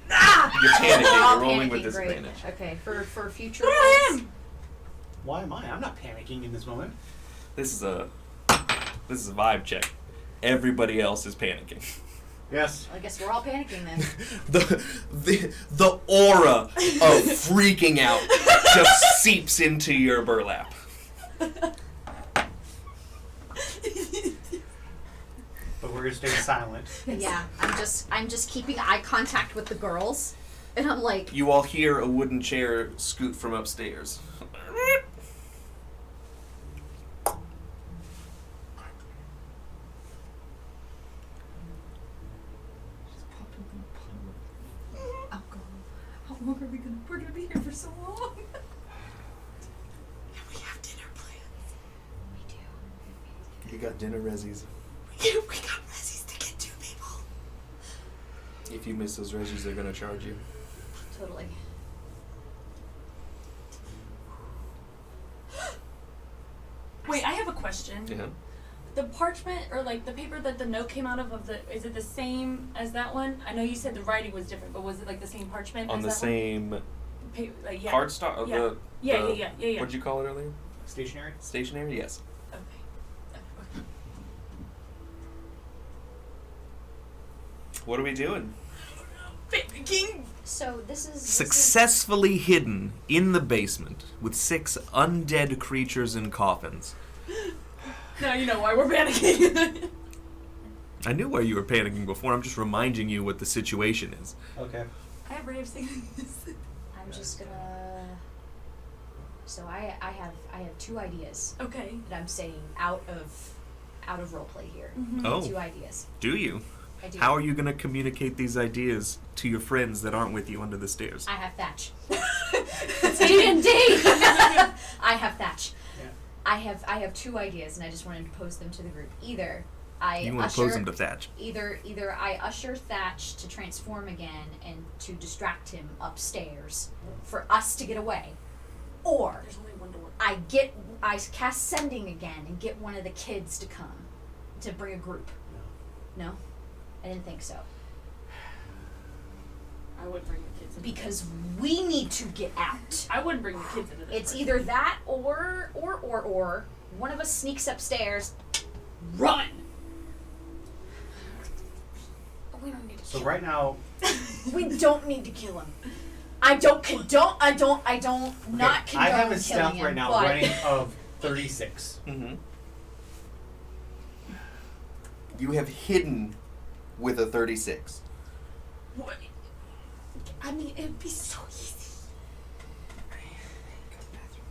You're panicking. We're all You're rolling panicking, with great. disadvantage. Okay, for future But I rolls. am. Why am I? I'm not panicking in this moment. This is a vibe check. Everybody else is panicking. Yes. I guess we're all panicking then. The aura of freaking out just seeps into your burlap. But we're gonna stay silent. Yeah, I'm just keeping eye contact with the girls, and I'm like, You all hear a wooden chair scoot from upstairs. Alcohol. How long are we gonna? We're gonna be here for so long. We have dinner plans. we do. You got dinner resis. We got resis to get to, people. If you miss those resis, they're gonna charge you. Totally. Wait, I have a question. Yeah. the parchment or like the paper that the note came out of the is it the same as that one? I know you said the writing was different, but was it like the same parchment On as the that same one? Like, yeah. cardstock? Yeah. Yeah. What'd you call it earlier? Stationary. Stationary? Yes. Okay. What are we doing? King. So this is Successfully hidden in the basement with 6 undead creatures in coffins. Now you know why we're panicking. I knew why you were panicking before. I'm just reminding you what the situation is. Okay. I have rave sickness. I'm just gonna. So I have 2 ideas Okay. that I'm saying out of roleplay here. Mm-hmm. Oh. 2 ideas. Do you? I do. How are you going to communicate these ideas to your friends that aren't with you under the stairs? I have Thatch. D&D. I have Thatch. Yeah. I have 2 ideas, and I just wanted to pose them to the group. Either I You want to pose them to Thatch. Either I usher Thatch to transform again and to distract him upstairs for us to get away, or There's only one door. I cast sending again and get one of the kids to come to bring a group. No, I didn't think so. I wouldn't bring the kids into Because we need to get out. I wouldn't bring the kids into this. It's first. either that or one of us sneaks upstairs, run. We don't need to So kill right now, We don't need to kill him. I don't not condone I have a killing stealth him, right now but running of 36. Mm-hmm. You have hidden with a 36. What? I mean, it'd be so easy.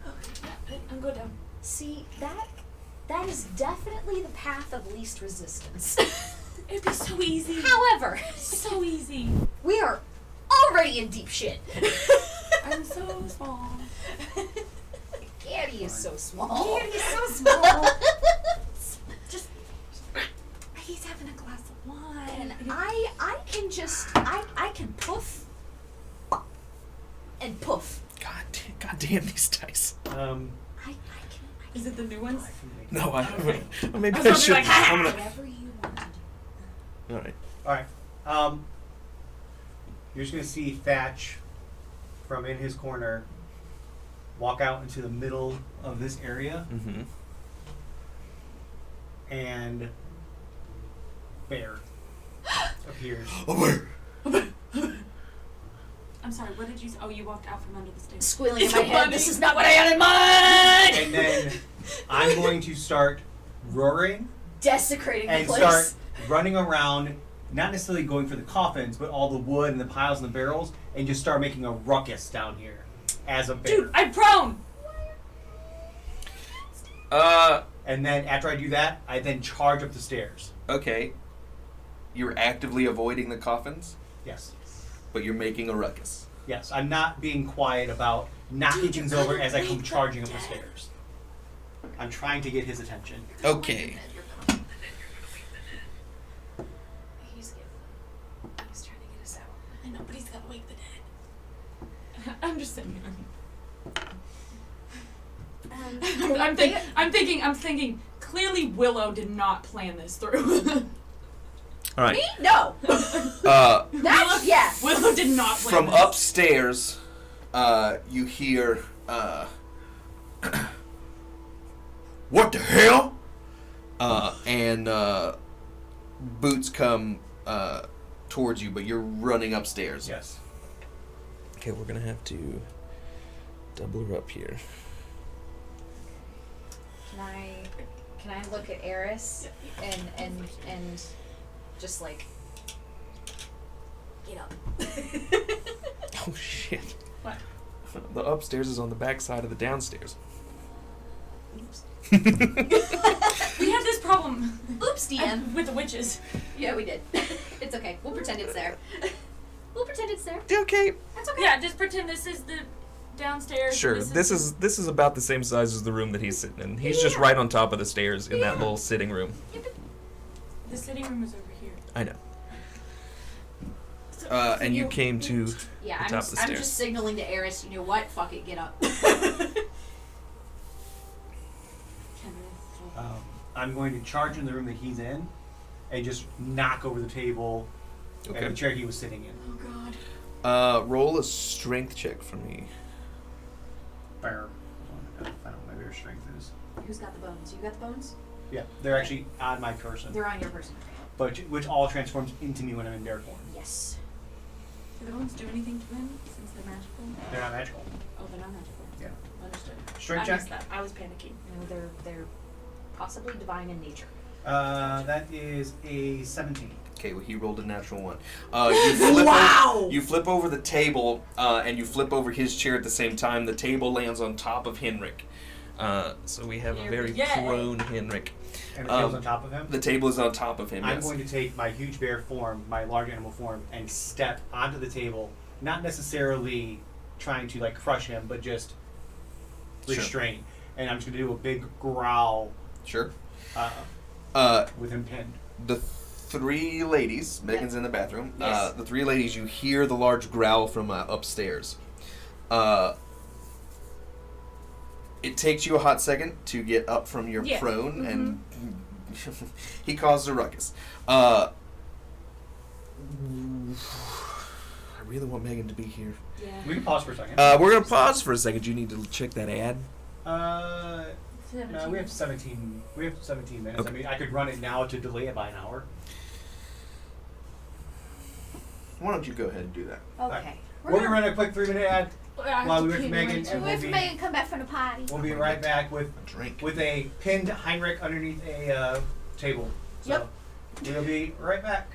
Okay, I'm go down. see that is definitely the path of least resistance. It'd be so easy. However, So easy. we are already in deep shit. I'm so small. Gaddy is so small. Gaddy is so small. Just. He's having a glass of And wine. I can just I can poof and poof. God damn these dice. I can Is it the new ones? No, I maybe I was I gonna be should. like, "Ha!" I'm gonna. whatever you want to do. All right. Alright. You're just going to see Thatch from in his corner walk out into the middle of this area, Mm-hmm. and Bear appears. Over. I'm sorry, what did you say? Oh, you walked out from under the stairs. Squealing in It's my so head. funny. This is not what I had in mind. And then I'm going to start roaring Desecrating the and place. start running around, not necessarily going for the coffins, but all the wood and the piles and the barrels, and just start making a ruckus down here as a bear. Dude, I'm prone! And then after I do that, I then charge up the stairs. Okay. You're actively avoiding the coffins, Yes. but you're making a ruckus. Yes. I'm not being quiet about knocking Dude, things you're over gonna as I wake come the charging up the dead. stairs. I'm trying to get his attention. Okay. He's trying to get us out. I know, but he's gotta wake the dead. I'm just sitting here. I'm thinking, clearly Willow did not plan this through. All right. Me? No. That's yeah. Willow did not plan From this. upstairs, you hear, what the hell? And boots come towards you, but you're running upstairs. Yes. Okay, we're gonna have to double her up here. Can I look at Eris and just like get up? Oh shit. What? The upstairs is on the back side of the downstairs. We had this problem Oops, DM. with the witches. Yeah, we did. It's okay. We'll pretend it's there. We'll pretend it's there. Okay. That's okay. Yeah, just pretend this is the downstairs. Sure. This is about the same size as the room that he's sitting in. He's just right on top of the stairs in that little sitting room. the sitting room is over here. I know. So, And you came to Yeah, the I'm top of the I'm stairs. just signaling to Eris. You know what? Fuck it. Get up. I'm going to charge in the room that he's in and just knock over the table Okay. and the chair he was sitting in. Oh God. Roll a strength check for me. Fair. I don't know what my bear strength is. Who's got the bones? You got the bones? Yeah, they're actually on my person, They're on your person. but which all transforms into me when I'm in bear form. Yes. Do the bones do anything to them since they're magical? They're not magical. Oh, they're not magical. Yeah. Understood. Strength I check. missed that. I was panicking. No, they're possibly divine in nature. That is a 17. Okay, well, he rolled a natural one. You flip over the table, and you flip over his chair at the same time. The table lands on top of Henrik. So we have a very Yay. prone Henrik. And the table's on top of him. The table is on top of him, I'm yes. going to take my huge bear form, my large animal form, and step onto the table, not necessarily trying to like crush him, but just Sure. restrain. And I'm just going to do a big growl Sure. with him pinned. The three ladies, Megan's in the bathroom. Yes. The three ladies, you hear the large growl from upstairs. It takes you a hot second to get up from your Yeah. prone, and he causes a ruckus. I really want Megan to be here. Yeah. We can pause for a second. We're going to pause for a second. You need to check that ad. No, we have 17. We have 17 minutes. Okay. I mean, I could run it now to delay it by an hour. Why don't you go ahead and do that? Okay. We're gonna run a quick 3-minute ad I have while to we wait pee for Megan, anyway, and too. Wait for Megan to come back from the potty. we'll be right back with A drink. a pinned Heinrich underneath a table. So Yep. we'll be right back.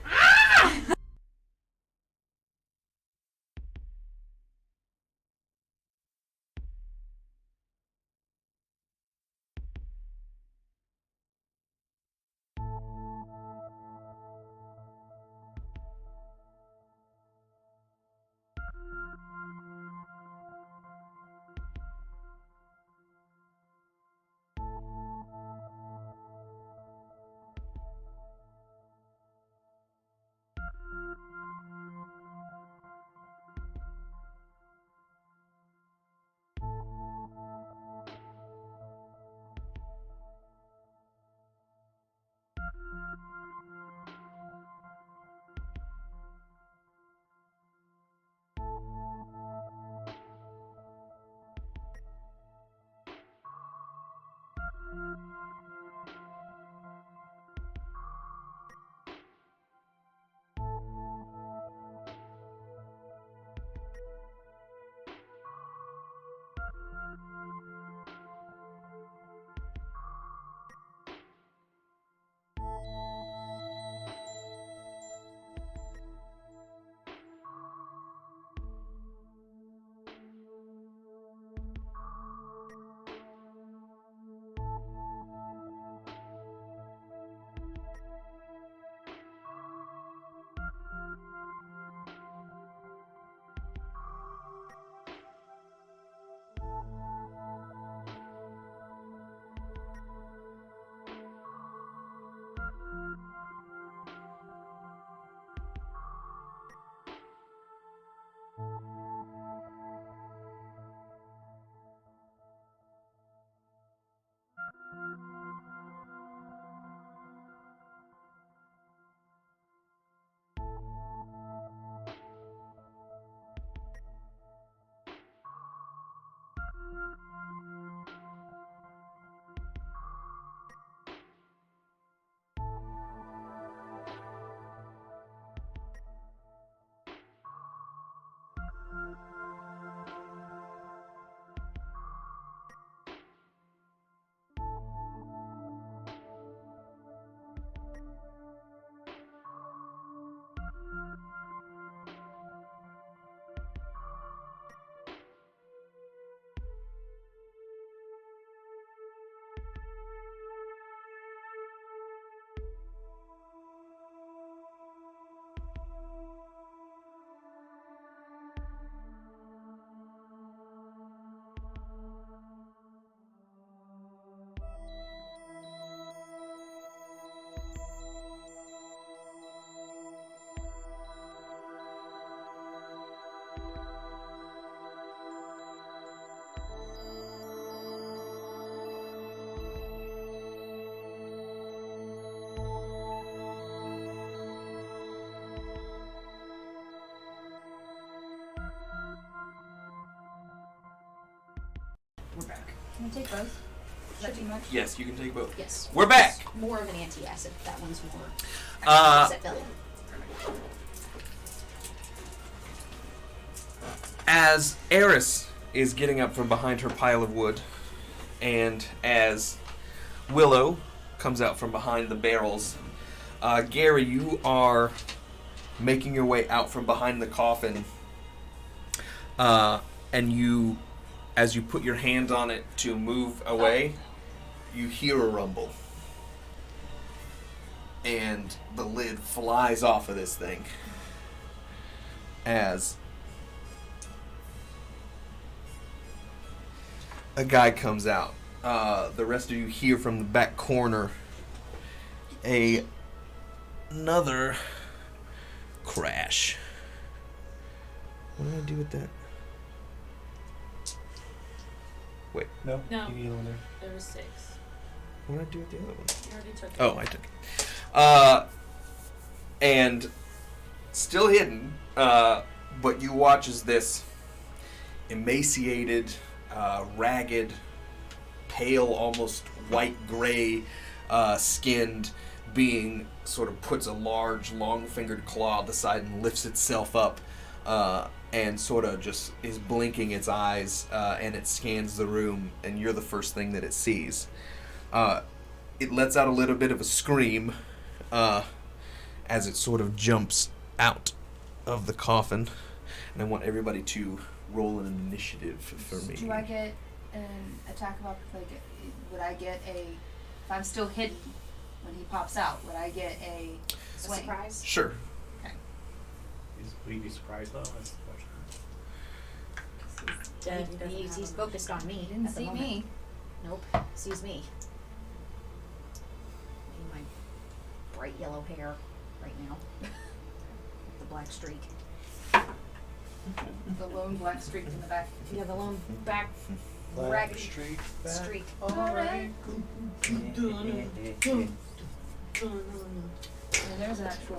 We're back. Can I take both? Is that too much? Yes, you can take both. Yes. We're back. It's more of an anti-acid. That one's more. Set belly. As Eris is getting up from behind her pile of wood, and as Willow comes out from behind the barrels, Gary, you are making your way out from behind the coffin, and you, as you put your hand on it to move away, you hear a rumble. And the lid flies off of this thing as a guy comes out. The rest of you hear from the back corner another crash. What did I do with that? Wait, No. No. You need one there. There was 6. what did I do with the other one? You already took it. Oh, I took it. And still hidden, but you watch as this emaciated, ragged, pale, almost white-gray skinned being sort of puts a large, long-fingered claw at the side and lifts itself up and sort of just is blinking its eyes, and it scans the room, and you're the first thing that it sees. It lets out a little bit of a scream as it sort of jumps out of the coffin, and I want everybody to roll an initiative for me. Do I get an attack of would I get a, if I'm still hidden when he pops out, would I get a swing? Surprise. Sure. Would he be surprised though? That's the question. Dead. He doesn't He's have a- focused on me. He didn't at the see moment. me. Nope. Sees me. My bright yellow hair right now. The black streak. The lone black streak in the back. Yeah, the lone back Black raggedy streak. Back. streak. Alright. And there's an actual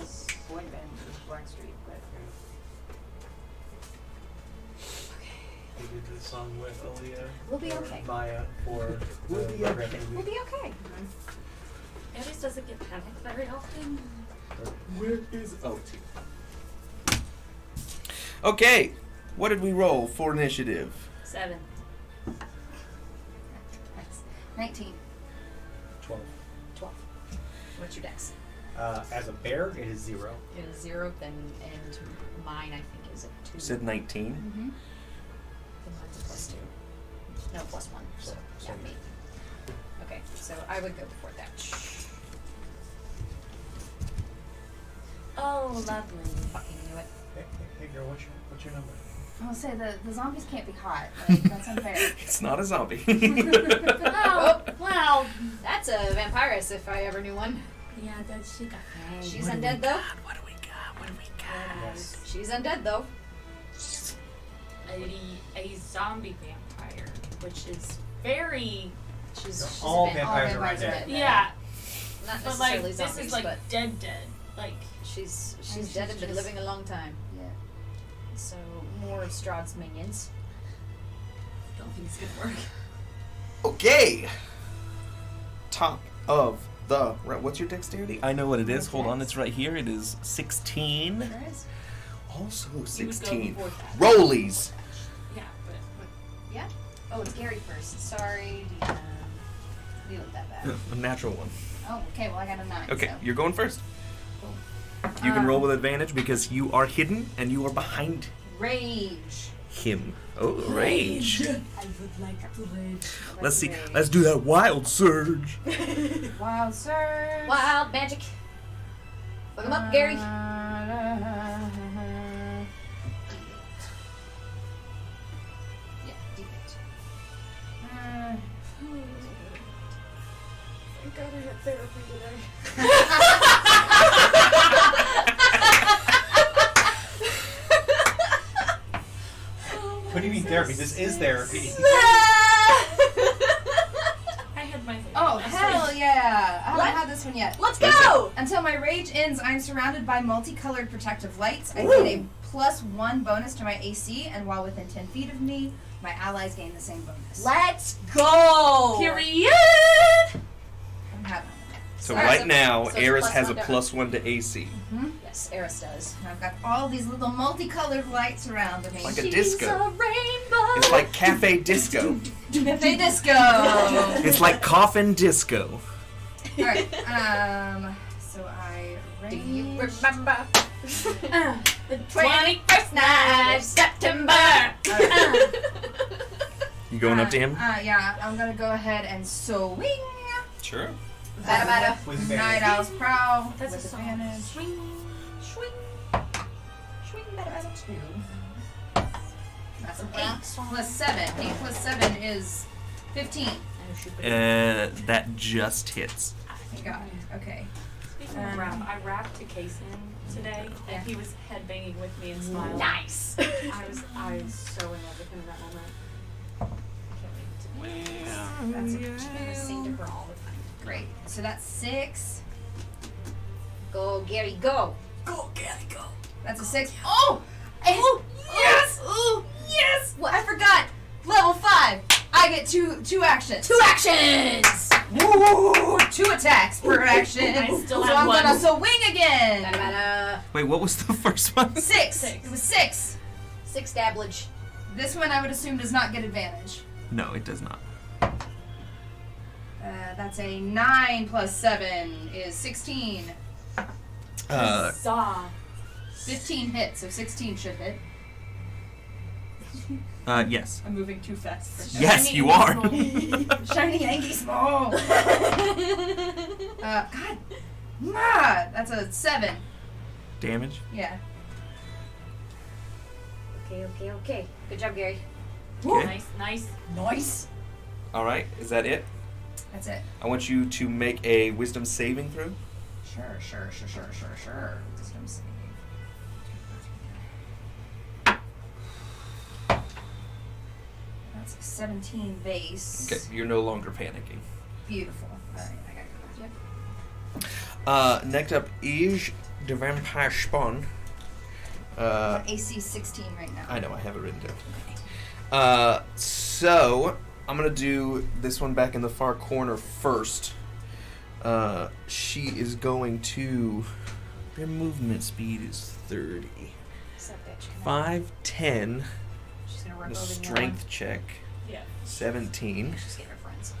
boy band with Black Street, but We did this song with Aaliyah. We'll be or okay. Maya or We'll be okay. We'll be okay. Aries doesn't get panicked very often. Where is Okay, what did we roll for initiative? 7. nice. 19. 12. 12. What's your dex? As a bear, it is 0. It is 0, then, and mine, I think, is a 2. You said 19. Mm-hmm. Then mine's a +2. No, +1. So, yeah, Same. me. Okay, so I would go before that. Oh, lovely. Fucking knew it. Hey girl, what's your number? I'll say the zombies can't be hot. Like, that's unfair. It's not a zombie. Oh, well, that's a vampirist if I ever knew one. Yeah, that she got She's undead though. What do we got? What do we got? Yes. She's undead though. a zombie vampire, which is very She's All a va- vampires are vampires are undead. dead. yeah. Not But like necessarily this zombies, is like but dead, like she's she's dead and been just- living a long time. Yeah. So more of Strahd's minions. don't think it's gonna work. Okay. Top of the. What's your dexterity? I know what it is. Hold on, it's right here. It is 16. Sure is. Also You would go 16. before that. Rollies. Yeah, but Yeah? Oh, it's Gary first. Sorry, Deanna. You look that bad. A natural one. Oh, okay, well I got a 9. Okay, So. you're going first. You can roll with advantage because you are hidden and you are behind Rage. him. Oh, rage. I would like to rage. Let's see. Rage. Let's do that wild surge. Wild surge. Wild magic. Look him up, Gary. Yeah, defense. I gotta have therapy today. What do you mean therapy? This is therapy. I had my therapy. Oh, last hell week. yeah. I haven't What? had this this one yet. Let's go! Until my rage ends, I'm surrounded by multicolored protective lights. I get a +1 bonus to my AC, and while within 10 feet of me, my allies gain the same bonus. Let's go! Period. I'm having it. So Alright, right now, so it's Eris has a +1 +1 to AC. Yes, Eris does. And I've got all these little multicolored lights around me. Like a She's disco. a rainbow. It's like cafe disco. Cafe disco. It's like coffin disco. Alright, so I Do rage. you remember? The 21st night of September. You going up to him? Yeah, I'm gonna go ahead and swing. Sure. Bada bada. With Night advantage. Owl's Prow That's a with song. advantage. Swing, swing, swing, bada bada. That's an 8 plus 7. 8 plus 7 is 15. That just hits. Thank God. Okay. Speaking of rap, I rapped to Kason today, and he was headbanging with me and smiling. Nice. I was so in love with him in that moment. That's a I'm gonna sing to 2. her all the time. Great. So that's 6. Go, Gary, go. Go, Gary, go. That's a 6. Oh! Yes! Ooh, yes! Well, I forgot. Level 5. I get two actions. 2 actions. Woo! 2 attacks per action. I still so have I'm one. gonna swing again. Bada bada. Wait, what was the first one? 6. Six. It was 6. 6 dablage. This one I would assume does not get advantage. No, it does not. That's a 9 plus 7 is 16. Huzzah. 15 hits, so 16 should hit. Yes. I'm moving too fast. For Yes, you are. Shiny Yankee Small. God. That's a 7. Damage. Yeah. Okay. Good job, Gary. Okay. Nice. Nice. All right. Is that it? That's it. I want you to make a wisdom saving throw. Sure. Wisdom save. That's a 17 base. Okay. You're no longer panicking. Beautiful. Alright, I gotta go. Yep. Next up is the vampire spawn. AC 16 right now. I know, I have it written down. So I'm gonna do this one back in the far corner first. She is going to. Their movement speed is 30. Sup, bitch. 5, 10. She's gonna work The over strength check. Yeah. 17. She's getting her friends.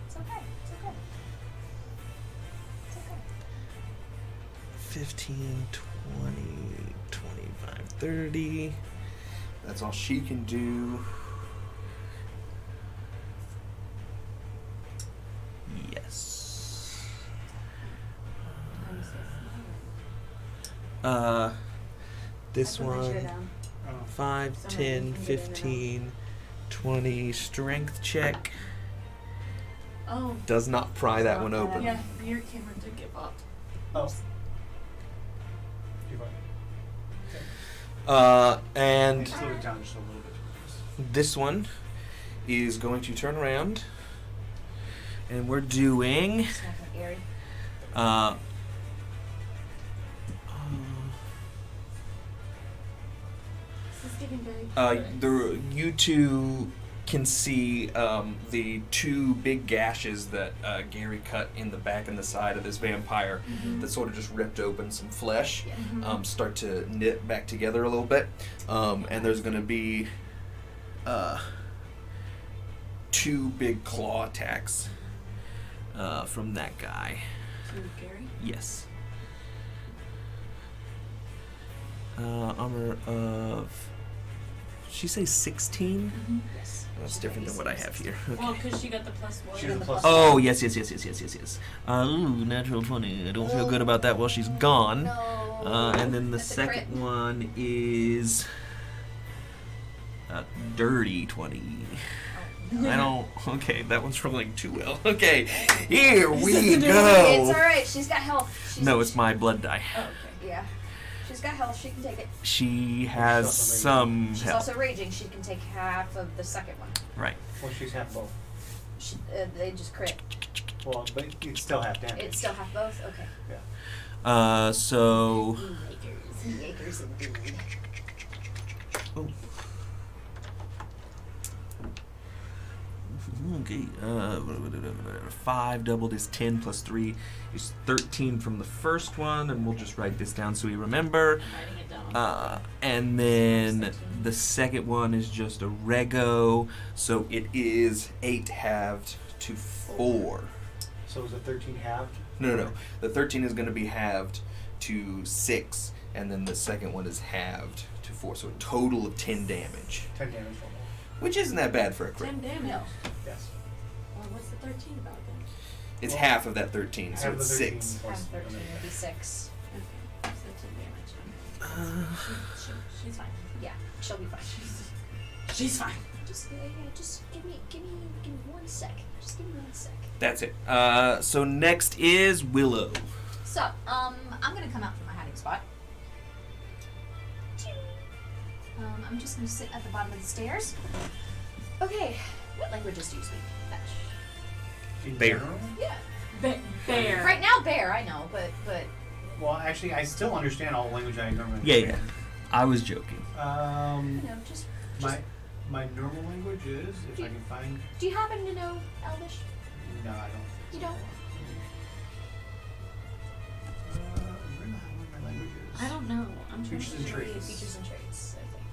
It's okay. 15, 20, 25, 30. That's all she can do. Yes. This one, 5, 10, 15, 20, strength check. Oh. Does not pry that one open. Yeah, your camera did give up. Oh. You're fine. And Slow it down just a little bit. this one is going to turn around, and we're doing It's not gonna Gary. This is getting very you two can see the 2 big gashes that Gary cut in the back and the side of this vampire that sort of just ripped open some flesh, start to knit back together a little bit, and there's going to be 2 big claw attacks from that guy. Gary? Yes. Armor of. Did she say 16? Yes. That's different than what I have here. Okay. Well, because she got the +1. She got the plus. Oh, yes. Ooh, natural 20. I don't feel good about that while she's gone. No. And then the That's a second crit. one is dirty 20. I don't. Okay, that one's rolling too well. Okay, here we It's go. alright. She's got health. No, it's my blood die. Oh, okay. Yeah. She's got health. She can take it. She has also some She's health. also raging. She can take half of the second one. Right. Well, she's half both. She, they just crit. Well, but it's still half damage. It's still half both. Okay. So. Acres indeed. Oh. Okay. 5 doubled is 10 plus 3 is 13 from the first one, and we'll just write this down so we remember. I'm writing it down. And then the second one is just a rego, so it is 8 halved to 4. So is it 13 halved? No. The 13 is going to be halved to 6, and then the second one is halved to 4. So a total of 10 damage, 10 damage total. which isn't that bad for a crit. 10 damage. No. Yes. Well, what's the 13 about then? It's Well, half of that 13, so Half it's the 13 6. plus- Half 13 would be 6. Okay. So 10 damage. She's fine. Yeah, she'll be fine. She's fine. Just give me 1 sec. Just give me 1 sec. That's it. So next is Willow. So, I'm gonna come out from my hiding spot. I'm just gonna sit at the bottom of the stairs. Okay, what languages do you speak? Fetch. In Bear. general? Yeah. Bear. Right now, bear. I know, but Well, actually, I still understand all language I normally Yeah. understand. I was joking. you know, just My normal language is, if I can find... do you happen to know Elvish? No, I don't. You don't? Where the hell are my languages? I don't know. I'm trying Features to and read. traits. Features and traits. Okay.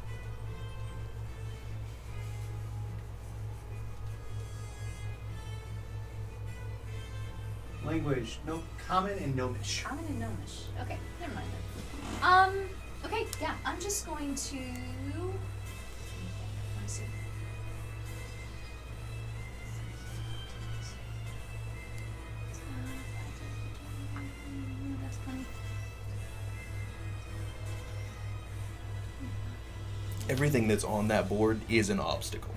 Language. No, common and gnomish. Common and gnomish. Okay, never mind then. Okay, yeah, I'm just going to. Let's see. That's funny. Everything that's on that board is an obstacle.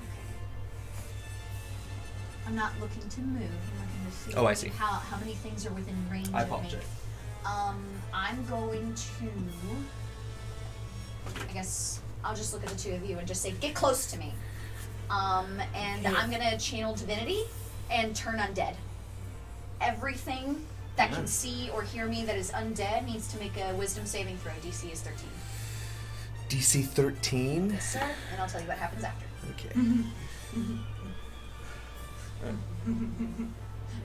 I'm not looking to move. I'm looking to see. Oh, I see. How many things are within range I of me. apologize. I'm going to. I guess I'll just look at the two of you and just say, "Get close to me." And I'm gonna channel divinity and turn undead. Everything that can Nice. see or hear me that is undead needs to make a wisdom saving throw. DC is 13. DC 13? Yes, sir. And I'll tell you what happens after. Okay.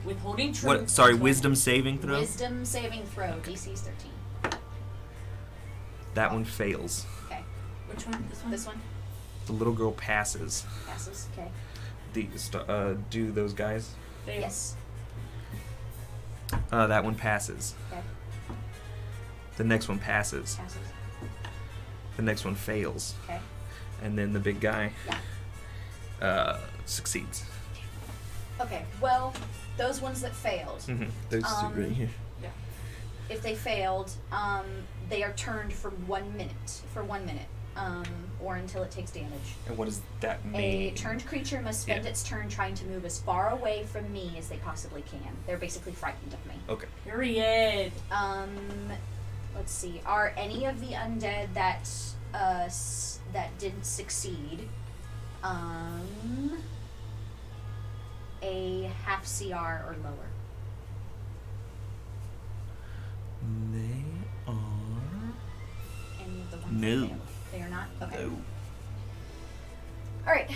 Withholding truth. What? Sorry, wisdom saving throw? Wisdom saving throw. DC is 13. That one fails. Okay. Which one? This one? This one The little girl passes. passes. Okay. Do those guys? Fail. Yes. That one passes. Okay. The next one passes. Passes. The next one fails. Okay. And then the big guy Yeah. succeeds. Okay. Well, those ones that failed. Mm-hmm. Those two right here. If they failed, they are turned for 1 minute. For 1 minute. Or until it takes damage. And what does that A mean? turned creature must spend Yeah. its turn trying to move as far away from me as they possibly can. They're basically frightened of me. Okay. Period. Let's see. Are any of the undead that that didn't succeed a half CR or lower? They are. Any of the ones No. that failed? They are not? Okay. No. Alright.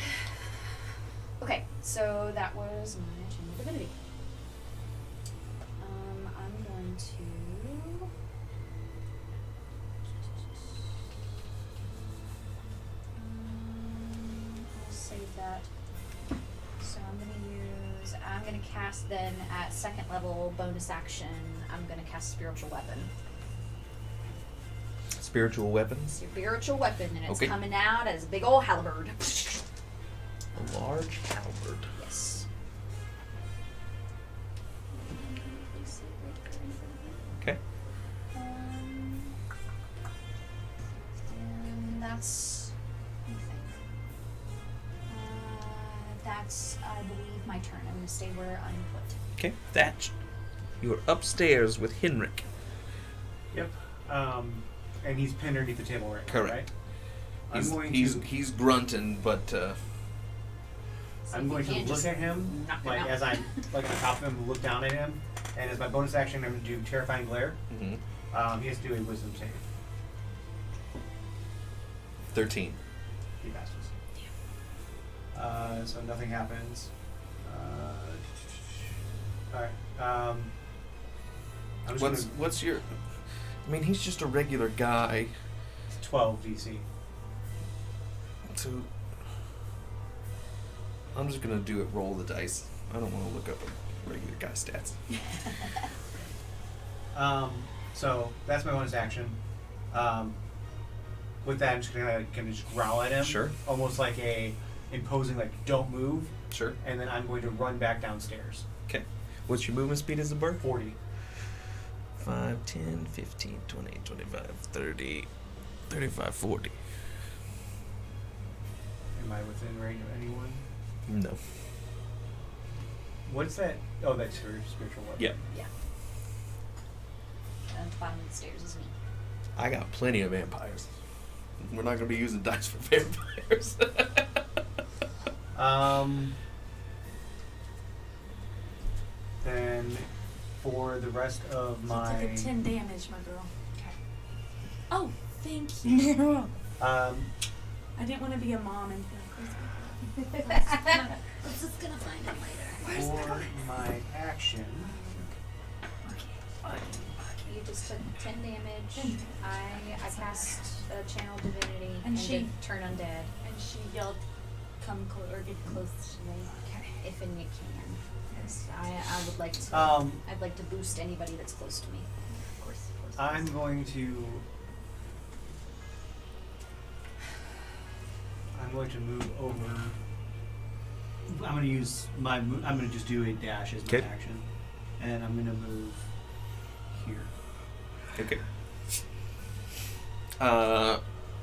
Okay, so that was my chain of divinity. I'm going to I'll save that. So I'm gonna cast then at second level bonus action, I'm gonna cast spiritual weapon. Spiritual weapons. Spiritual weapon, and it's Okay. coming out as a big old halberd. A large halberd. Yes. Okay. And that's. Let me think. That's, I believe, my turn. I'm gonna stay where I'm put. Okay. Thatch. You're upstairs with Henrik. Yep. And he's pinned underneath the table right now, Correct. right? He's grunting, but I'm going to can't look just at him, knock him like out. as I'm like on top of him, look down at him, and as my bonus action, I'm going to do Terrifying Glare. mhm. He has to do a Wisdom save. 13. He passes. So nothing happens. Alright. I'm just What's your? I mean, he's just a regular guy. 12 DC. So I'm just gonna do it. Roll the dice. I don't want to look up a regular guy stats. So that's my bonus action. With that, I'm just gonna just growl at him. Sure. Almost like a imposing, like, don't move. Sure. And then I'm going to run back downstairs. Okay. What's your movement speed as a bird? 40. 5, 10, 15, 20, 25, 30, 35, 40. Am I within range of anyone? No. What's that? Oh, that's her spiritual weapon. Yeah. At the bottom of the stairs is me. I got plenty of vampires. We're not gonna be using dice for vampires. Then for the rest of You my took a 10 damage, my girl. Okay. Oh, thank you. I didn't want to be a mom and be like, Let's just gonna find him later. for my action, You just took 10 damage. I cast Channel Divinity And she- did turn undead. and she yelled, "Come or get close to me." If and you can. Yes, I would like to. I'd like to boost anybody that's close to me. Of course. I'm going to move over. I'm going to use my. I'm going to just do a dash as my 'Kay. action, and I'm going to move here. Okay.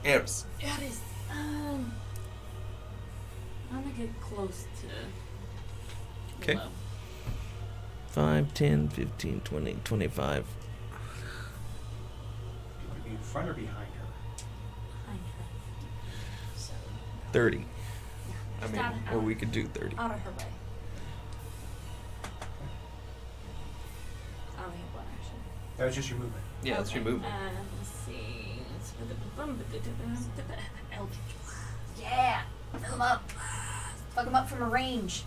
Eris. Eris, I'm gonna get close to. 'Kay. Willow. 5, 10, 15, 20, 25. Do you want to be in front or behind her? Behind her. So 30. I Just mean, out- or we could do 30. Out of her way. I only have one action. That was just your movement. Yeah, that's your movement. Let's see. Eldritch yeah, fill him up. Fuck him up from a range.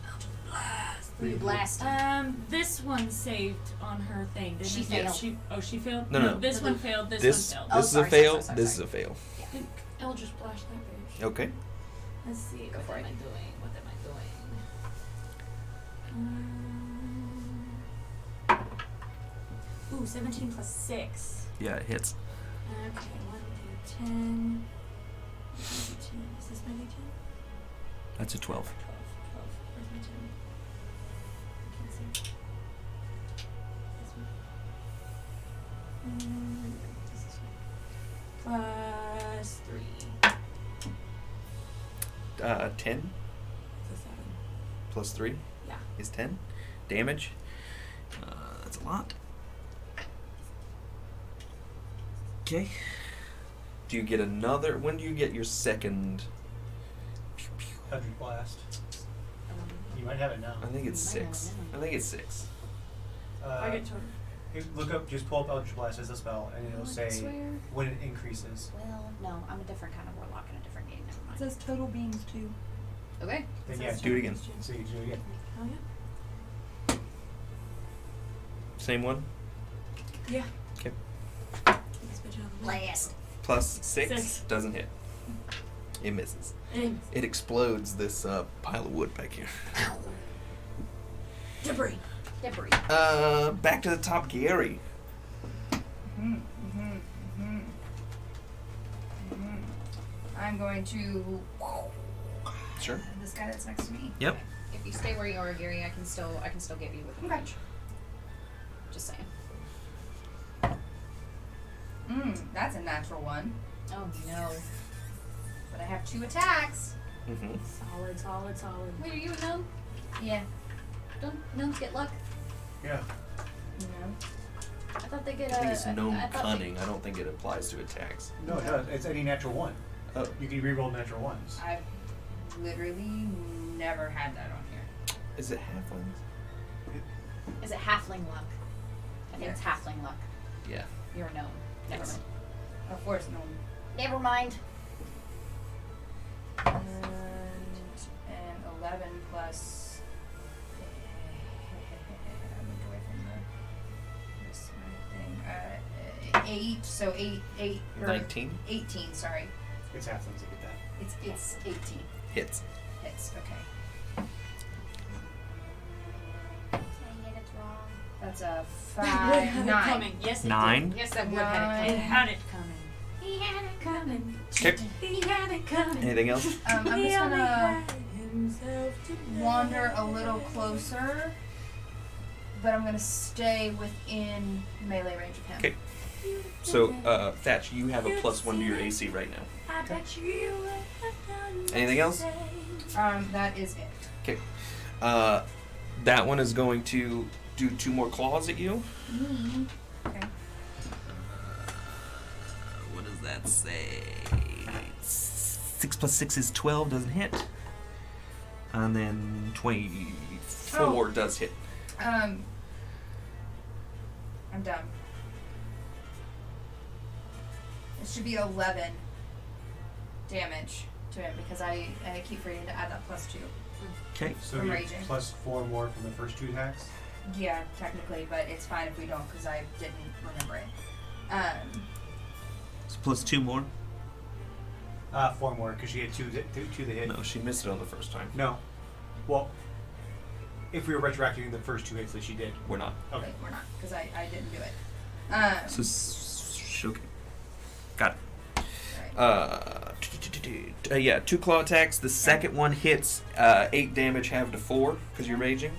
Who you blast? This one saved on her thing, didn't She it? failed. She failed? No. This one failed, this This one failed. Oh, this is sorry, a fail. sorry, sorry, This is sorry. a fail. Eldritch blast that bitch. Okay. Let's see, Go what for am it. I doing? What am I doing? Ooh, 17 plus 6. Yeah, it hits. Okay, 1d10. 1d10. Is this my d10? That's a 12. 12. Where's my 10? I can't see. This one. This is one. Plus 3. 10 That's a 7. plus 3 Yeah. is 10. Damage. That's a lot. Okay. Do you get another? When do you get your second? Eldritch blast. You might have it now. I think it's Might have 6. it now. I think it's 6. I get to Look up. Just pull up Eldritch blast as a spell, and it'll I say swear. when it increases. Well, no, I'm a different kind of warlock in a different game. Never It mind. says total beams too. Okay. Then yeah, Do it again. So you do it again. Oh, yeah? Same one. Yeah. Okay. Let's bitch out of the way. Blast. Plus 6 6. doesn't hit. It misses. And It explodes this pile of wood back here. Debris. Debris. Back to the top, Gary. I'm going to. Sure. This guy that's next to me. Yep. If you stay where you are, Gary, I can still get you with Okay. range. Just saying. That's a natural one. Oh no. But I have 2 attacks. Mm-hmm. solid. Wait, are you a gnome? Yeah. Don't gnomes get luck? Yeah. No. I thought thought they get I think it's known I thought cunning. I don't think it applies to attacks. No, it does. It's any natural one. Oh. You can reroll natural ones. I've literally never had that on here. Is it halflings? Is it halfling luck? I think it's halfling luck. Yeah. You're a gnome. Never Yes. mind. Of course, no. Never mind. And 11 plus. I'm away from this thing. 8. So 8. Or 19 18. Sorry. It's halflings that get that. It's 18 hits. hits. Okay. Dang it, it's wrong. That's a Would 5, have it 9. coming. Yes, it 9. Yes, that would have did. it. It had it coming. He had it coming. Okay. He had it coming. Anything else? I'm just He only gonna had himself to wander a little closer, but I'm gonna stay within melee range of him. Okay. So, Thatch, you have a +1 to your AC right now. I bet you would have done the Anything else? same. That is it. Okay. That one is going to do 2 more claws at you. Okay. What does that say? 6 plus 6 is 12, doesn't hit. And then 24 does hit. I'm done. It should be 11 damage to him because I keep forgetting to add that +2. Okay. So From you raging. plus 4 more from the first 2 attacks. Yeah, technically, but it's fine if we don't because I didn't remember it. So plus 2 more? 4 more because she had 2 to the hit. No, she missed it on the first time. No. Well, if we were retroacting the first 2 hits that she did. We're not. Okay. We're not because I didn't do it. So, okay. Got it. Right. Yeah, 2 claw attacks. The second one hits 8 damage, half to 4 because you're raging.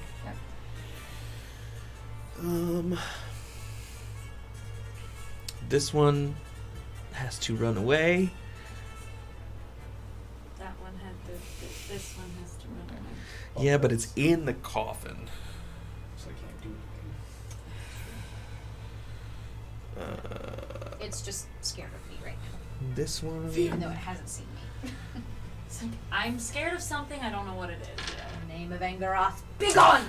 This one has to run away. That one had this one has to run away. Yeah, but it's in the coffin. So I can't do anything. It's just scared of me right now, This one. even though it hasn't seen me. It's like, I'm scared of something. I don't know what it is yet. In the name of Angaroth, be gone!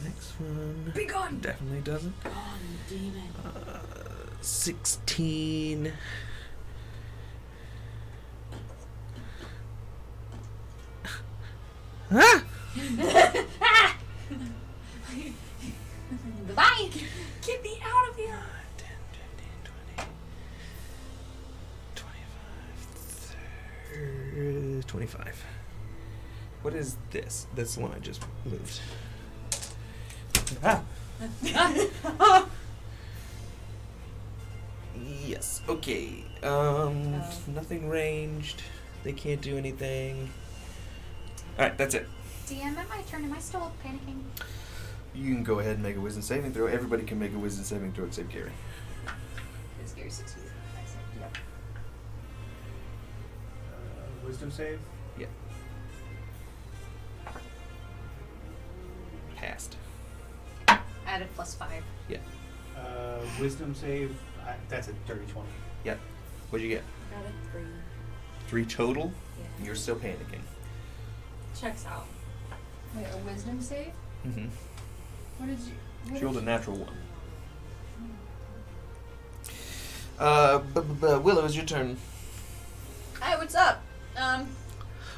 Next one. Be gone! Definitely doesn't. Gone, demon. 16. Ah! Goodbye! Get me out of here! 10, 15, 20, 25, 25. What is this? That's the one I just moved. Ah! Yes, okay. Nothing ranged. They can't do anything. Alright, that's it. DM, at my turn, am I still panicking? You can go ahead and make a wisdom saving throw. Everybody can make a wisdom saving throw except Gary. Is Gary 6 feet? Yep. Wisdom save. Yeah. Passed. Added +5. Yeah. Wisdom save. That's a dirty 20. Yep. What'd you get? Got a 3. 3 total? Yeah. You're still panicking. Checks out. Wait, a wisdom save? Mm-hmm. What did you? She rolled a natural 1. Willow, it's your turn. Hi, what's up?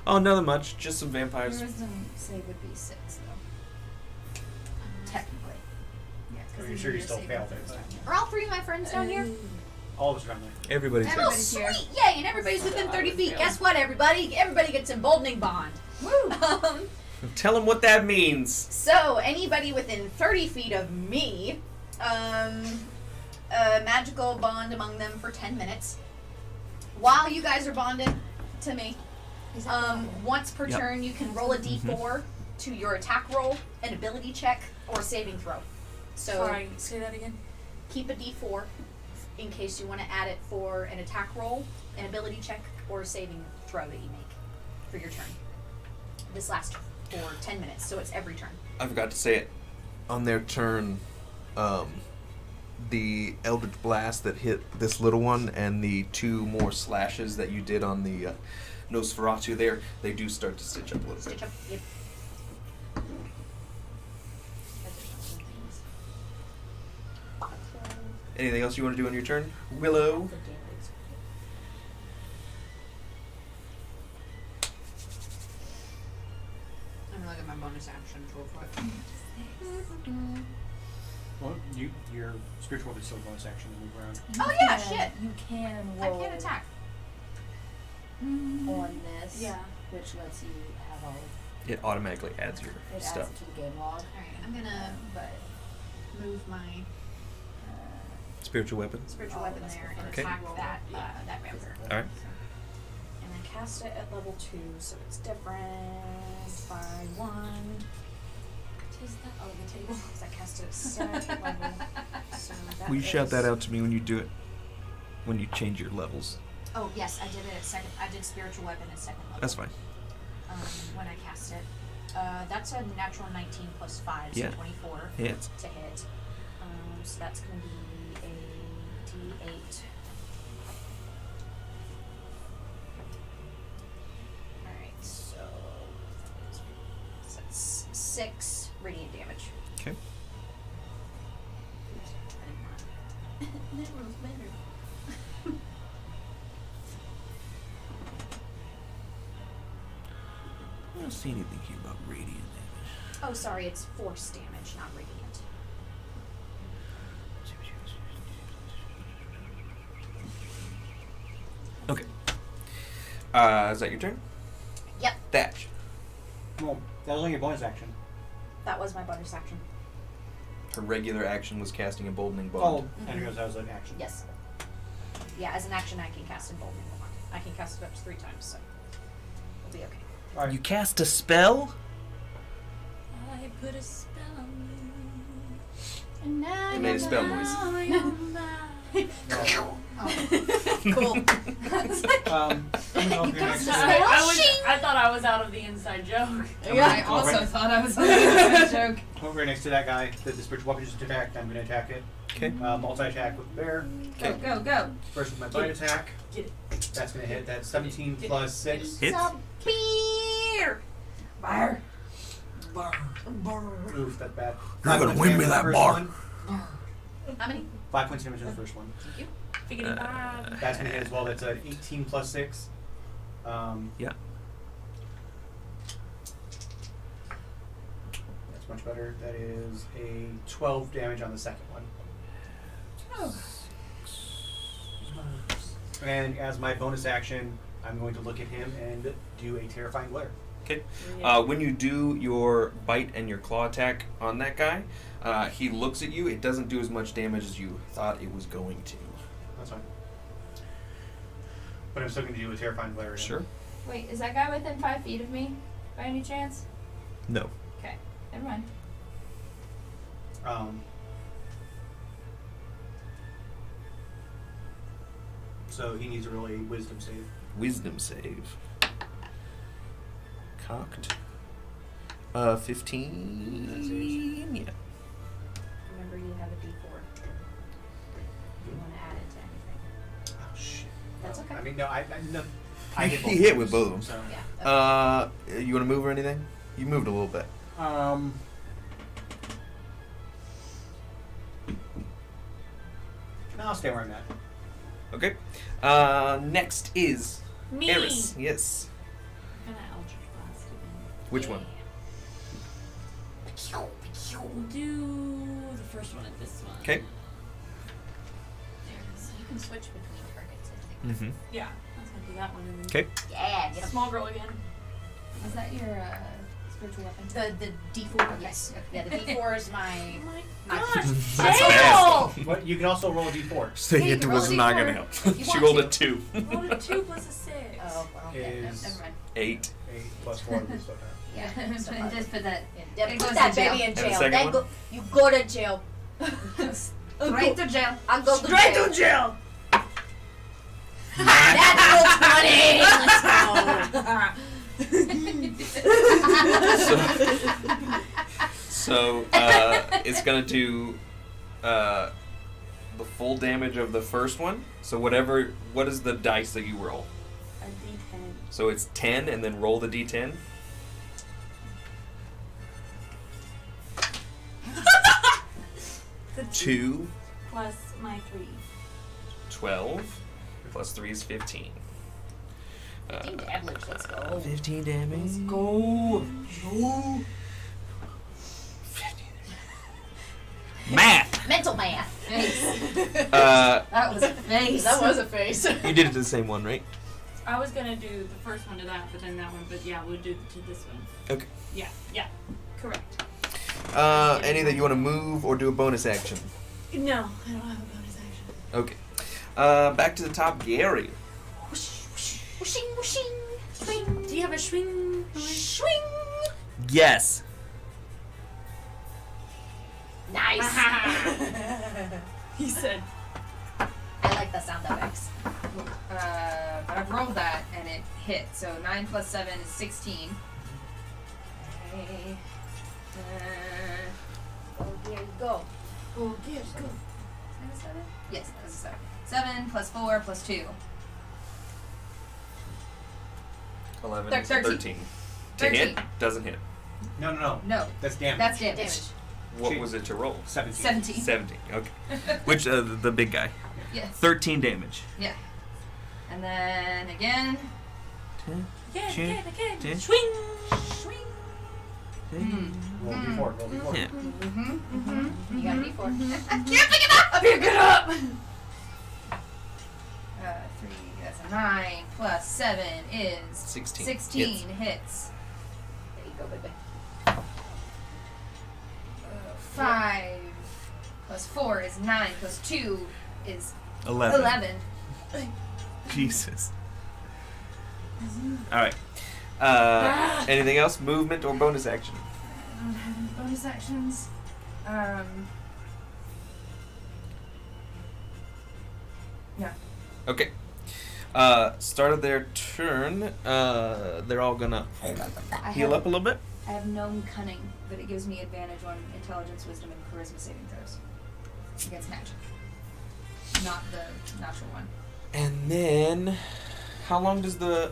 Oh, nothing much. Just some Your vampires. wisdom save would be 6, though. Technically. Yeah, Are because you sure you still failed it? Are all 3 of my friends down here? All of us are down there. Everybody's Oh, here. Everybody's here. sweet! Yay! And everybody's within 30 feet. Guess what, everybody? Everybody gets emboldening bond. Woo! Tell them what that means. So anybody within 30 feet of me, a magical bond among them for 10 minutes. While you guys are bonded to me, once per Yep. turn, you can roll a d4 to your attack roll, an ability check, or a saving throw. So Sorry, say that again. keep a d4 in case you want to add it for an attack roll, an ability check, or a saving throw that you make for your turn. This lasts for 10 minutes, so it's every turn. I forgot to say it. On their turn, the Eldritch Blast that hit this little one and the 2 more slashes that you did on the Nosferatu there, they do start to stitch up a little bit. Stitch up. Yep. Anything else you want to do on your turn? Willow? I'm gonna look at my bonus action real quick. Well, your spiritual weapon is still a bonus action to move around. Oh yeah, shit. You can I roll can't attack. on this, Yeah. which lets you have all. It automatically adds your It stuff. adds to the game log. Alright, I'm gonna But move my Spiritual weapon? spiritual weapon there and Okay. attack that rampart. Alright. And I cast it at level 2, so it's different by 1. What is that? Oh, the table. Because I cast it at 2nd level. So that Will you shout is- that out to me when you do it? When you change your levels? Oh yes, I did it at 2nd. I did spiritual weapon at 2nd level. That's fine. When I cast it, that's a natural 19 plus 5, so Yeah. 24 Hits. to hit. So that's gonna be a D8. Alright, so that's 6 radiant damage. Okay. That was better. I don't see anything here about radiant damage. Oh, sorry, it's force damage, not radiant. Okay. Is that your turn? Yep. Thatch. Well, that was only your bonus action. That was my bonus action. Her regular action was casting Emboldening Oh, Bond. and because that was an action. Yes. Yeah, as an action, I can cast Emboldening Wand. I can cast it up to 3 times, so we'll be okay. All right. You cast a spell? I put a spell on you. And now It made a spell noise. Cool. I'm gonna go here next to I thought I was out of the inside joke. I also thought I was a joke. over next to that guy that the spiritual weapon just attacked. I'm gonna attack it. Okay. Multi-attack with the bear. Go, go, go. First with my bite attack. Get it. That's gonna hit. That's 17 plus 6. Hits. Beer. Bar. Oof, that's bad. You're gonna 5 win points me damage that on the bar. first one. How many? 5 points damage on the first one. Thank you. Figgity five. That's gonna hit as well. That's a 18 plus 6. Yeah. That's much better. That is a 12 damage on the second one. Oh. And as my bonus action, I'm going to look at him and do a terrifying glare. Okay. When you do your bite and your claw attack on that guy, he looks at you. It doesn't do as much damage as you thought it was going to. That's fine. But I'm still going to do a terrifying glare. at him. Sure. Wait, is that guy within 5 feet of me, by any chance? No. Okay, never mind. So he needs to roll a wisdom save. Wisdom save. Cocked. 15. Yeah. Remember, you have a D4. You want to add it to anything? Oh shit. That's okay. I mean, no, no. I hit He both hit of with those, both of So. Yeah. You want to move or anything? You moved a little bit. No, I'll stay where I'm at. Okay. Next is Me. Eris. Yes. I'm gonna Eldritch Blast again. Which one? We'll do the first one and this one. Okay. There it is. You can switch between targets, I think. Mm-hmm. Yeah, I was gonna do that one and then Okay. Yeah, get him. small girl again. Is that your spiritual weapon? The D4, yes. Yeah, the D4 is my. Oh my My- gosh, That's Dale! What? You can also roll a d4. Saying Yeah, it you roll was a not D4 going to help. if you She want rolled to. a 2. Rolled a 2 plus a 6. Oh, well, okay. Is- Never mind. 8. 8 plus 4 is so Yeah. so And just put that. yeah, It put goes that to jail. baby in And the jail. second Then one? go. You go to jail. Straight to jail. I'll go to Straight jail. to jail! Natural 20. Let's go. So it's going to do the full damage of the first one. So what is the dice that you roll? A D10. So it's 10 and then roll the d10. The 2, plus my 3. 12, plus 3 is 15. 15 damage, let's go. 15 damage. Go. Math! Mental math. That was a face. That was a face. You did it to the same one, right? I was gonna do the first one to that, but then that one. But yeah, we'll do to this one. Okay. Yeah, correct. Any that you want to move or do a bonus action? No, I don't have a bonus action. Okay. Back to the top, Gary. Whooshing, whooshing, swing. Do you have a swing? Swing. Yes. Nice. He said. I like the sound effects. But I've rolled that and it hit. So 9 plus 7 is 16. Okay. Oh, there you go. Oh, yes, go. Is that a 7? Yes, that was a 7. 7 plus 4 plus 2. 11, 13. 13. To hit? Doesn't hit. No. No, That's damage. that's damage. Damage. What was it to roll? 17. 17. 17. Okay. Which, the big guy. Yes. 13 damage. Yeah. And then again. Again. Ten. Swing. Swing. Roll D4. Roll D4. Yeah. You got a D4. I can't pick it up! I pick it up! 3, that's a 9, plus 7 is 16. 16 Hits. hits. There you go, baby. 5 plus 4 is 9, plus 2 is 11. 11. Jesus. Alright. Anything else? Movement or bonus action? I don't have any bonus actions. No. Okay. Start of their turn. They're all gonna heal up a little bit. I have known cunning, but it gives me advantage on intelligence, wisdom, and charisma saving throws against magic. Not the natural one. And then, how long does the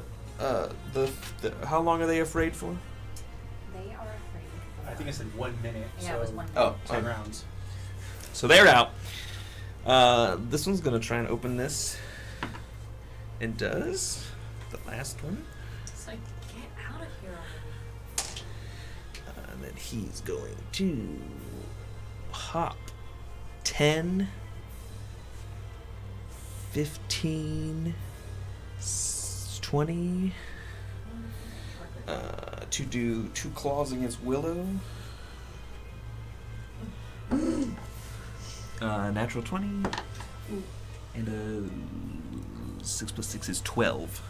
how long are they afraid for? They are afraid. I think I said 1 minute. Yeah, so it was 1 minute. Oh, 10 rounds. So they're out. This one's gonna try and open this, and does the last one. It's like, get out of here already. And then he's going to hop 10, 15, 20, to do 2 claws against Willow. Natural 20. And 6 plus 6 is 12.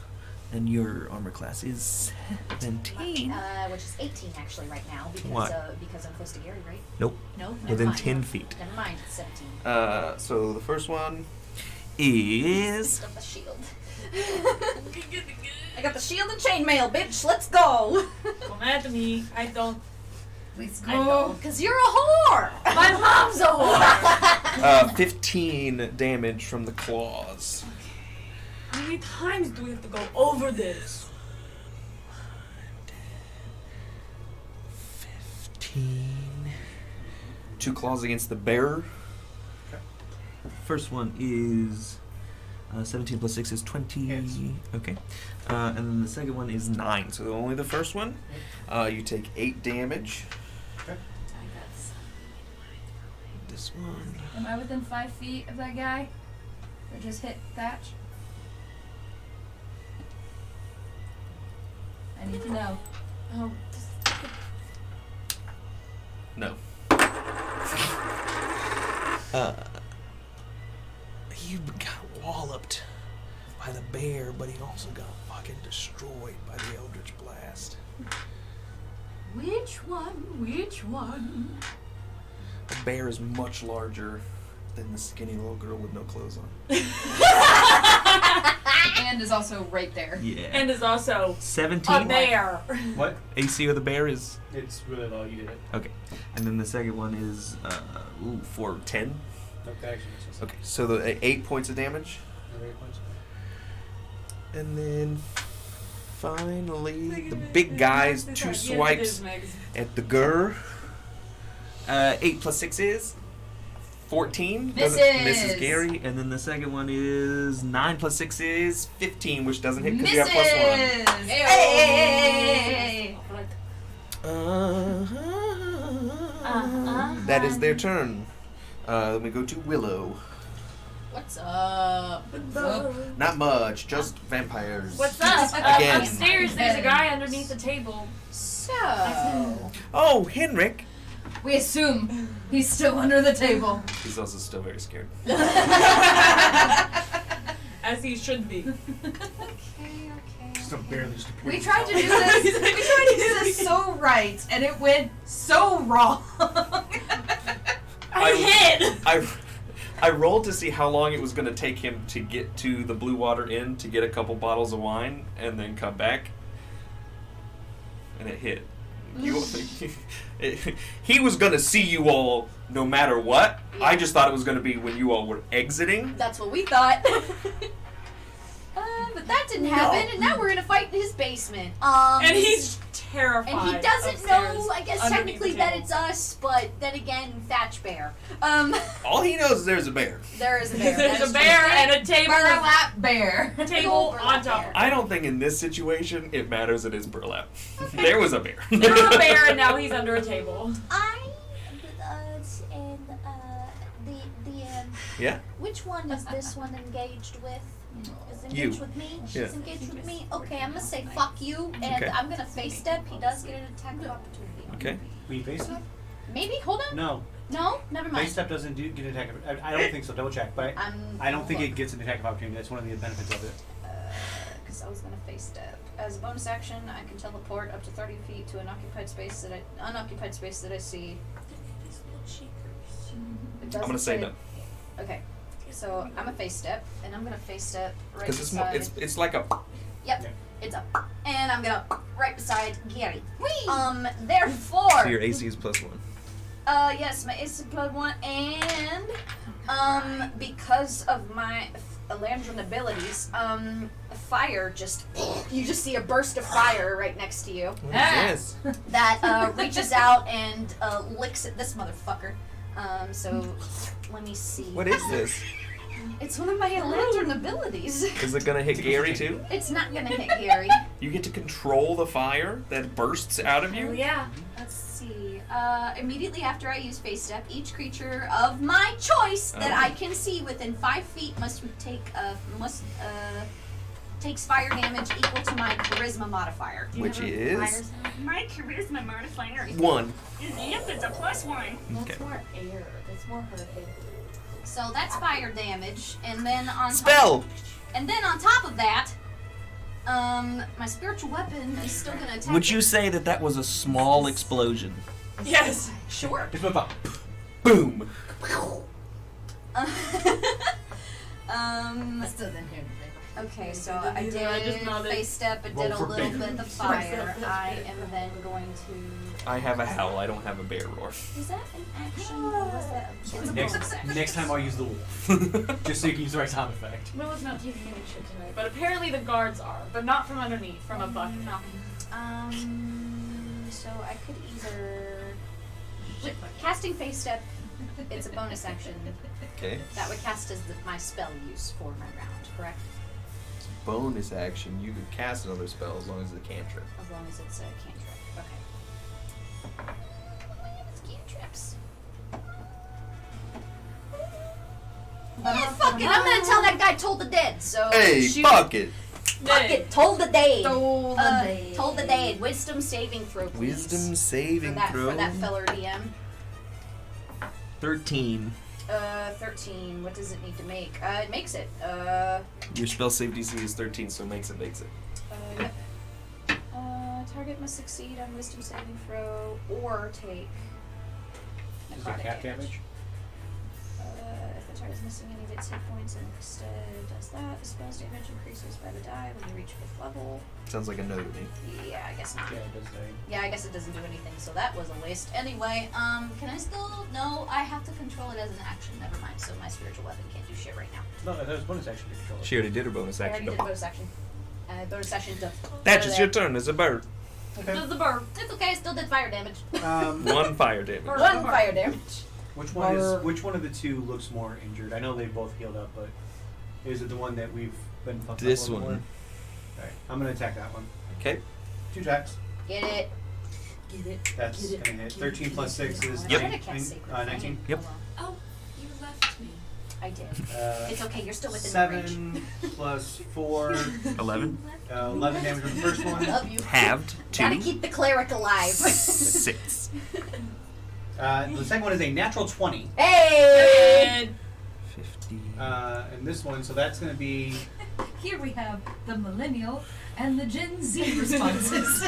And your armor class is 17. Which is 18 actually right now because What? because I'm close to Gary, right? Nope. No, never Within mind. 10 feet. Never mind, it's 17. So the first one is... Picked up the shield. I got the shield and chainmail, bitch. Let's go. Come at me. I don't. Let's I know. Cause you're a whore. My mom's a whore. 15 damage from the claws. How many times do we have to go over this? 15. 2 claws against the bearer. First one is 17 plus 6 is 20. Yes. Okay. And then the second one is 9. So only the first one. You take 8 damage. This one. Am I within 5 feet of that guy that just hit Thatch? I need to know. Oh, No. He got walloped by the bear, but he also got fucking destroyed by the Eldritch Blast. which one? The bear is much larger than the skinny little girl with no clothes on. And is also right there. Yeah. And is also 17. a bear. What? AC of the bear is It's really low. You did it. okay. And then the second one is for 10. Nope, that actually makes sense. Okay, so the 8 points of damage. Another 8 points. And then finally, the big guys, 2 swipes at the Gur. 8 plus 6 is 14. Misses Gary. And then the second one is 9 plus 6 is 15, which doesn't hit because you have plus 1. Hey! That is their turn. Let me go to Willow. What's up? Not much, just vampires. What's up? Again. Upstairs, there's a guy underneath the table. So, Oh, Henrik. we assume he's still under the table. He's also still very scared. As he should be. Okay. Just barely just appeared. We tried to do this. We tried to do this so right, and it went so wrong. I rolled to see how long it was going to take him to get to the Blue Water Inn to get a couple bottles of wine and then come back. And it hit. He was going to see you all no matter what. I just thought it was going to be when you all were exiting. That's what we thought. But that didn't happen, and now we're in a fight in his basement. And he's terrified. And he doesn't upstairs, know, I guess, underneath technically the that table. it's us, but then again, Thatch Bear. All he knows is there's a bear. There is a bear. There's That a is bear true. and a table. Burlap bear. Table Burlap on top. bear. I don't think in this situation it matters it is burlap. There was a bear. There was a bear, and now he's under a table. Yeah? Which one is this one engaged with? Is You. engaged with me? She's Yeah. engaged with me? Okay, I'm gonna say fuck you, and Okay. I'm gonna face step. He does get an attack of opportunity. Okay. We face step? Maybe? Hold on. No. No? Never mind. Face step doesn't get an attack. I don't think so. Double check. But I don't think it gets an attack of opportunity. That's one of the benefits of it. Because I was gonna face step. As a bonus action, I can teleport up to 30 feet to an unoccupied space that I see. It I'm gonna say no. Okay. So I'm gonna face step, and I'm gonna face step right Because it's more, beside. it's like a. Yep. Yeah. It's up. And I'm gonna right beside Gary. Therefore. So your AC is +1. Yes, my AC plus 1, and because of my Elandrin abilities, fire you just see a burst of fire right next to you Yes. that reaches out and licks at this motherfucker. So let me see. What is this? It's one of my Elandrin abilities. Is it gonna hit Gary too? It's not gonna hit Gary. You get to control the fire that bursts out of Oh, you? yeah. Let's see. Immediately after I use face step, each creature of my choice that I can see within 5 feet takes fire damage equal to my charisma modifier. Which is My charisma modifier 1. is if it's a +1. Okay. That's more air. That's more hurricane. So that's fire damage, and then on Spell! top of that, my spiritual weapon is still gonna attack. Would you say that was a small explosion? Yes. Sure. Just move up. Boom! I still didn't hear anything. Okay, so I I didn't either, I just did nodded. face step. It Roll did a for little big. bit of fire. I am then going to. I have a howl, I don't have a bear roar. Is that an action or was that? It's a bonus Next, action. next time I'll use the wolf. Just so you can use the right sound effect. Willow's not taking any shit tonight, but apparently the guards are, but not from underneath, from above. So I could either casting face step. It's a bonus action. Okay. That would cast as my spell use for my round, correct? Bonus action, you could cast another spell as long as it's a cantrip. As long as it's a cantrip. Okay. It's cantrips. Yeah, fuck it. I'm gonna tell that guy told the dead. So Hey, shoot. fuck it! Fuck it. Told the dead. Told the dead. Told the dead. Wisdom saving throw, please. Wisdom saving throw. For that feller DM. 13. 13. What does it need to make? It makes it. Your spell save DC is 13, so makes it. Yep. Target must succeed on wisdom saving throw or take Is it necrotic half damage? If target is missing any of its hit points and instead does that. The spell's damage increases by the die when you reach 5th level. Sounds like a no to me. Yeah, I guess not. Yeah, it does say. Yeah, I guess it doesn't do anything, so that was a waste. Anyway, can I still? No, I have to control it as an action. Never mind. So my spiritual weapon can't do shit right now. No, that was bonus action to control it. She already did her bonus I already action. did bonus action. Bonus action done. That is your turn as a bird. Okay. Does the bird. It's okay. I still did fire damage. One fire damage. One fire damage. Which one of the two looks more injured? I know they both healed up, but is it the one that we've been fucked This up a little one. more? Alright, I'm gonna attack that one. Okay. 2 attacks. Get it. Get it. That's Get it. gonna hit. 13 plus 6 is Yep. I can't sacred flame. 19. Yep. Oh, you left me. I did. It's okay. You're still within the range. 7 plus 4, 11. 11 damage on the first I one. love you. Halved. 2. Gotta keep the cleric alive. 6. The second one is a natural 20. Hey! 50. And this one, so that's gonna be. Here we have the millennial and the Gen Z responses.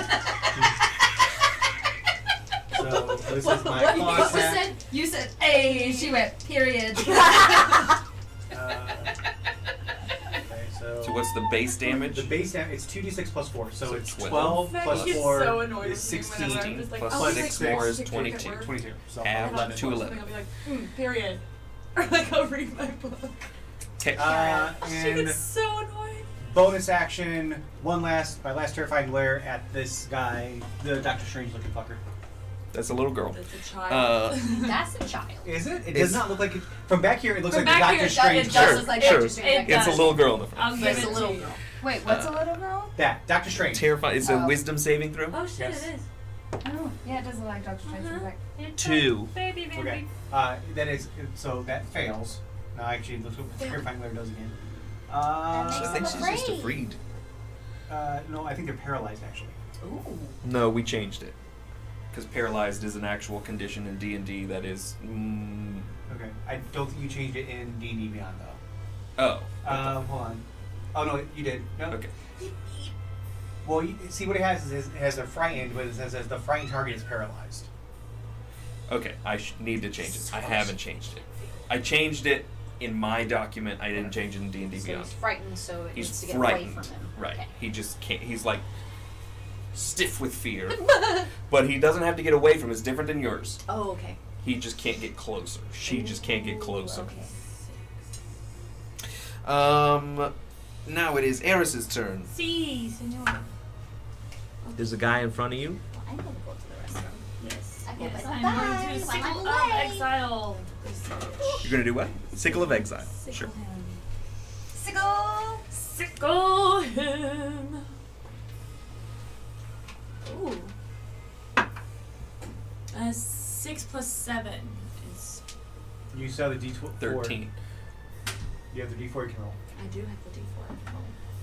So this is my What claw you attack. said? You said, "Hey," she went, period. Okay, so. So what's the base damage? The base damage it's 2d6 plus 4, so So it's 12 12 Becky plus is 4 so annoyed is with me whenever 16 I'm just like, plus I'll be 6 like, more is picture 22. at work. 22. So Half. And I'll 2 just watch 11. something, I'll be like, period. Or like I'll read my book. Okay. She And gets so annoyed. bonus action, my last terrifying glare at this guy, the Doctor Strange looking fucker. That's a little girl. It's a child. That's a child. Is it? It It's- does not look like it. From back here, it looks From like the back Doctor here, it Strange. It Sure, does look like sure. Doctor Strange. It It's a does. little girl in the front. I'll give It's it a to little you. girl. Wait, what's a little girl? That Doctor Strange. Terrifying. It's a Oh. wisdom saving throw. Oh shit, Yes. it is. Oh, yeah, it does look like Dr. Strange. Uh-huh. Like, It's 2. a baby, baby. Okay. That is so that fails. No, actually, let's go. Terrifying glare does again. I think I'm she's just afraid. afraid. No, I think they're paralyzed actually. Ooh. No, we changed it. Because paralyzed is an actual condition in D&D that is... Okay. I don't think you changed it in D&D Beyond though. oh. Hold on. Oh no, you did. No. Okay. Well, you, see what it has is it has a frightened, but it says as the frightened target is paralyzed. Okay, I need to change it. I haven't changed it. I changed it in my document. I didn't change it in D&D So Beyond. he's frightened, so it He's needs to get frightened. away from him. Right. Okay. He just can't. He's like stiff with fear. But he doesn't have to get away from it. It's different than yours. Oh, okay. He just can't get closer. She just can't get closer. Okay. Now it is Eris's turn. Si, senor. There's a guy in front of you. Well, I'm gonna go to the restroom. Yes. I hope Yes, I don't I'm die going to while I'm sickle of away. exile. You're gonna do what? Sickle of Exile. Sickle Sure. him. sickle! Sickle him. Ooh. 6 plus 7 is. You saw the D4. 13. You have the D4 you can roll I do have the D4.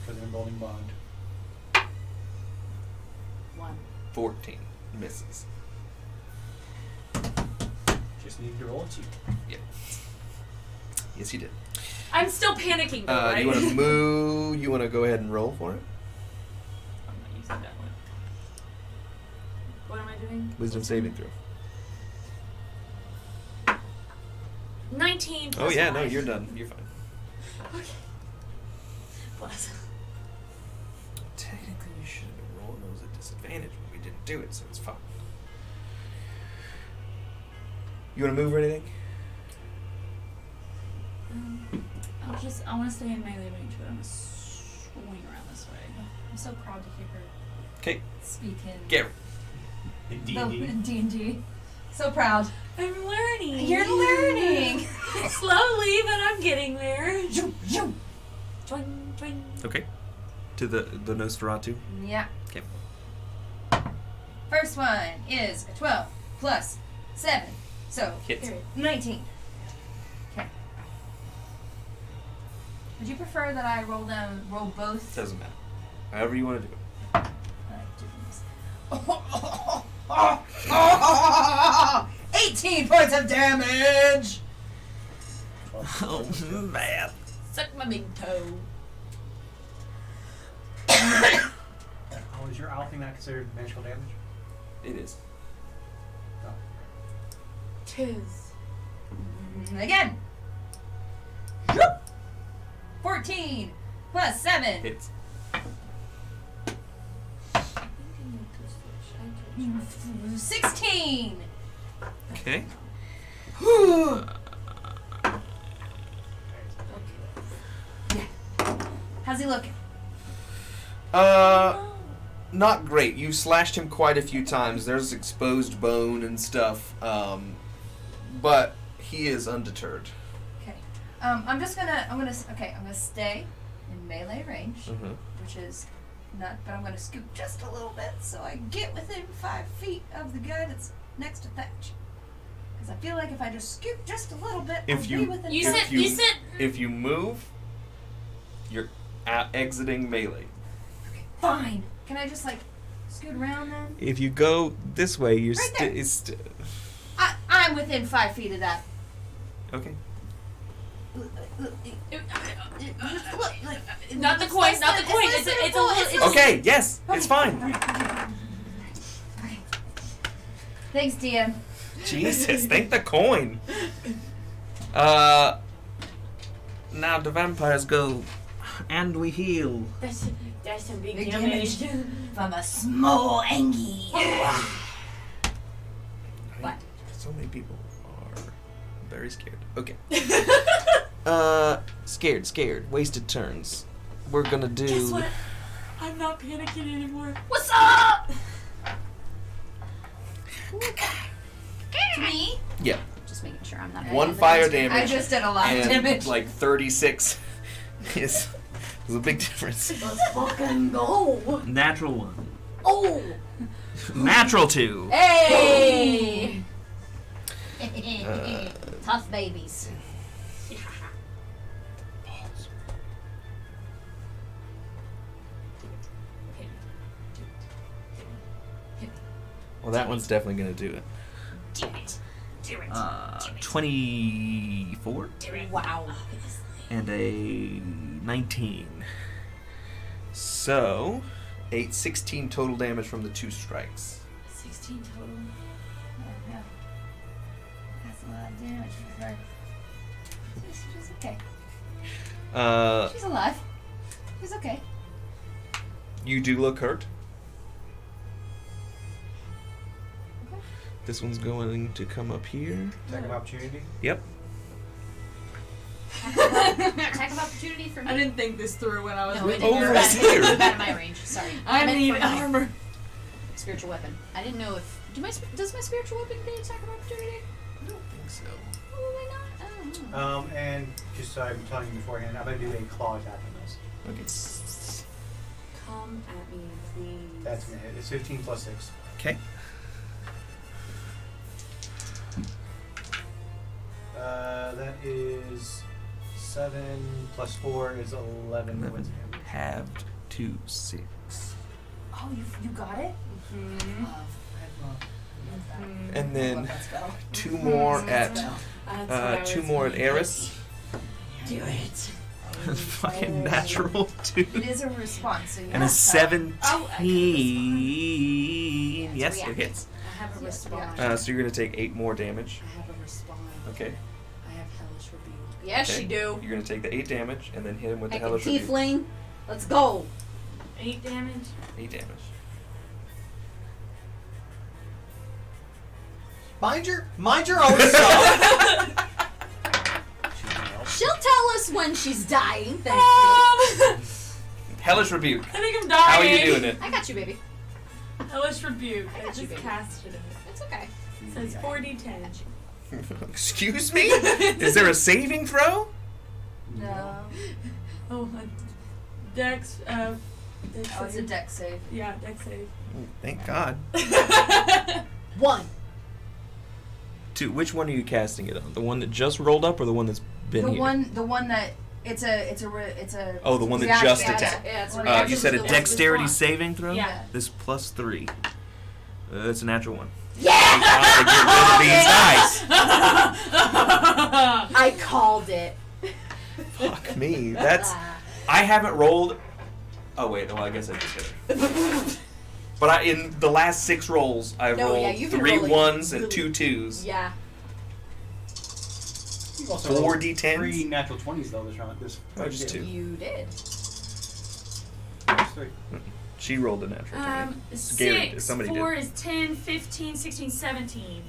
for the emboldening bond. 1. 14. Misses. Just needed to roll a 2. Yeah. Yes, you did. I'm still panicking though, right? You want to move? You want to go ahead and roll for it? I'm not using that one. What am I doing? Wisdom saving throw. 19 Oh plus yeah, no, 5. you're done. You're fine. Okay. Bless. Technically, you should have been rolling those at disadvantage, but we didn't do it, so it's fine. You want to move or anything? I want to stay in melee range, but I'm gonna swing around this way. I'm so proud to hear her Okay, speak in Gary. In the D&D. D&D. So proud. I'm learning. You're learning! Slowly, but I'm getting there. Zoom, zoom. Twing, twing. Okay. To the Nosferatu. Yeah. Okay. First one is a 12 plus 7. So, Hits. 19. Okay. Would you prefer that I roll both? Doesn't matter. However you want to do it. I like 18 points of damage! Oh, man. Suck my big toe. Oh, is your owl thing not considered magical damage? It is. Oh. Tis. Again. 14 plus 7. Hits. 16. Okay. How's he looking? Not great. You slashed him quite a few times. There's exposed bone and stuff. But he is undeterred. Okay. I'm gonna stay in melee range, which is not, but I'm gonna scoot just a little bit so I get within 5 feet of the guy that's next to Thatch. Because I feel like if I just scoot just a little bit, If I'll you- be within You 5 said, you said, If you move, you're exiting melee. Fine. Can I just like scoot around then? If you go this way, you're Right there. I'm within 5 feet of that. okay. not the coin, not the coin. It's a little. Okay, yes, it's fine. Okay. Thanks, DM. Jesus, thank the coin. Now the vampires go, and we heal. That's some big Big damage. From a small Angie. What? So many people are very scared. Okay. Scared. Wasted turns. We're gonna do. Guess what? I'm not panicking anymore. What's up? To me? Yeah. Just making sure I'm not. One fire damage. I just did a lot of and damage. like 36 is a big difference. Let's fucking go. Natural 1. Oh. Natural 2. Hey. Tough babies. Well, that one's definitely gonna do it. Do it. Do it. 24 Wow. and a 19. So, 16 total damage from the 2 strikes. 16 total. Yeah. That's a lot of damage for her. She's okay. She's alive. She's okay. You do look hurt. Okay. This one's going to come up here. Attack of opportunity. Yep. Attack of opportunity for me. I didn't think this through when I was No, it reading didn't. Over it. here. Out of my range. Sorry. I meant need for my armor. spiritual weapon. I didn't know if does my spiritual weapon get attack of opportunity? I don't think so. Probably not. I don't know. And just so I'm telling you beforehand, I'm gonna do a claw attack on this. Okay. Come at me, please. That's gonna hit. It's 15 plus 6. Okay. That is 7 plus 4 is 11 points of damage. Halved to 6. Oh, you got it? Mm-hmm. And then Love that spell. 2 more at That's what I 2 was more at thinking. Eris. Do it. Fucking natural 2. It is a response, so you And a have to- 17. Oh, I can Yes, It's a it hits. I have a response. So you're gonna take 8 more damage. I have a response. Okay. I have hellish rebuke. Yes, Okay. you do. You're gonna take the 8 damage and then hit him with the Heck, hellish rebuke. tiefling. Let's go. 8 damage. 8 damage. Mind your own stuff. She'll tell us when she's dying. Thank you. Hellish rebuke. I think I'm dying. How are you doing it? I got you, baby. Hellish rebuke. I got you, just baby. casted it. It's okay. So it's 4d10. Excuse me? Is there a saving throw? No. Oh, Dex. Oh, it's a deck save. Yeah, Dex save. Thank God. 1. 2. Which one are you casting it on? The one that just rolled up or the one that's been The here? one that it's a Oh, the one that reaction. just Yeah, attacked. Yeah, it's a You reaction said to a the dexterity response. saving throw? Yeah. This plus 3. It's a natural 1. Yeah! Thank God to get rid of these dice. I called it. Fuck me. That's. I haven't rolled. Oh wait, no, I guess I just hit it. But in the last 6 rolls, I've No, yeah, rolled you've been 3 rolling 1s and really- 2 2s. Yeah. You also 4 rolled D10s? 3 natural 20s though this round. Oh, just 2. You did. Just 3. She rolled a natural 20. 6. Somebody 4 did. is 10, 15, 16, 17.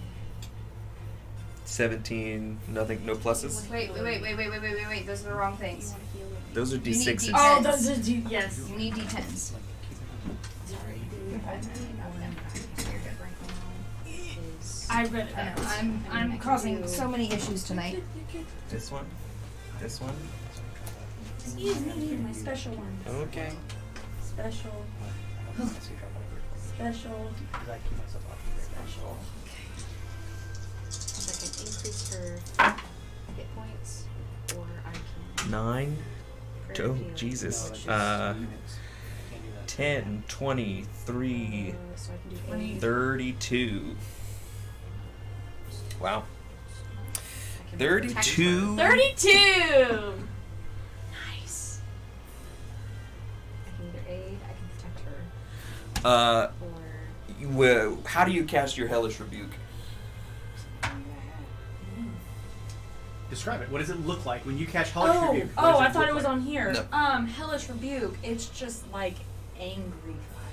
17, nothing, no pluses? Wait. Those are the wrong things. Those are You need D6s. D10s. Oh, those are yes. You need D10s. I read it I know. backwards. I'm causing so many issues tonight. This one? This one? Excuse me, my special one. Okay. Special. Special. Special. I can increase her hit points, or I can. 9. crit Oh, heal. Jesus. No, that's just 10, 23, So I can do 8. 32. Wow. I can 32. 32! Nice. I can either aid, I can protect her, or. How do you cast your Hellish Rebuke? Describe it. What does it look like when you catch Hellish Oh, Rebuke? What does I look thought it was like? on here. No. Hellish Rebuke. It's just like angry fire.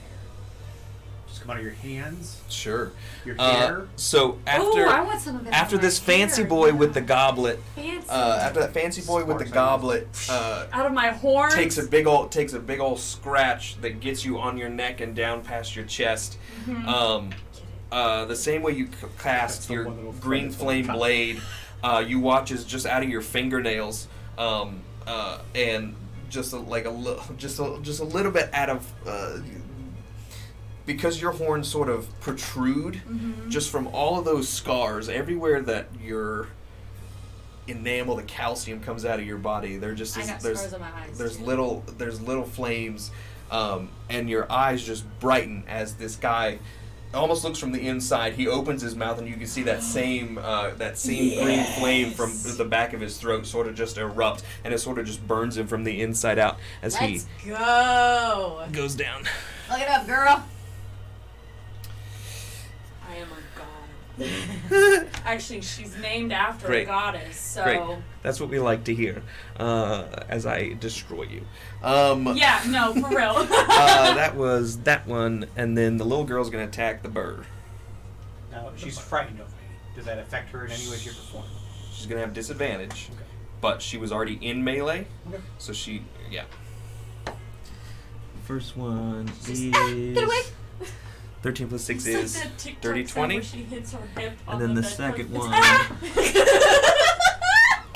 Just come out of your hands, Sure. your hair. So Oh, I after want some of it. after on this my fancy hair, boy with yeah. the goblet, Fancy. after that fancy boy with the goblet Out of my horns. takes a big old scratch that gets you on your neck and down past your chest. Mhm. The same way you cast That's the your one that'll green flip flame on top. blade, you watch as just out of your fingernails, and just a little bit out of. Because your horns sort of protrude, just from all of those scars, everywhere that your enamel, the calcium comes out of your body, there just I is, got there's scars on my eyes. there's too. little flames, and your eyes just brighten as this guy almost looks from the inside. He opens his mouth and you can see that same green flame from the back of his throat sort of just erupt, and it sort of just burns him from the inside out as Let's he go. goes down. Look it up, girl. I am a god. Actually, she's named after Great. a goddess, so. Great. That's what we like to hear, as I destroy you. Yeah, no, for real. That was that one, and then the little girl's gonna attack the bird. Now, she's frightened of me. Does that affect her in any way, shape, or form? She's gonna have disadvantage, Okay. but she was already in melee, Okay. so yeah. First one Get away. 13 plus 6 It's like is that TikTok 30, stuff 20. where she hits her hip on And then the bed second post. one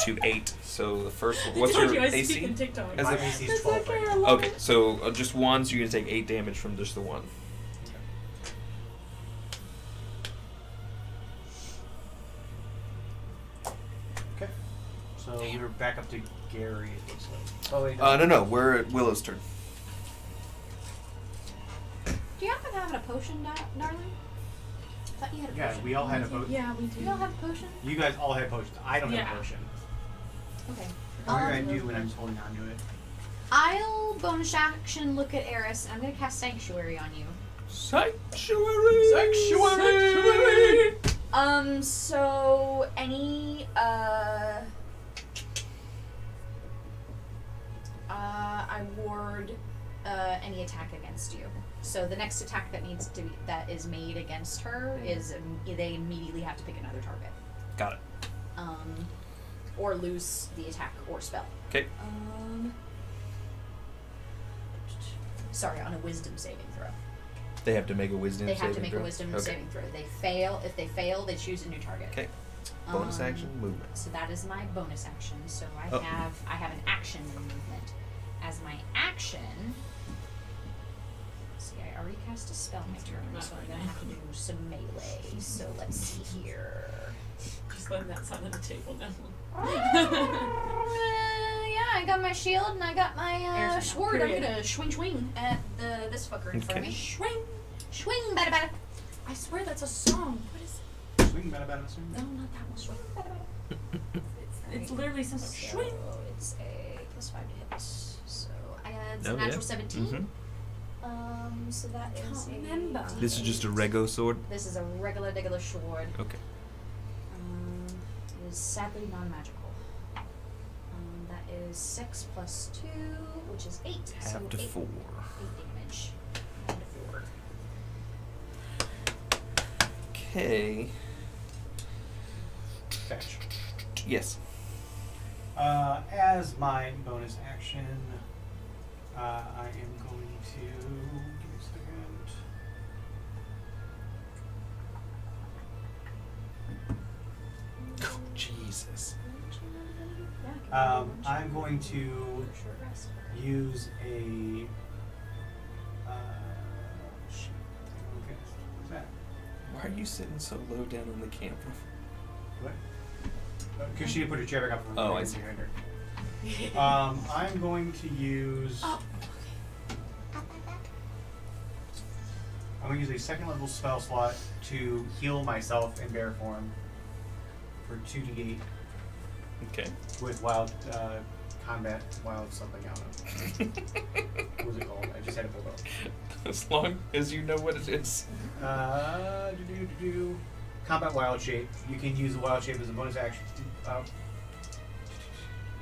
to 8. So the first one, what's I told your you I speak AC? in TikTok. As My a- AC is It's 12 okay, right I now. love Okay, it. so just one, so you're gonna take 8 damage from just the one. Okay. So we're back up to Gary, it looks like. Oh, wait. No, we're at Willow's turn. Do you happen to have a potion, darling? I thought you had a Yeah, potion. we all had a potion. Yeah, we do. You don't have a potion? You guys all had potions. I don't have Yeah. a potion. Okay. What are you gonna do when I'm just holding on to it? I'll bonus action look at Eris, and I'm gonna cast Sanctuary on you. Sanctuary! So any I ward any attack against you. So the next attack that is made against her is they immediately have to pick another target. Got it. Or lose the attack or spell. Okay. Sorry, on a wisdom saving throw. They have to make a wisdom They saving have to make throw? a wisdom Okay. saving throw. They fail. If they fail, they choose a new target. Okay. Bonus action, movement. So that is my bonus action. So I Oh. have an action in movement. As my action, see, I already cast a spell my turn, so I'm gonna have to do some melee. So let's see here. Just letting that sound on the table now. Yeah, I got my shield and I got my Air's sword. period. I'm gonna swing at this fucker in front of Okay. me. Swing. Swing, bada bada. I swear that's a song. What is Swing, bada, bada, swing. No, not that one. Swing, bada bada. It's literally some So swing. it's a +5 to hit. So I had Oh, a yeah. natural 17. Mhm. So that is Can't remember. This is just a rego sword? This is a regular sword. Okay. It is sadly non-magical. that is 6 plus 2, which is 8. Half so to 8, 4. 8 damage. 9 to 4. Okay. Fetch. Yes. As my bonus action, I am going to give me a second. Oh, Jesus. I'm going to use a. Shit. Okay. What's that? Why are you sitting so low down on the camera? What? Because she put her chair back up. Oh, I see. Behind her. I'm going to use. I'm going to use a second level spell slot to heal myself in bear form for 2d8 Okay. with wild combat, wild something, I don't know. What was it called? I just had it pulled up. As long as you know what it is. Combat wild shape. You can use the wild shape as a bonus action.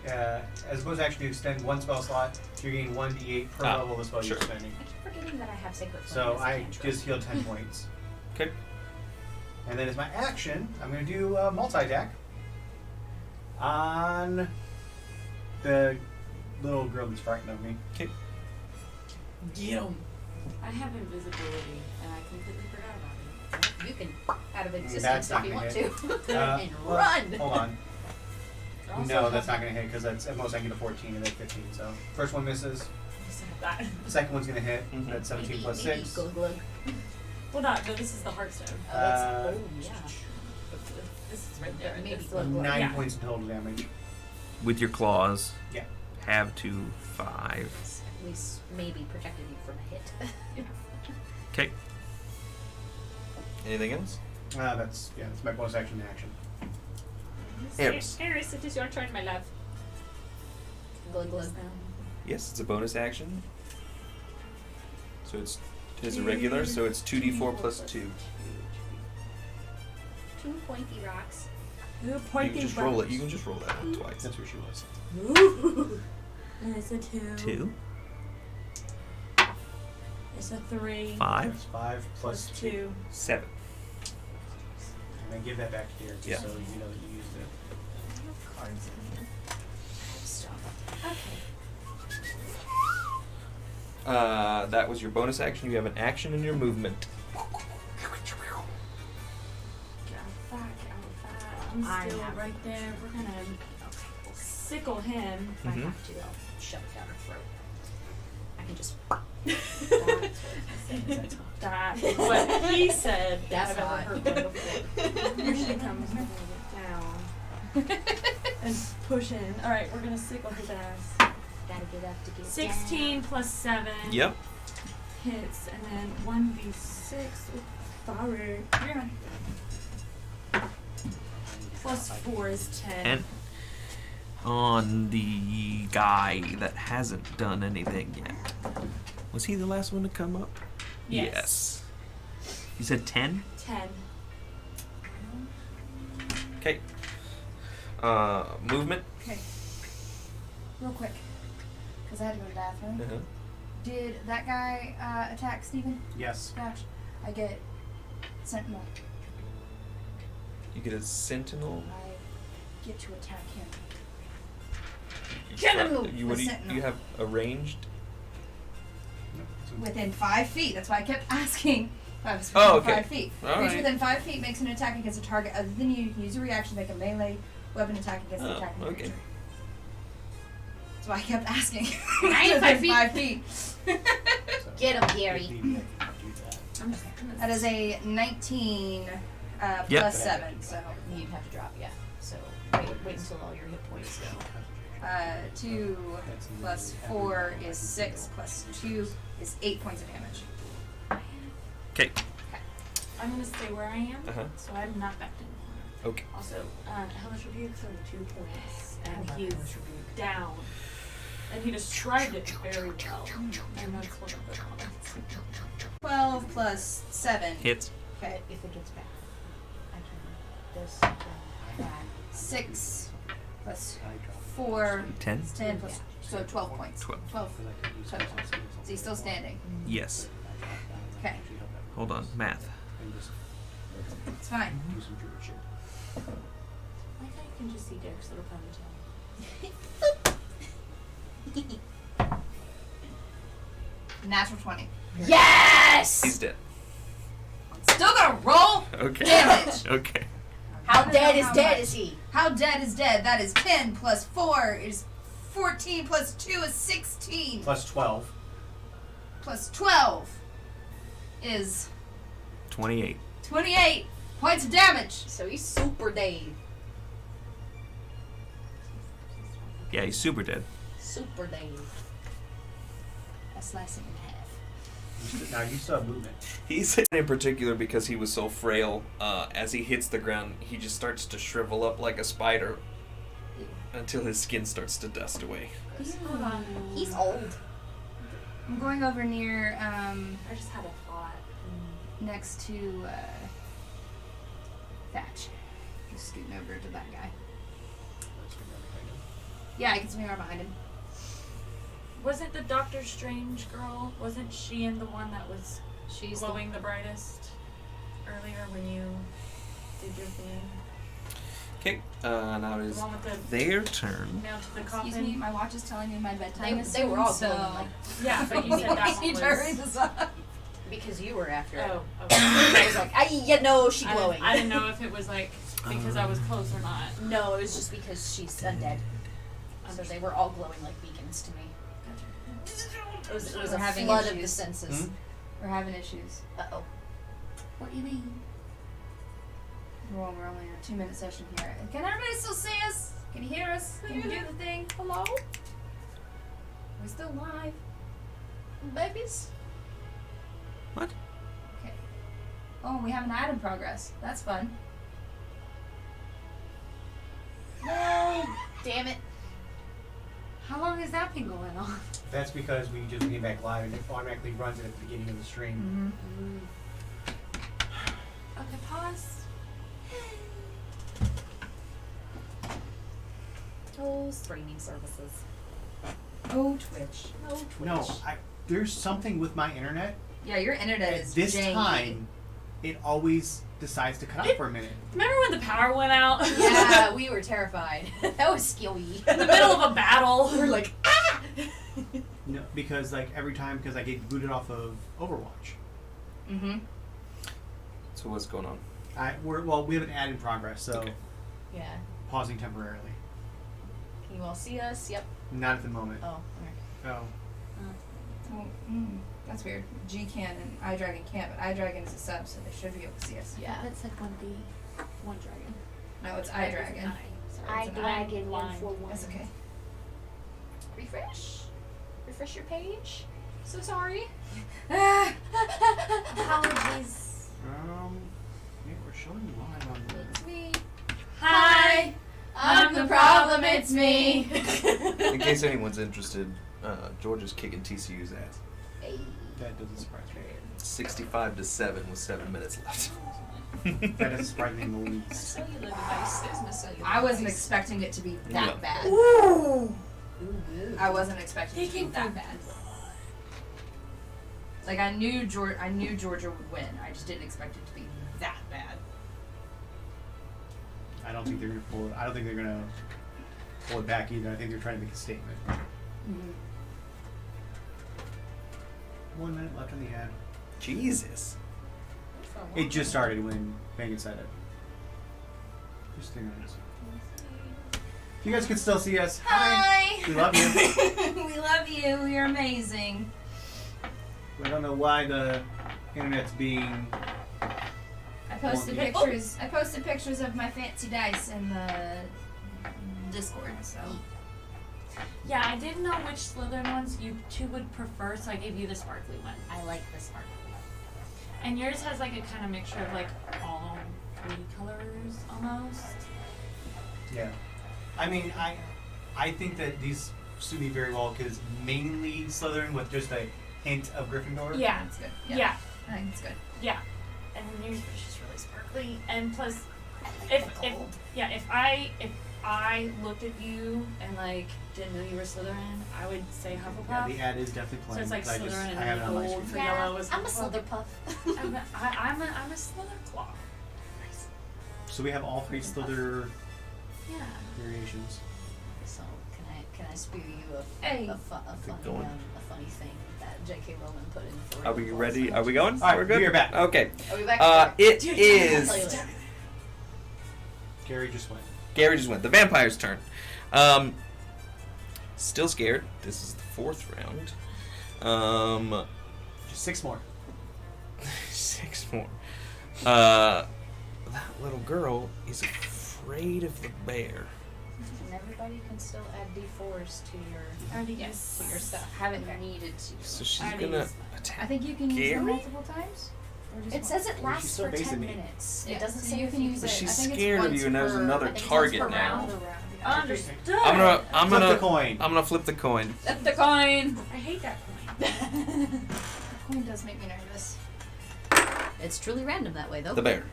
As a bonus action to extend one spell slot, you gain 1d8 per level of the spell sure. you're spending. I keep forgetting that I have Sacred Flame So as a I cantrip. just healed 10 points. Okay. And then as my action, I'm going to do a multi-attack on the little girl that's frightened of me. Okay. Get 'em. I have invisibility, and I completely forgot about it. You can out of That's existence not if you gonna want hit. to. And well, run! Hold on. Also No, have- that's not going to hit because that's at most I can get a 14 and then 15. So first one misses. I said that. The second one's going to hit. Mhm. That's 17 plus Maybe 6. glug glug. Well, not. No, this is the Hearthstone. Oh, that's, Uh, oh yeah. This is right there. Maybe This- glug glug. 9 Yeah. points of total damage. With your claws. Yeah. Have to 5. At least maybe protected you from a hit. Okay. Anything else? That's my bonus action in action. Eris. Eris, it is your turn, my love. Glug glug. Yes, it's a bonus action. So it's a regular, so it's 2d4 plus 2. 2 pointy rocks. You can just roll it. You can just roll that one twice. That's where she was. Ooh. And it's a 2. 2, It's a 3. 5, That's 5 plus 2. 7. And then give that back here just Yeah. so you know that you used it. Cards in here. Stuff. Okay. That was your bonus action. You have an action in your movement. I'm I still have- right there. We're gonna Okay. sickle him. If I Mhm. have to, I'll shove it down her throat. I can just. That's what he said. That's I've ever hot. heard one before. Here she comes. We're gonna get down and push in. All right, we're gonna sickle his ass. Gotta get up to get 16 plus 7 Yep. hits, and then 1d6 with fire. You're on. Plus 4 is 10. And on the guy that hasn't done anything yet. Was he the last one to come up? Yes. You said 10? 10. Okay. Movement. Okay. Real quick, because I had to go to the bathroom. Uh-huh. Did that guy attack Steven? Yes. Gosh, I get Sentinel. You get a sentinel. I get to attack him. Get him! You, The what do sentinel. you have arranged? Within 5 feet. That's why I kept asking. If I was Oh, within okay. 5 feet. All Reach right. within 5 feet makes an attack against a target other than you. Use a reaction to make a melee weapon attack against the Oh, attacking okay. creature. That's why I kept asking. I ain't Within 5 feet. Get him, Gary. If need be, I can do that. I'm just gonna That is a 19 Yep. plus 7. So You'd have to drop, yeah. So wait until all your hit points go. 2 plus 4 is 6 plus 2 is 8 points of damage. Okay. I'm gonna stay where I am, Uh-huh. so I'm not back in the corner. Okay. Also, Hellish Rebuke for 2 points, and he's down. And he described it very well. And that's one of the comments. 12 plus 7. Hits. Okay. If it gets back, I can this, that. 6 plus 4. 10? It's 10 plus. So 12 points. 12. 12 total. So he's still standing. Yes. Okay. Hold on. Math. It's fine. Do some druid shit. Like I can just see Derek's little ponytail. Natural 20. Yes! He's dead. Still gonna roll Okay. damage. Okay. How I don't dead know is how dead much. is he? How dead is dead? That is 10 plus 4 is 14 plus 2 is 16. Plus 12. Plus 12 is 28. 28 points of damage. So he's super dead. Yeah, he's super dead. Super dead. I slice him in half. Now you still have movement. He's in particular because he was so frail. As he hits the ground, he just starts to shrivel up like a spider until his skin starts to dust away. Hold on. He's old. I'm going over near I just had a thought. next to Thatch. Just scooting over to that guy. Yeah, I can swing right behind him. Wasn't the Doctor Strange girl? Wasn't she in the one that was She's glowing the brightest earlier when you did your thing? Okay, now it The is one with the their turn. nail to the coffin. Excuse me, my watch is telling me my bedtime is They were all soon, glowing so like Yeah, but you said that I one need to hurry was. this up. because you were after it. Oh, okay. I was like, you know, she glowing. I didn't know if it was like because I was close or not. No, it was just because she's undead. So they were all glowing like beacons to me. It was We're a having flood of the issues. senses. We're having issues. Uh-oh. What do you mean? We're only in a 2-minute session here. Can everybody still see us? Can you hear us? Can you do the thing? Hello? We're still live. Babies? What? Okay. Oh, we have an item progress. That's fun. No! Damn it. How long has that been going on? That's because we just came back live and it automatically runs it at the beginning of the stream. Okay, pause. Oh, streaming services. Oh, Twitch. No Twitch. No, there's something with my internet. Yeah, your internet At is this janky. time, it always decides to cut out for a minute. Remember when the power went out? Yeah, we were terrified. That was scary. In the middle of a battle. We're like, ah! No, because like every time, because I get booted off of Overwatch. Mm-hmm. So what's going on? We have an ad in progress, so Okay. Yeah. pausing temporarily. Can you all see us? Yep. Not at the moment. Oh, okay. Oh. That's weird. G can and iDragon can't, but iDragon is a sub, so they should be able to see us. Yeah. That said 1D. One dragon. No, it's iDragon. Sorry, it's an iDragon line. 141. That's okay. Refresh. Refresh your page. So sorry. Apologies. Yeah, we're showing live on the. It's me. Hi. I'm the problem, it's me. In case anyone's interested, Georgia's kicking TCU's ass. Hey. That doesn't surprise me. 65-7 with 7 minutes left. That doesn't surprise me in the least. Cellular device. There's my cellular I wasn't device. expecting it to be that Yeah. bad. Ooh. I wasn't expecting it to be that bad. Like I knew Georgia would win. I just didn't expect it to be that bad. I don't think they're gonna pull it. I don't think they're gonna pull it back either. I think they're trying to make a statement. 1 minute left on the ad. Jesus. It just started when Megan said it. Just 3 minutes. If you guys can still see us, Hi. we love you. We love you. You're amazing. I don't know why the internet's being. I posted Okay. pictures. I posted pictures of my fancy dice in the Discord. So Yeah, I didn't know which Slytherin ones you two would prefer, so I gave you the sparkly one. I like the sparkly. And yours has like a kind of mixture of like all 3 colors almost. Yeah. I mean, I think that these suit me very well because mainly Slytherin with just a hint of Gryffindor. Yeah. that's good. Yeah. I think it's good. Yeah. And yours was just really sparkly. And plus, I like the if gold. if I looked at you and like didn't know you were Slytherin, I would say Hufflepuff. Yeah, the ad is definitely So playing. it's like but Slytherin I have it on and my gold screen. for Yeah, yellow is I'm a Hufflepuff. Slitherpuff. I'm a Slytherclaw. So we have all 3 Slither Yeah. variations. So can I spew you Hey. a funny thing that J.K. Rowling put in for Are we Ravenclaw? ready? Are we going? All right, We're good? we are back. Okay. Are we back? It I'll is... tell you later. Gary just went. Gary just went. The vampire's turn. Still scared. This is the 4th round. Just 6 more. 6 more. That little girl is afraid of the bear. And everybody can still add D4s to your Yes. to your stuff. Haven't needed to. So she's Alrighty. gonna I attack. think you can use them Gary? multiple times. Or just It once? says it she's lasts still for basing 10 me. minutes. Yeah, It doesn't so say you if can you use But it. she's I think it's scared of once you and there's per- another I think it's target once per now. round. Understood. I'm Flip gonna the coin. I'm gonna flip the coin. Flip the coin. I hate that coin. The coin does make me nervous. It's truly random that way, though. The bear.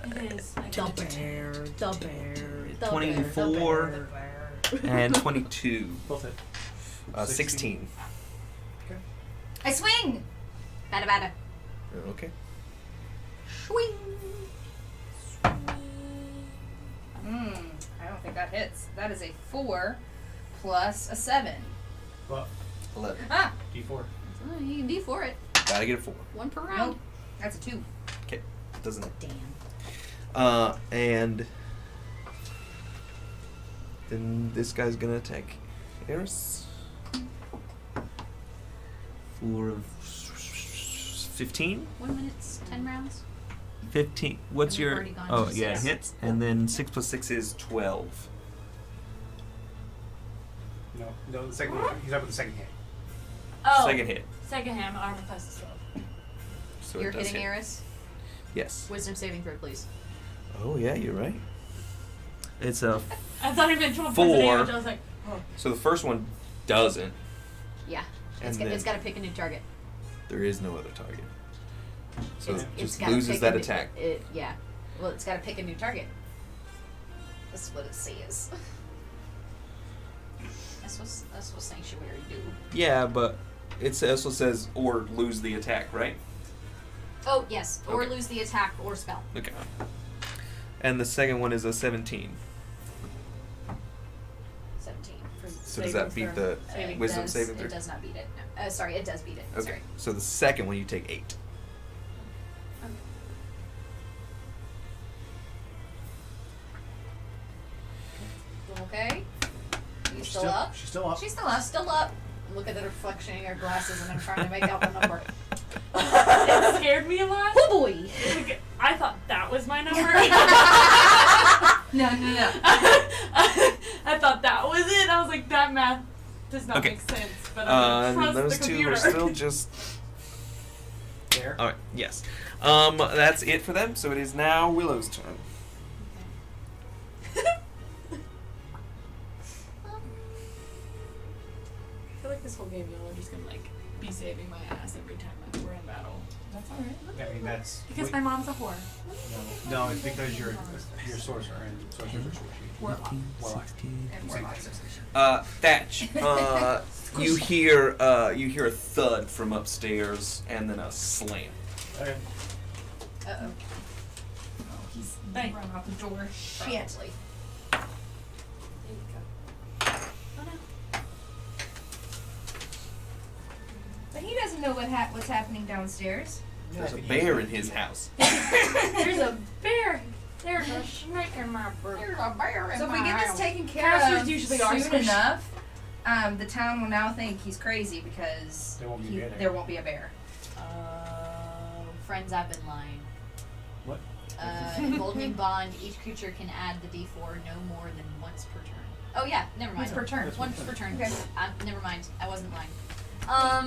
It is. I The get it. bear. The bear. The 24 bear. and 22. Both hit. 16. I swing. Bada bada. Okay. Swing. I don't think that hits. That is a 4 plus a 7. Well, 11. Ah, D4. Oh, you can D4 it. Gotta get a 4. 1 per round. nope. That's a 2. Okay. Doesn't. Damn. And then this guy's gonna attack Eris. 4 of 15. 1 minute, 10 rounds. 15. What's And we've your? already gone Oh to yeah, six. hits. And then 6 plus 6 is 12. No, the second one. He's up with the second hit. Oh. Second hit. Second hand, armor class is 12. So You're it does hitting hit. Eris. Yes. Wisdom saving throw, please. Oh yeah, you're right. It's a I thought he meant 12 points of 4. damage. I was like, oh. So the first one doesn't. Yeah. And It's then got to pick a new target. there is no other target. So It's it just gotta loses pick that a new- attack. Yeah. Well, it's got to pick a new target. That's what it says. That's what Sanctuary do. Yeah, but it also says or lose the attack, right? Oh, yes. Or Okay. lose the attack or spell. Okay. And the second one is a 17. 17. So does that beat the Saving wisdom does, saving It throw? does not beat it. No. Sorry, it does beat it. Okay. Sorry. So the second one you take 8. Okay. You still up? She's still up. She's still up. Still up. Look at the reflection in your glasses and I'm trying to make out the number. It scared me a lot. Oh boy! Like, I thought that was my number. No. I thought that was it. I was like, that math does not Okay. make sense. But I'm And gonna trust those the two computer. are still just. There. Alright, yes. That's it for them, so it is now Willow's turn. I feel like this whole game, y'all are just gonna like be saving my ass every time we're in battle. That's alright. I mean, that's. Because my mom's a whore. No, it's because you're sorcerer and sorcerers are squishy. Warlock. Warlock. And Warlock's Thatch, you hear a thud from upstairs and then a slam. Okay. Uh-oh. Oh, he's Bang. run out the door. Shit. Probably. But he doesn't know what's happening downstairs. There's a bear in his house. There's a bear. There's a snake in my room. So if we get this taken care Casters of usually are soon squishy. enough, the town will now think he's crazy because There won't be a bear there. there won't be a bear. Friends, I've been lying. What? Emboldening bond. Each creature can add the D4 no more than once per turn. Oh yeah, never mind. Once per turn. Once per turn. Okay. Never mind. I wasn't lying.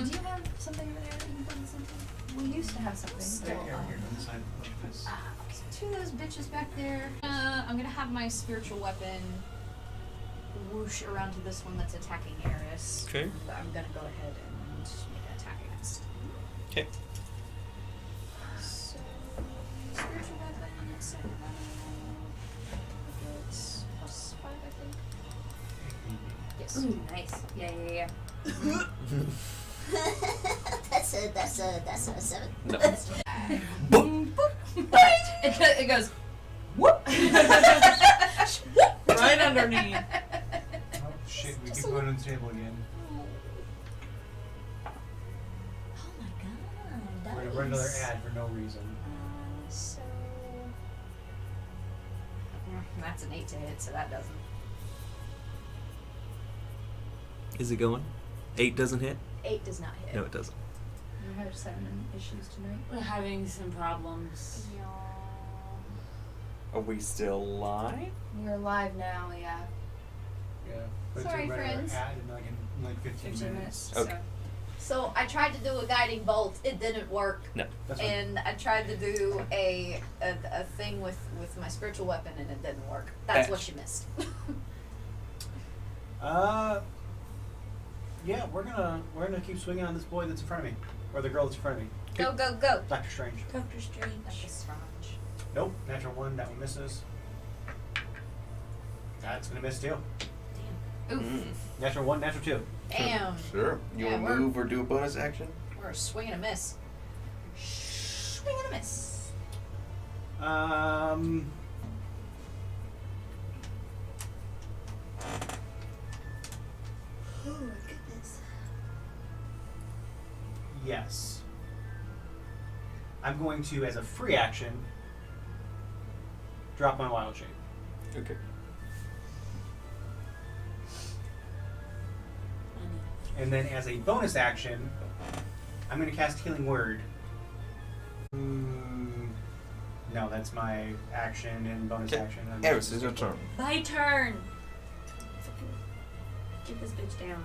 Do you have something over there that you can put in something? We used to have something. Here, on the side of this. Two of those bitches back there. I'm gonna have my spiritual weapon whoosh around to this one that's attacking Eris. Okay. And I'm gonna go ahead and make an attack against. Okay. So, spiritual weapon, it's 5, I think. Yes. Ooh, nice. Yeah. That's a 7. No. Boom. But it goes whoop. Right underneath. Oh shit, we keep going on the table again. Oh my god. We're gonna run another ad for no reason. So. That's an 8 to hit, so that doesn't. Is it going? 8 doesn't hit? 8 does not hit. No, it doesn't. We had 7 issues tonight. We're having some problems. Are we still live? We're live now, yeah. Yeah. But Sorry, to run another friends. ad in like 15 minutes. Okay. So I tried to do a guiding bolt. It didn't work. No. That's fine. And I tried to do a thing with my spiritual weapon, and it didn't work. That's what you missed. Yeah, we're gonna keep swinging on this boy that's in front of me, or the girl that's in front of me. Go. Doctor Strange. Doctor Strange. That's strange. Nope, natural 1. That one misses. That's gonna miss too. Oof. Natural 1, natural 2. Damn. Sure. You Yeah, want to we're- move or do a bonus action? We're a swing and a miss. Swing and a miss. Oh my goodness. Yes. I'm going to, as a free action, drop my wild shape. Okay. And then as a bonus action, I'm going to cast Healing Word. No, that's my action and bonus Okay. action. I'm Eris, just- it's your turn. My turn. Get this bitch down.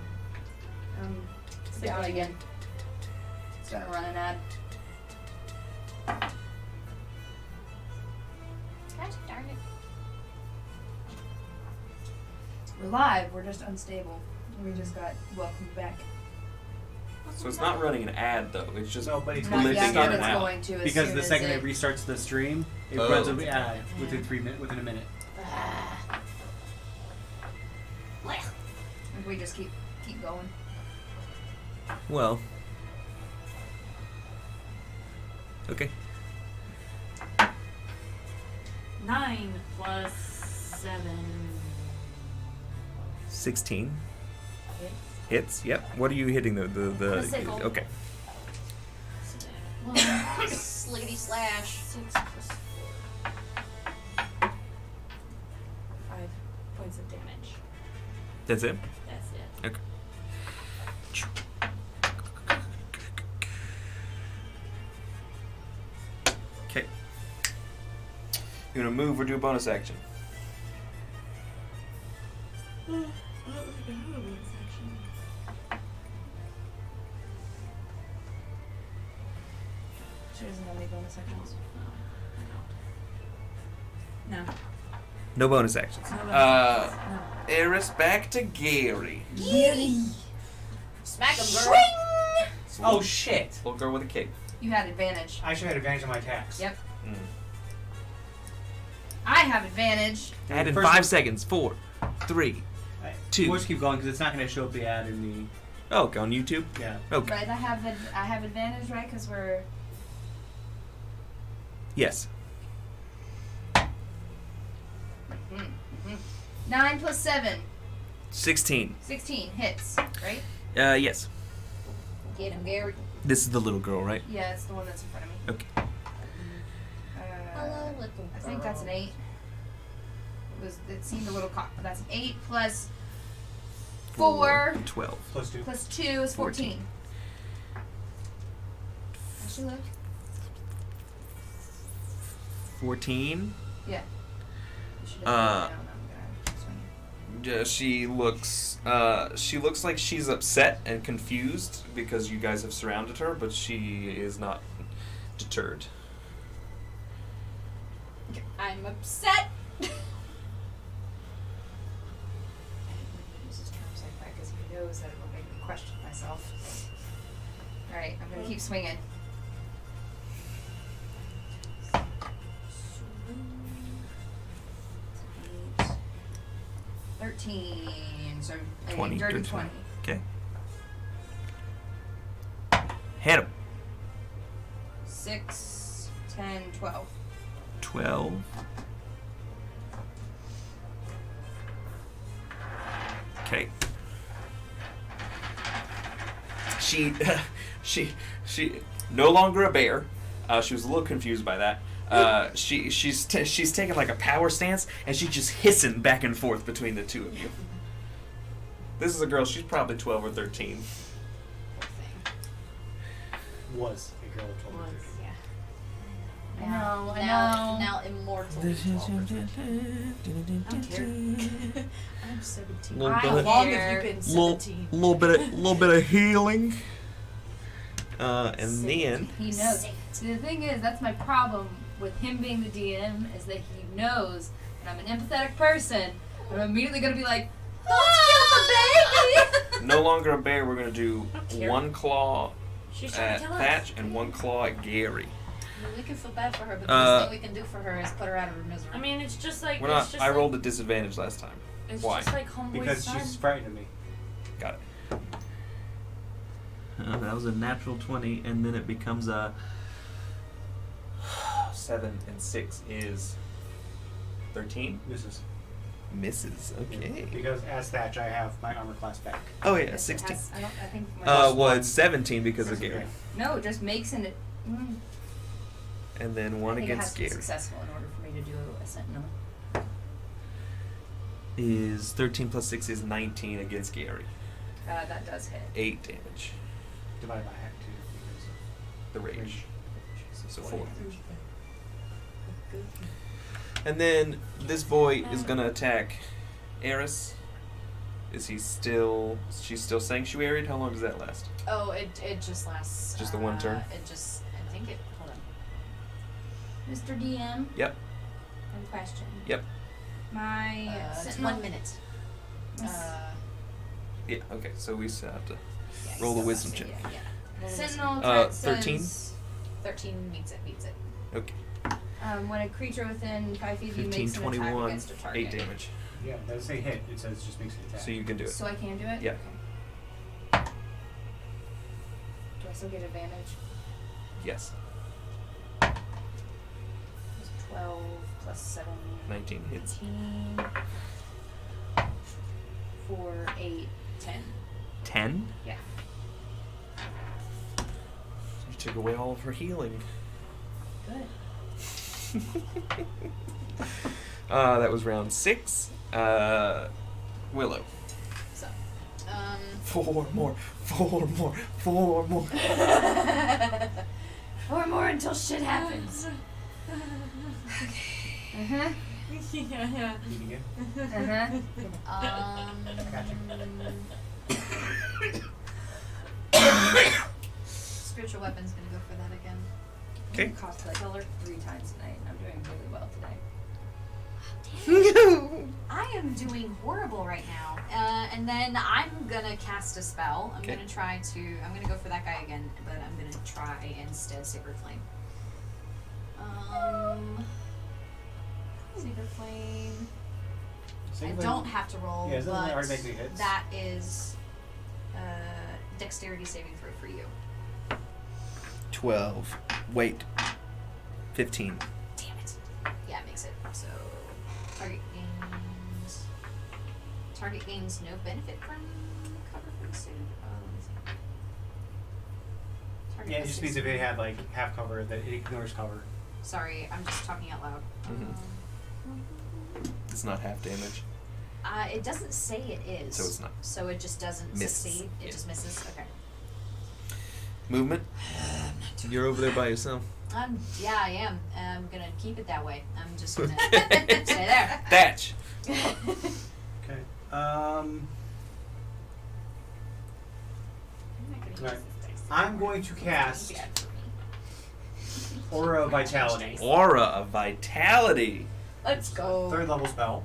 Down again. It's gonna run an ad. Gosh darn it. We're live. We're just unstable. We just got welcomed back. So it's not running an ad though. It's just No, but it's Not going yet, to but start it's now. going to as Because soon the as second it it restarts the stream, it Oh. runs an ad within within a minute. If we just keep going. well. Okay. 9 plus 7. 16 hits. Yep. What are you hitting the sickle. Okay. 1, Slickety slash. 6 plus 4. 5 points of damage. That's it. That's it. Okay. Okay. You gonna move or do a bonus action? She doesn't have any bonus actions. No. No bonus actions. No bonus Eris, back to Gary. Smack him, girl. Oh shit! Little girl with a cape. You had advantage. I should have advantage on my attacks. Yep. Mm. I have advantage. Add in First 5 one- seconds. 4, 3. Right. 2. We'll just keep going because it's not going to show up the ad in Oh, okay, on YouTube. the. Yeah. Okay. Right, I have advantage, right? Because we're. Yes. 9 plus 7. 16. 16 hits, right? Yes. Get him, Gary. This is the little girl, right? Yeah, it's the one that's in front of me. Okay. Hello, little I think that's an 8. It seemed a little cocked, but that's an 8 plus 4 12. Plus 2. plus 2 is 14. How's she look? 14. Yeah. She doesn't Uh, know, I'm gonna swing it. She looks like she's upset and confused because you guys have surrounded her, but she is not deterred. I'm upset. Uses terms like that because he knows that it will make me question myself. Alright, I'm gonna keep swinging. 13. So a 20, dirty 13. 20. Okay. Hit him. 6, 10, 12. 12. Okay. She no longer a bear. She was a little confused by that. She's taking like a power stance, and she's just hissing back and forth between the two of you. This is a girl. She's probably 12 or 13. Was a girl of 12 or 13. Yeah. I know, I now, know. now immortal. I'm 17. Little I bit How of- long care. have you been little 17? little bit of healing. And then He knows. See, the thing is, that's my problem with him being the DM, is that he knows that I'm an empathetic person. I'm immediately going to be like, let's kill the baby! no longer a bear. We're gonna do care. one claw She's trying at to kill us. Thatch and one claw at Gary. We can feel bad for her, but the Uh, best thing we can do for her is put her out of her misery. I mean, it's just like We're it's not. just I like, rolled a disadvantage last time. It's Why? just like Homeboy's Because son. she's frightened of me. Got it. That was a natural 20, and then it becomes a 7 and 6 is 13. Misses. Misses. Okay. Because as Thatch, I have my armor class back. Oh yeah, It 16. has- I think my Well, it's 17 because of That's Gary, okay. no, it just makes it. and then one I think it has against to be Gary successful in order for me to do a sentinel. is 13 plus 6 is 19 against Gary. That does hit. 8 damage. Divided by half too. The Because rage. So 4. 4. And then this boy is gonna attack Eris. Is he still? She's still sanctuaried. How long does that last? Oh, it just lasts. Just the one turn? It just. I think it. Hold on. Mr. DM, Yep. I have a question. Yep. My It's sentinel, 1 minute. Yeah. Okay. So we still have to Yeah, roll the so wisdom that's it, check. Yeah. yeah. sentinel Uh, attack 13? says 13 meets it. Beats it. Okay. when a creature within 5 feet of you 15, makes an attack 21, against a target. 8 damage. Yeah, it doesn't say hit. It says just makes an attack. So you can do it. So I can do it? Yeah. Okay. Do I still get advantage? Yes. It's 12 plus 7. 19 hits. 19. 4, 8, 10. 10. Yeah. You took away all of her healing. Good. That was round 6. Willow. So. 4 more. 4 more. 4 more. 4 more until shit happens. Uh-huh. yeah. Eat again? Spiritual weapon's gonna go for that again. Okay. Cosplay color 3 times tonight. I'm doing really well today. I am doing horrible right now. And then I'm gonna cast a spell. I'm Okay. gonna try to. I'm gonna go for that guy again, but I'm gonna try instead Sacred Flame. Sacred Flame. I don't have to roll, Yeah, isn't that but already making hits? that is dexterity saving throw for you. 12. Wait. 15. Damn it. Yeah, it makes it. So target gains no benefit from cover from suit. Target Yeah, it has just means 6 if it had like half cover, that it ignores cover. Sorry, I'm just talking out loud. Mhm. It's not half damage. It doesn't say it is. So it's not. So it just doesn't Misses. succeed. It Yeah. just misses. Okay. Movement. You're over there by yourself. Yeah, I am. I'm gonna keep it that way. I'm just gonna stay there. Thatch. Okay. Right. I'm going to cast Aura of Vitality. Aura of Vitality. Let's go. 3rd level spell.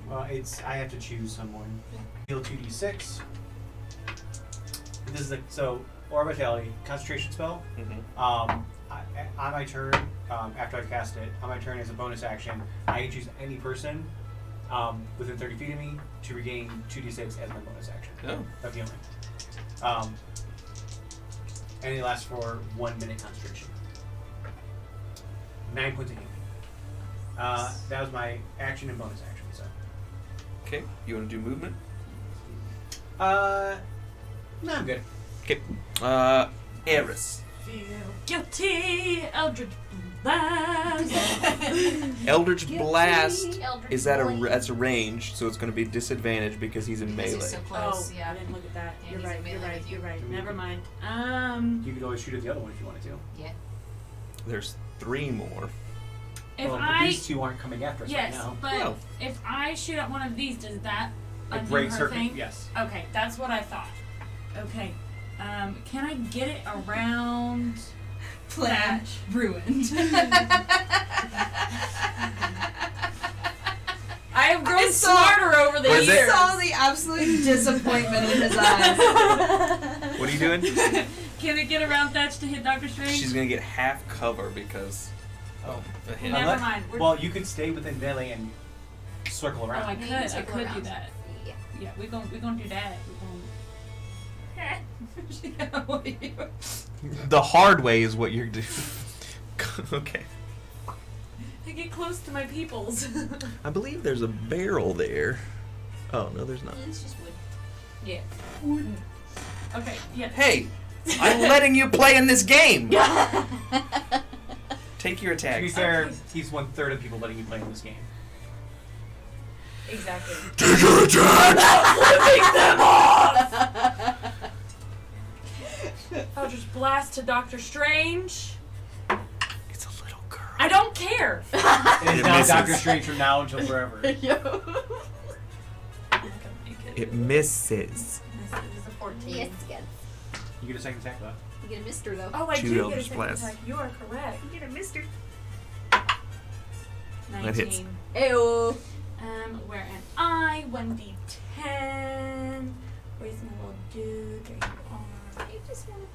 Well, I have to choose someone. Heal 2d6. This is so Aura of Vitality, concentration spell. Mm-hmm. on my turn, after I cast it, on my turn as a bonus action, I can choose any person within 30 feet of me to regain 2d6 as my bonus action of healing. And it lasts for 1 minute concentration. 9 points of healing. That was my action and bonus action. So. Okay. You want to do movement? No, I'm good. Okay. Eris. Feel guilty, Eldritch Blast. Eldritch Blast Eldritch is at Blade. that's a range, so it's going to be disadvantaged because he's in Because melee. he's so close, Oh, yeah. I didn't look at that. Yeah, You're he's right. in You're melee right. with You're you. right. Never mind. You could always shoot at the other one if you wanted to. Yeah. There's 3 more. if Well, I these two aren't coming after us yes, right now. but Well. if I shoot at one of these, does that It undo breaks her her. thing? Yes. Okay, that's what I thought. Okay. Can I get it around? Plan ruined. I have grown I saw- smarter over the Was it? years. I saw the absolute disappointment in his eyes. What are you doing? Can it get around Thatch to hit Doctor Strange? She's going to get half cover because Oh. the hit. Never Unless- mind. We're- Well, you could stay within melee and circle Oh, around. I You could. can I circle could do around. that. Yeah. Yeah, we're gonna do that. The hard way is what you're doing. Okay. I get close to my peoples. I believe there's a barrel there. Oh, no, there's not. It's just wood. Yeah. Okay. Yeah. Hey, I'm letting you play in this game. Take your To be attack. fair, he's 1/3 of people letting you play in this game. Exactly. Take your attack. I'll just blast to Doctor Strange. It's a little girl. I don't care. It is It now misses. Doctor Strange from now until forever. It misses. This is a 14. Yes, again. You get a second attack though. You get a mister though. Oh, I Two did get a Eldritch second Blasts. attack. You are correct. You get a mister. 19. That hits. Ew. Where am I? 1d10. Where's my little dude? There you are. I just want to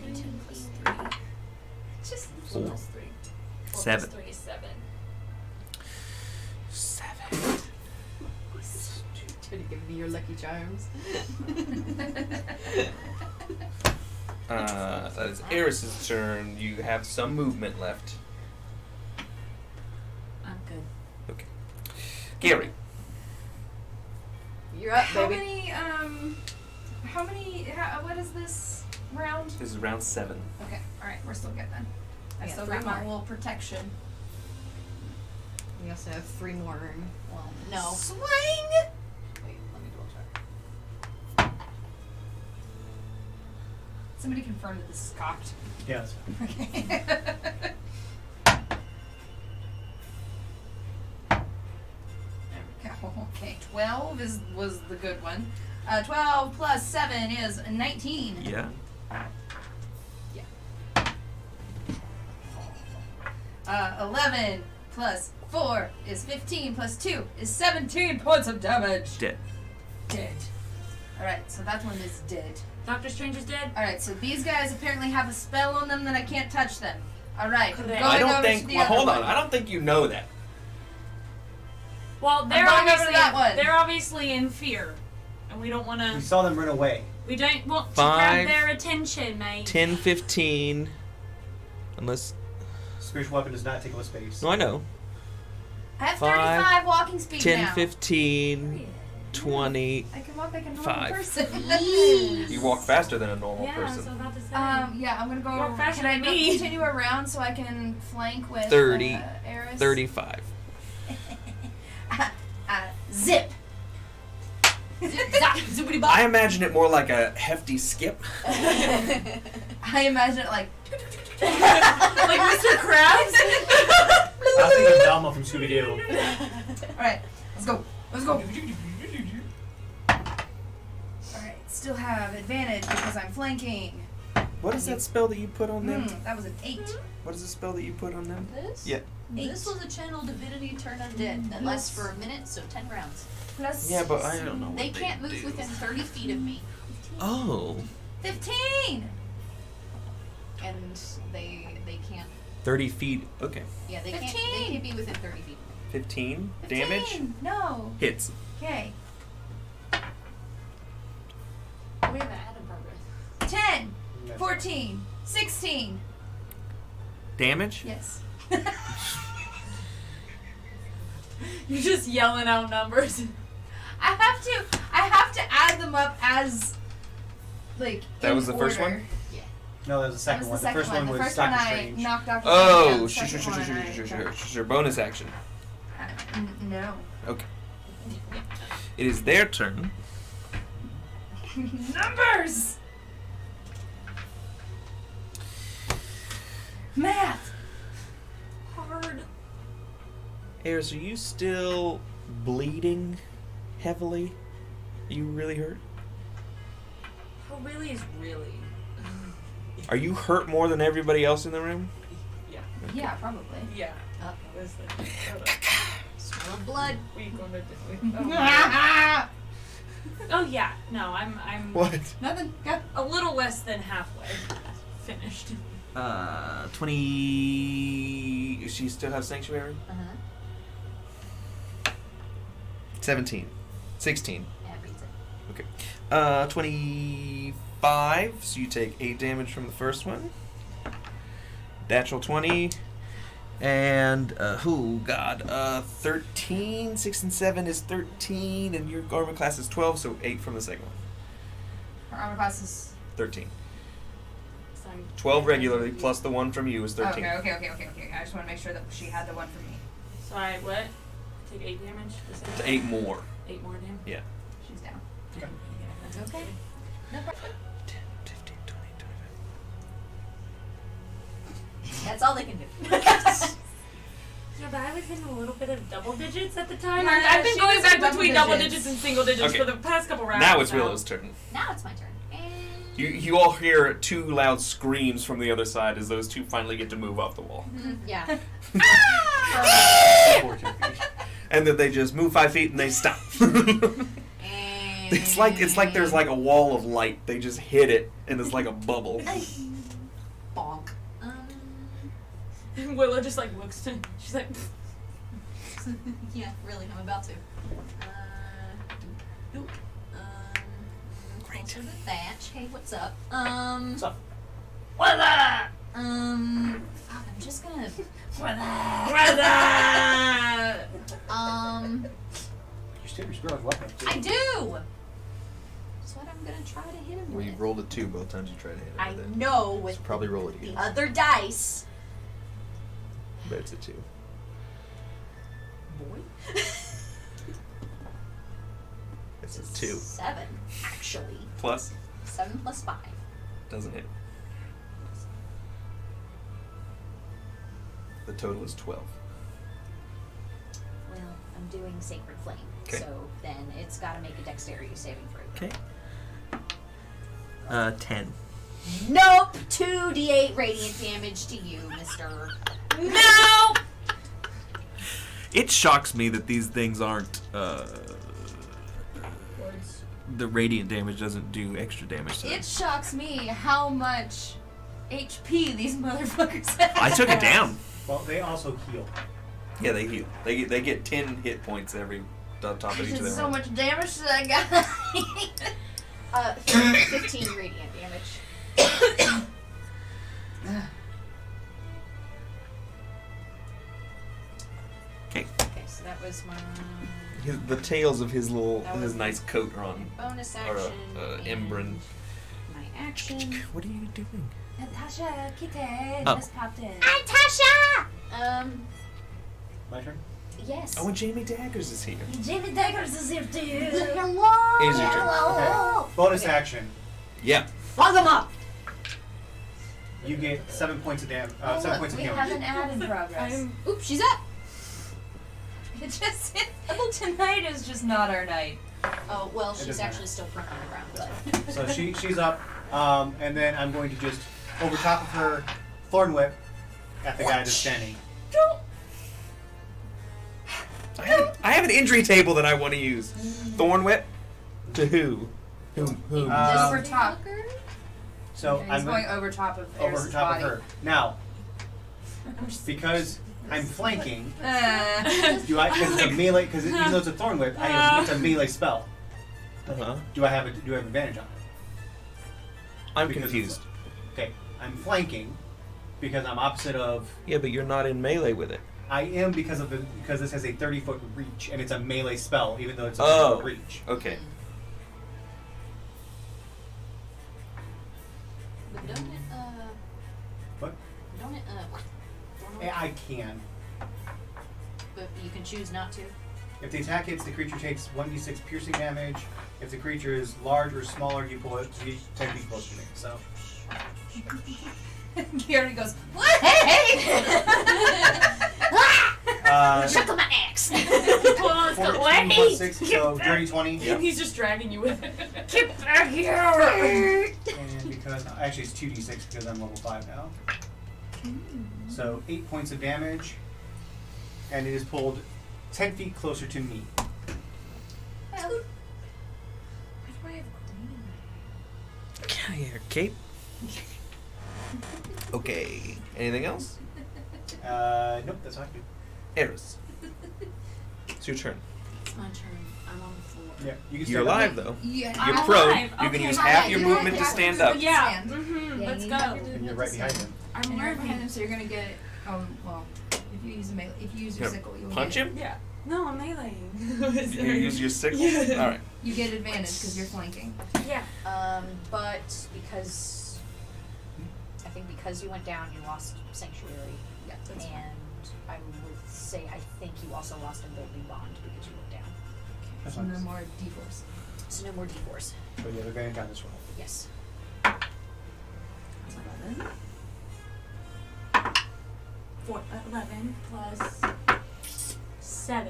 be 10 plus 3. Just 4. Plus 3. 4 7. plus 3 is 7. 7. trying to give me your Lucky Charms. That is Eris's turn. You have some movement left. I'm good. Okay. Gary. You're up, How baby. many, what is this round? This is round 7. Okay, alright, we're still good then. I Yeah, still 3 got my more. little protection. We also have 3 more room. Well, no. Swing! Wait, let me double check. Somebody confirm that this is cocked. Yeah, that's fine. Okay. There we go. Okay, 12 was the good one. 12 plus 7 is 19. Yeah. 11 plus 4 is 15 plus 2 is 17 points of damage. Dead. Dead. Alright, so that one is dead. Doctor Strange is dead? Alright, so these guys apparently have a spell on them that I can't touch them. Alright, I'm Correct. going I don't over think. to the Well, other hold one. on. I don't think you know that. Well, they're going over to obviously that one. they're obviously in fear. And we don't want We to. saw them run away. We don't want to 5, grab their attention, mate. 10, 15. Unless. Spiritual weapon does not take up space. No, I know. I have 5, 35 walking speed 10, now. 15, 20. I can walk like a normal 5. person. You walk faster than a normal Yeah, I was person. about to say. Yeah, I'm gonna go. Walk faster Can I than go me. continue around so I can flank with 30, Eris? 35. Zip. Zap, zoopity bop. I imagine it more like a hefty skip. I imagine it like. like Mr. Krabs? I think of Velma from Scooby Doo. Alright, let's go. Let's go. Alright, still have advantage because I'm flanking. What is that spell that you put on them? That was an 8. What is the spell that you put on them? This? Yeah. This was a channel divinity turn undead that lasts for a minute, so 10 rounds. Plus Yeah, but I don't know what They can't move do. within 30 feet of me, Oh. 15! and they can't 30 feet. Okay. Yeah, they can't. 15. They can't be within 30 feet. 15 damage. 15. No. Hits. Okay. We have an added progress. 10, 14, 16. Damage? Yes. You're just yelling out numbers. I have to add them up as like That in was the first order. one? No, that was the That second was one. the The first second one The was first one Doctor I Strange. knocked Doctor Oh, Strange out. The second one sure. Bonus action. No. Okay. It is their turn. Numbers. Math. Hard. Ayers, are you still bleeding heavily? Are you really hurt? How really is really? Are you hurt more than everybody else in the room? Yeah. Yeah, probably. Yeah. Uh-oh. Listen. Smell of blood. We gonna do it. Oh yeah. No, I'm What? Nothing. Go. a little less than halfway finished. 20. She still have sanctuary? Uh-huh. 17. 16. That beats it. Okay. 25. So you take 8 damage from the first one. Natural 20. And, 13. 6 and 7 is 13. And your armor class is 12, so 8 from the second one. Her armor class is. 13. So I'm 12 regularly, plus the one from you is 13. Okay. I just want to make sure that she had the one for me. So I what? Take 8 damage. It's 8 more. 8 more damage. Yeah. She's down. That's okay. No problem. 10, 15, 20, 25. That's all they can do. Yeah, but I was in a little bit of double digits at the time. Yeah, I've been she going was back in double between double digits. digits and single digits Okay. for the past couple rounds. Now it's Willow's turn. Now it's my turn. And You all hear 2 loud screams from the other side as those 2 finally get to move off the wall. yeah. And then they just move 5 feet and they stop. And it's like there's like a wall of light. They just hit it and it's like a bubble. bonk. Willow just like looks to. She's like, Yeah, really, I'm about to. Nope. Great. Closer to Thatch. Hey, what's up? What's up? Fuck, I'm just gonna. Uh, You still have your spirit weapon too. I do. That's what I'm gonna try to hit him Well, you with. rolled a 2 both times you tried to hit it I with it. know with So probably roll it the again. other dice. But it's a 2. Boy. It's a 2. 7, actually. Plus 7 plus 5. doesn't hit. The total is 12. Well, I'm doing Sacred Flame, Okay. so then it's got to make a Dexterity saving throw. Okay. 10. Nope. 2d8 radiant damage to you, Mister. no. It shocks me that these things aren't. The radiant damage doesn't do extra damage to them. It shocks me how much HP these motherfuckers have. I took it down. Well, they also heal. Yeah, they heal. They get 10 hit points every top of I each of did their so rounds. much damage to that guy. 15 radiant damage. Okay. Okay, so that was my The tails of his little That his was nice coat are on. bonus Or action. Embrin. and my action. What are you doing? Natasha, Kitty, Oh. just popped in. Tasha! My turn? Yes. Oh, and Jamie Daggers is here. Jamie Daggers is here too. Hello! Is your turn. Hello! Okay. Bonus Okay. action. Yeah. Fuck them up! You get 7 points of damage. Oh, 7 look, points of we healing. have an ad in progress. Oops, she's up! It just tonight is just not our night. Oh, well, she's doesn't actually still prone on the ground, but. So she's up, and then I'm going to just over top of her thorn whip at the guy that's standing. I have an injury table that I want to use. Thorn whip? To who? Who? Over top. So Yeah, he's I'm going over top of over Eris's top body. of her. Now, Because I'm flanking. Uh, Do I? Because it's a melee. Because even though it's a thorn whip, it's a melee spell. Uh-huh. Do I have advantage on it? I'm Because confused. Okay, I'm flanking because I'm opposite of. Yeah, but you're not in melee with it. I am because this has a 30-foot reach and it's a melee spell, even though it's a 30-foot reach. Okay. But don't it, What? don't it, I can. but you can choose not to. If the attack hits, the creature takes 1d6 piercing damage. If the creature is large or smaller, you pull it 10 feet closer to me. So. Gary goes, what? Hey! Suckle my axe! Pull on 14 plus 6, so dirty 20. He's just dragging you with it. Get back here! And because actually it's 2d6 because I'm level 5 now. So 8 points of damage, and it is pulled 10 feet closer to me. Why do I have green? Get out of here, Cape. Okay. Anything else? Nope, that's all I can do. Eris. It's your turn. It's my turn. I'm on the floor. Yeah, you can You're stand up. alive though. Yeah. You're I'm prone. alive. You can Okay. use Yeah, half your you movement to have stand to up. stand. Yeah. Yeah, Let's you go. have to And you're right behind him. I'm And you're right behind right him, so you're gonna get well, if you use a melee, if you use your Here, sickle, you'll punch get him? Yeah. No, I'm meleeing. You use your sickle? Yeah. Alright. You get advantage because you're flanking. Yeah. But because I think because you went down, you lost sanctuary. Yeah, that's And fine. I would say I think you also lost ability bond because you went down. That's So fine. no more d4s. So no more d4s. But you have advantage on this roll. Yes. 11 plus 7.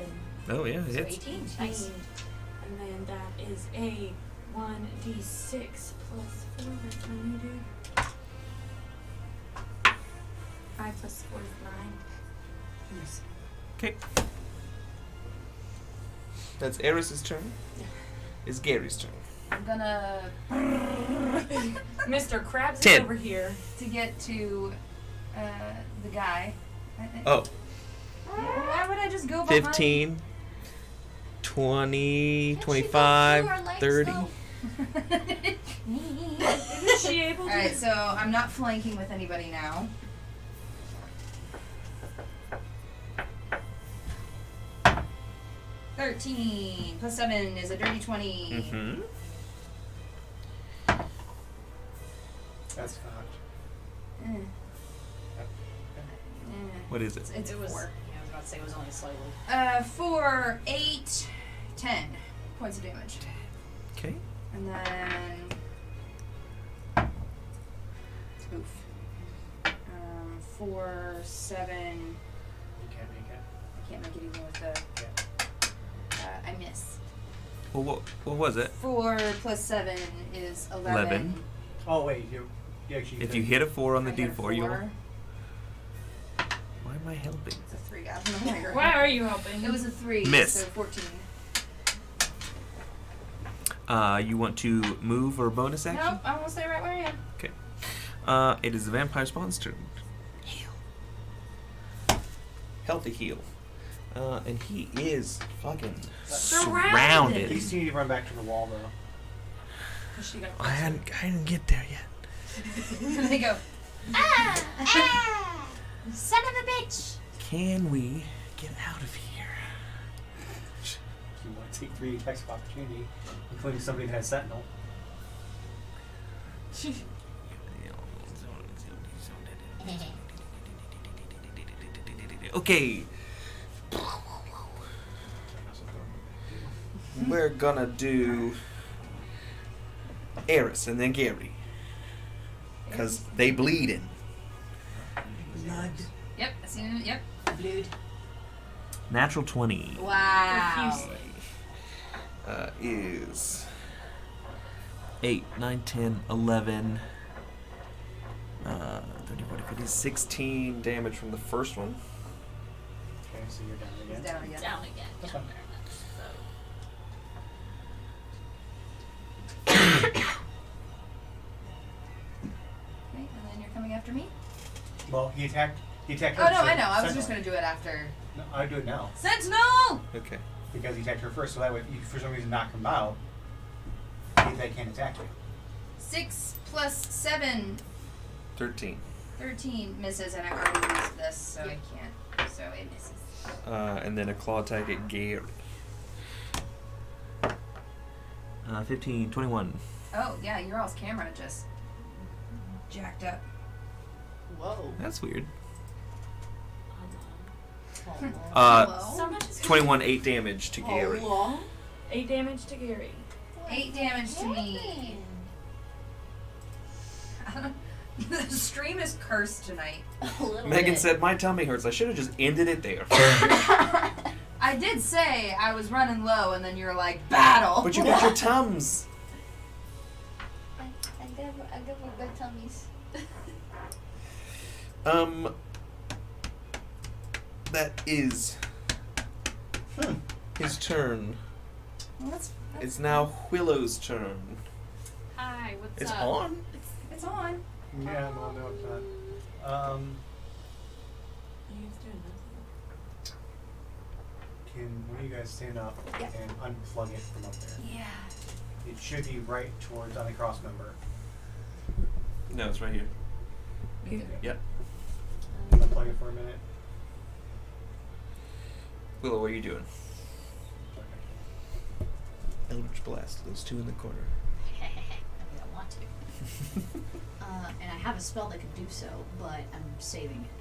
Oh yeah, it So hits. 18. Nice. And then that is a 1d6 plus 4. That's how you do. 5 plus 4 is 9. Yes. Okay. That's Eris's turn. It's Gary's turn. I'm gonna Mr. Krabs 10. is over here. to get to the guy. Oh, Why would I just go behind? 15, 20, Can she go 25, through our legs, 30. though? Isn't she able to? Alright, so I'm not flanking with anybody now. $13 plus 7 is a dirty 20. Mm-hmm. That's fucked. Eh. What is it? It's It was. 4. Yeah, I was about to say it was only slightly. 4, 8, 10 points of damage. Okay. And then. Oof. 4, 7. You can't make it. I can't make it even with the. I miss. Well, what was it? 4 plus 7 is 11. 11. Oh wait, you actually. If you hit a 4 on the I hit a D4, you'll. 4. Why am I helping? It's a 3, guys. I'm no longer Why are you helping? It was a 3. Miss. So 14. You want to move or bonus action? Nope, I will stay right where I am. Okay. It is the vampire spawn's turn. Heal. Healthy heal. And he is fucking surrounded. You still need to run back to the wall though. 'Cause she got I didn't get there yet. And they go. Ah! Son of a bitch! Can we get out of here? You want to take 3 attacks of opportunity, including somebody that has sentinel. Okay. We're gonna do Eris and then Gary. Because they bleeding. Blood. Yep, I seen it. Yep. Blood. Natural 20 Wow. Profusely. is 8, 9, 10, 11, 30, 40, 50, 16 damage from the first one. Okay, so you're down He's again. down again. Down again. That's fine. Okay, and then you're coming after me? Well, he attacked He attacked Oh her. no, I know. I was second just one. gonna do it after. No, I do it now Sentinel! Okay. because he attacked her first. So that way, if you for some reason knock him out, they can't attack you. 6 plus 7, 13. 13 misses, and I already used this, so I can't. So it misses. And then a claw attack at Gary. 15, 21. Oh yeah, your all's camera just jacked up. Whoa. That's weird. Hello? So much is 21, 8 damage to Gary. Hello? 8 damage to Gary. 8 damage to me. The stream is cursed tonight. A little Megan bit. said, my tummy hurts. I should have just ended it there. I did say I was running low, and then you're like, battle! But you got your tums. I give her good tummies. That is his turn. Well, that's It's now Willow's turn. Hi, what's It's up? on? it's on. Yeah, no, it's not. Can one of you guys stand up Yeah. and unplug it from up there? Yeah. It should be right towards on the cross member. No, it's right here. Yep. Unplug it for a minute. Willow, what are you doing? Eldritch Blast. Those two in the corner. I don't want to. And I have a spell that could do so, but I'm saving it.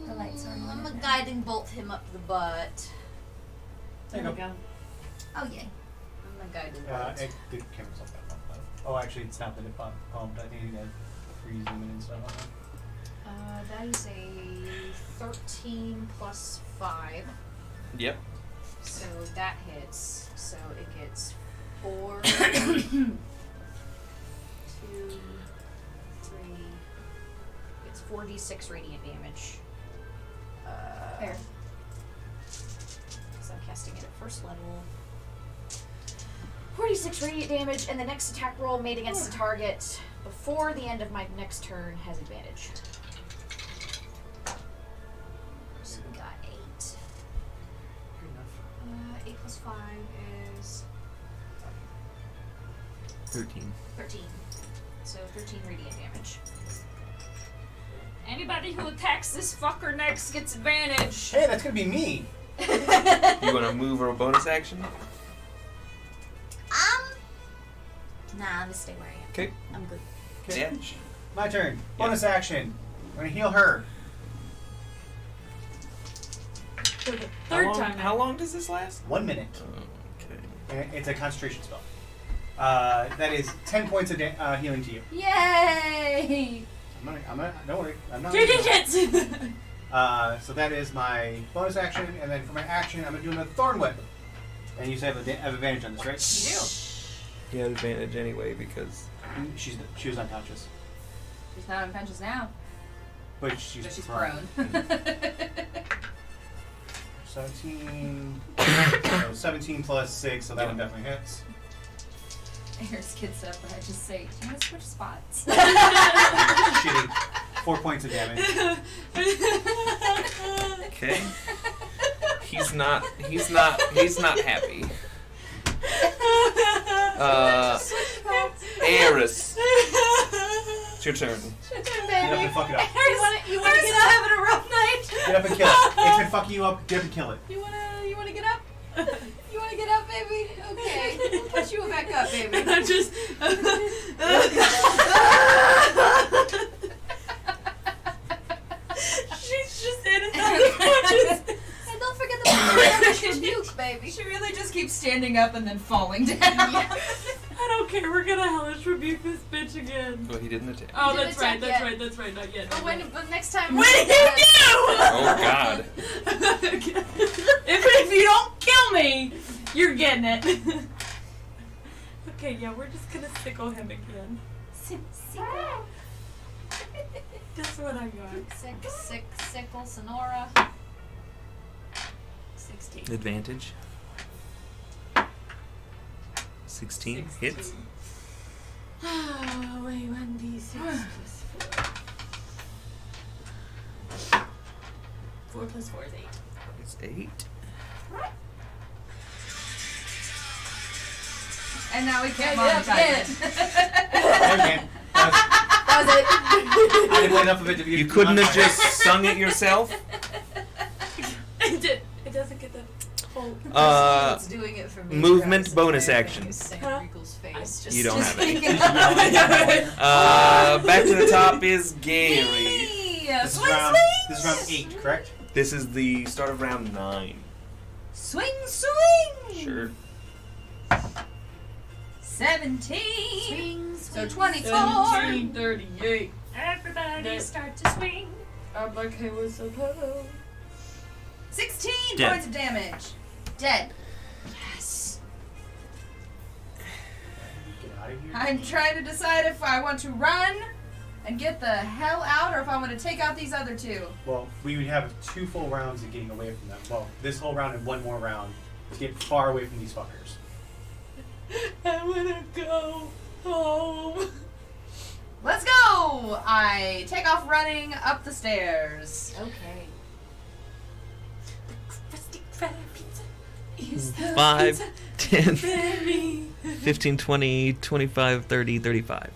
The lights are on. I'm a guiding bolt him up the butt. There you go. Oh yay. I'm a guiding bolt. The camera's off that one. Oh, actually, it's not that it pumped. I think you got free zoom in and stuff on that. That is a 13 plus 5. Yep. So that hits. So it gets 4, 2, 3. It's 4d6 radiant damage. Fair. So I'm casting it at first level. 46 radiant damage, and the next attack roll made against the target before the end of my next turn has advantage. So we got 8. Good enough. 8 plus 5 is 13. 13. So 13 radiant damage. Anybody who attacks this fucker next gets advantage. Hey, that's gonna be me. You want to move or a bonus action? Nah, I'm gonna stay where I am. Okay. I'm good. Yeah. My turn. Bonus action. I'm gonna heal her. For the How third long, time. how long does this last? 1 minute. Okay. And it's a concentration spell. That is 10 points of healing to you. Yay! Don't worry. I'm not. Shit. So that is my bonus action, and then for my action, I'm gonna do another thorn whip. And you say have advantage on this, right? You do. You had advantage anyway because She was unconscious, She's not unconscious now. but she's, So she's prone. prone. 17. 17 plus 6, so that one definitely hits. Here's kid stuff, but I just say, do you want to switch spots? Shitty. 4 points of damage. okay. He's not happy. Eris. It's your turn. Get up and fuck it up. You wanna get up? Having a rough night. Get up and kill it. It's been fucking you up. Get up and kill it. You wanna get up? You wanna get up, baby? Okay. We'll push you back up, baby. I'm just. She's just in and unconscious. And don't forget the nuke, baby. She really just keeps standing up and then falling down. I don't care. We're gonna hellish rebuke this bitch again. Well, he didn't attack. Oh, didn't that's right. attack That's yet. right. That's right. Not yet. But next time. What did you do? Oh God. if you don't kill me, you're getting it. Okay, yeah, we're just gonna sickle him again. That's what I got. Sickle, Sonora. 16. Advantage. 16 hits. Wait, 1d6 plus 4. 4 plus 4 is 8. It's 8. And now we can't Yeah, monetize it. Okay. That was it. I didn't play enough of it to be. You couldn't have just sung it yourself? It did. It doesn't get the whole. It's doing it for me. movement Travis, bonus and action. is Sam Huh? Regal's face. Just, You don't just have any. thinking Back to the top is Gary. This is Swing, round. swing, This is round 8, correct? This is the start of round 9. swing, swing. Sure. 17. Swing, So swing, 24. 1738. Everybody That- start to swing. Up like I was supposed. 16 Dead. points of damage. Dead. Yes. Get out of here. I'm trying to decide if I want to run and get the hell out or if I want to take out these other two. Well, we would have 2 full rounds of getting away from them. Well, this whole round and 1 more round to get far away from these fuckers. I wanna go home. Let's go! I take off running up the stairs. Okay. Krusty Krab pizza is the 5, pizza 10, very 15, 20, 25, 30, 35.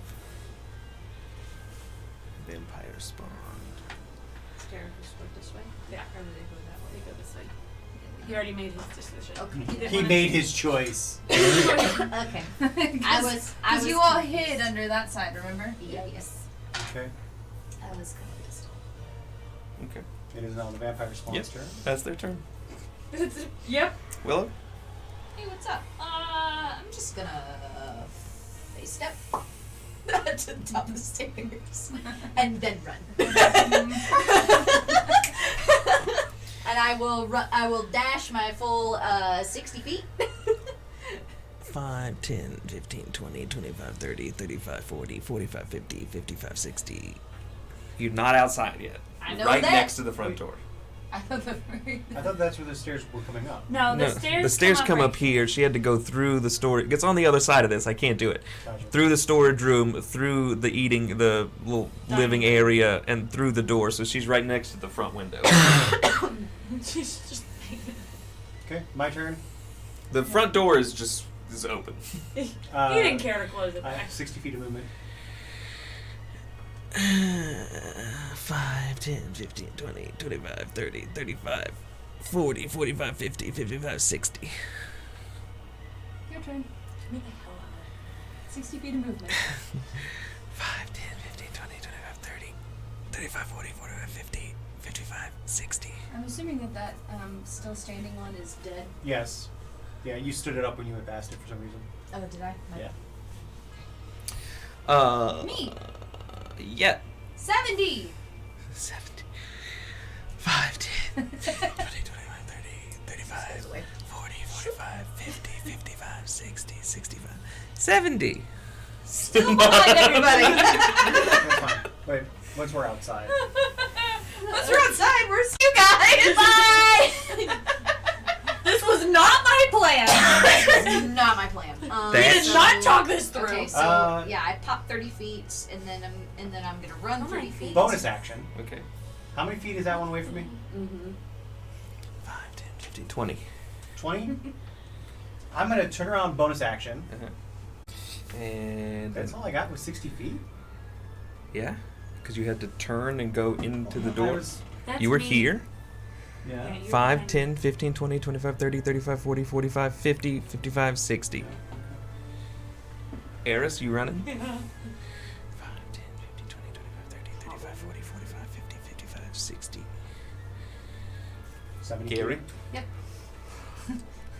Vampire spawned. Stairs just went this way. Yeah. Or do they go that way? They go this way. He already made his decision. Okay. He made his choice. Okay. I was. Because you all hid under that side, remember? Yes. Okay. I was confused. Okay. It is now the vampire spawn's Yep. turn. That's their turn. Yep. Willow? Hey, what's up? I'm just gonna face step to the top of the stairs and then run. And I will I will dash my full 60 feet. 5, 10, 15, 20, 25, 30, 35, 40, 45, 50, 55, 60. You're not outside yet. I know right that. next to the front door. I thought the I thought that's where the stairs were coming up. No, the stairs. come right up here. She had to go through the storage. It's on the other side of this. I can't do it. Gotcha. Through the storage room, through the little living area, and through the door. So she's right next to the front window. She's just. Okay, my turn. The front door is open. He didn't care to close it I back. have 60 feet of movement. 5, 10, 15, 20, 25, 30, 35, 40, 45, 50, 55, 60. Your turn. Get me the hell out 60 feet of movement. 5, 10, 15, 20, 25, 30, 35, 40, 45, 50, 55, 60. I'm assuming that still standing one is dead. Yes. Yeah, you stood it up when you went past it for some reason. Oh, did I? Yeah. Me. Yeah. 70. 70. 5, 10, 20, 25, 30, 35, 40, 45, 50, 55, 60, 65, 70. Still behind everybody. That's fine. Wait, once we're outside. Once we're outside, where's you guys? Bye. This was not my plan. This is not my plan. We did not talk this through. Okay, so yeah, I pop 30 feet, and then I'm gonna run 30 feet. Bonus action. Okay. How many feet is that one away from me? Mm-hmm. 5, 10, 15, 20. 20? I'm gonna turn around bonus action. And That's all I got was 60 feet? yeah, because you had to turn and go into the I door. was- That's You were me. here. Yeah. Yeah, you were 5, behind 10, 15, 20, 25, 30, 35, 40, 45, 50, 55, 60. Eris, you running? me. 5, 10, 15, 20, 25, 30, 35, 40, 45, 50, 55, 60. 72. Gary? Yep.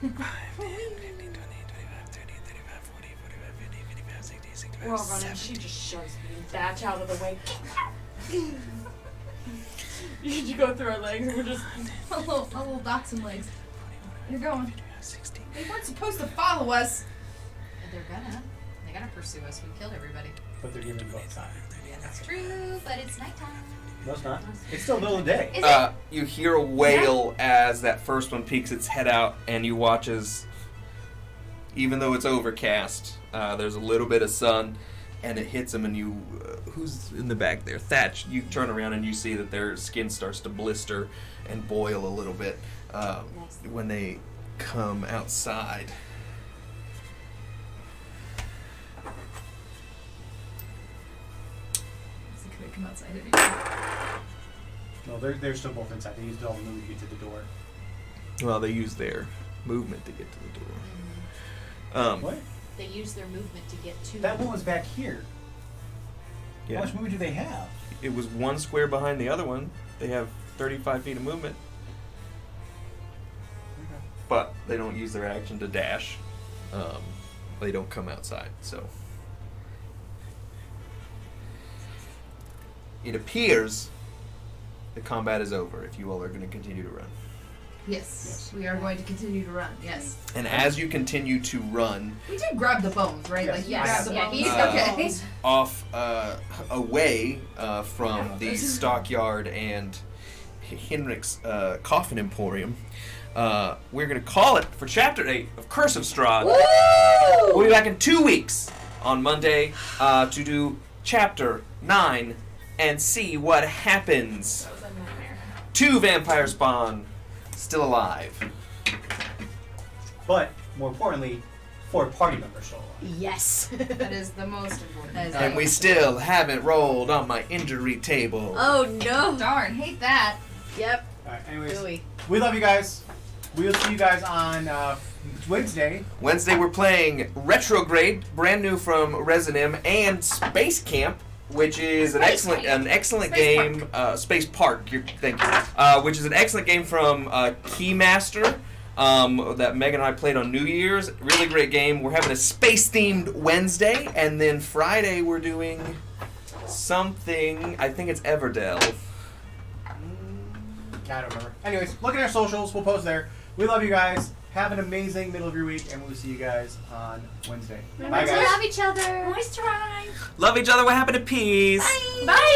5, 10, 15, 20, 25, 30, 35, 40, 45, 50, 55, 60, 65, We're all running. 70. She just shoves me and batch out of the way. You go through our legs and we're just. A little dachshund legs. 40, You're going. 55, 60. They weren't supposed to follow us. They're gonna pursue us. We killed everybody. But they're giving both sides. Yeah, that's true, but it's nighttime. No, it's not. It's still middle of the day. Is it? You hear a wail as that first one peeks its head out, and you watch as, even though it's overcast, there's a little bit of sun. and it hits them, and you, who's in the back there? Thatch. You turn around and you see that their skin starts to blister and boil a little bit when they come outside. So can they come outside anymore? No, they're still both inside. They used all the movement to get to the door. Well, they use their movement to get to the door. What? They use their movement to get to That one was back here. Yeah. How much movement do they have? It was one square behind the other one. They have 35 feet of movement. But they don't use their action to dash. They don't come outside, so. It appears the combat is over if you all are going to continue to run. Yes, we are going to continue to run. Yes. And as you continue to run, We did grab the bones, right? Yes. Like you Yes. grabbed the Yeah, bones. he's okay. off away from the stockyard and Henrik's Coffin Emporium, we're going to call it for Chapter 8 of Curse of Strahd. We'll be back in 2 weeks on Monday to do Chapter 9 and see what happens. That was a nightmare. 2 vampire spawn still alive. But more importantly, 4 party members still alive. Yes. That is the most important. That is And we still haven't rolled on my injury table. Oh no. darn hate that. Yep. Alright, anyways, Gooey. we love you guys. We'll see you guys on Wednesday. Wednesday we're playing Retrograde, brand new from Resin and Space Camp, which is an excellent game. Space Park, thank you. Which is an excellent game from Keymaster that Meg and I played on New Year's. Really great game. We're having a space-themed Wednesday, and then Friday we're doing something. I think it's Everdell. I don't remember. Anyways, look at our socials. We'll post there. We love you guys. Have an amazing middle of your week, and we'll see you guys on Wednesday. Bye, Remember to guys. love each other. Moisturize. Love each other. What happened to peace? Bye.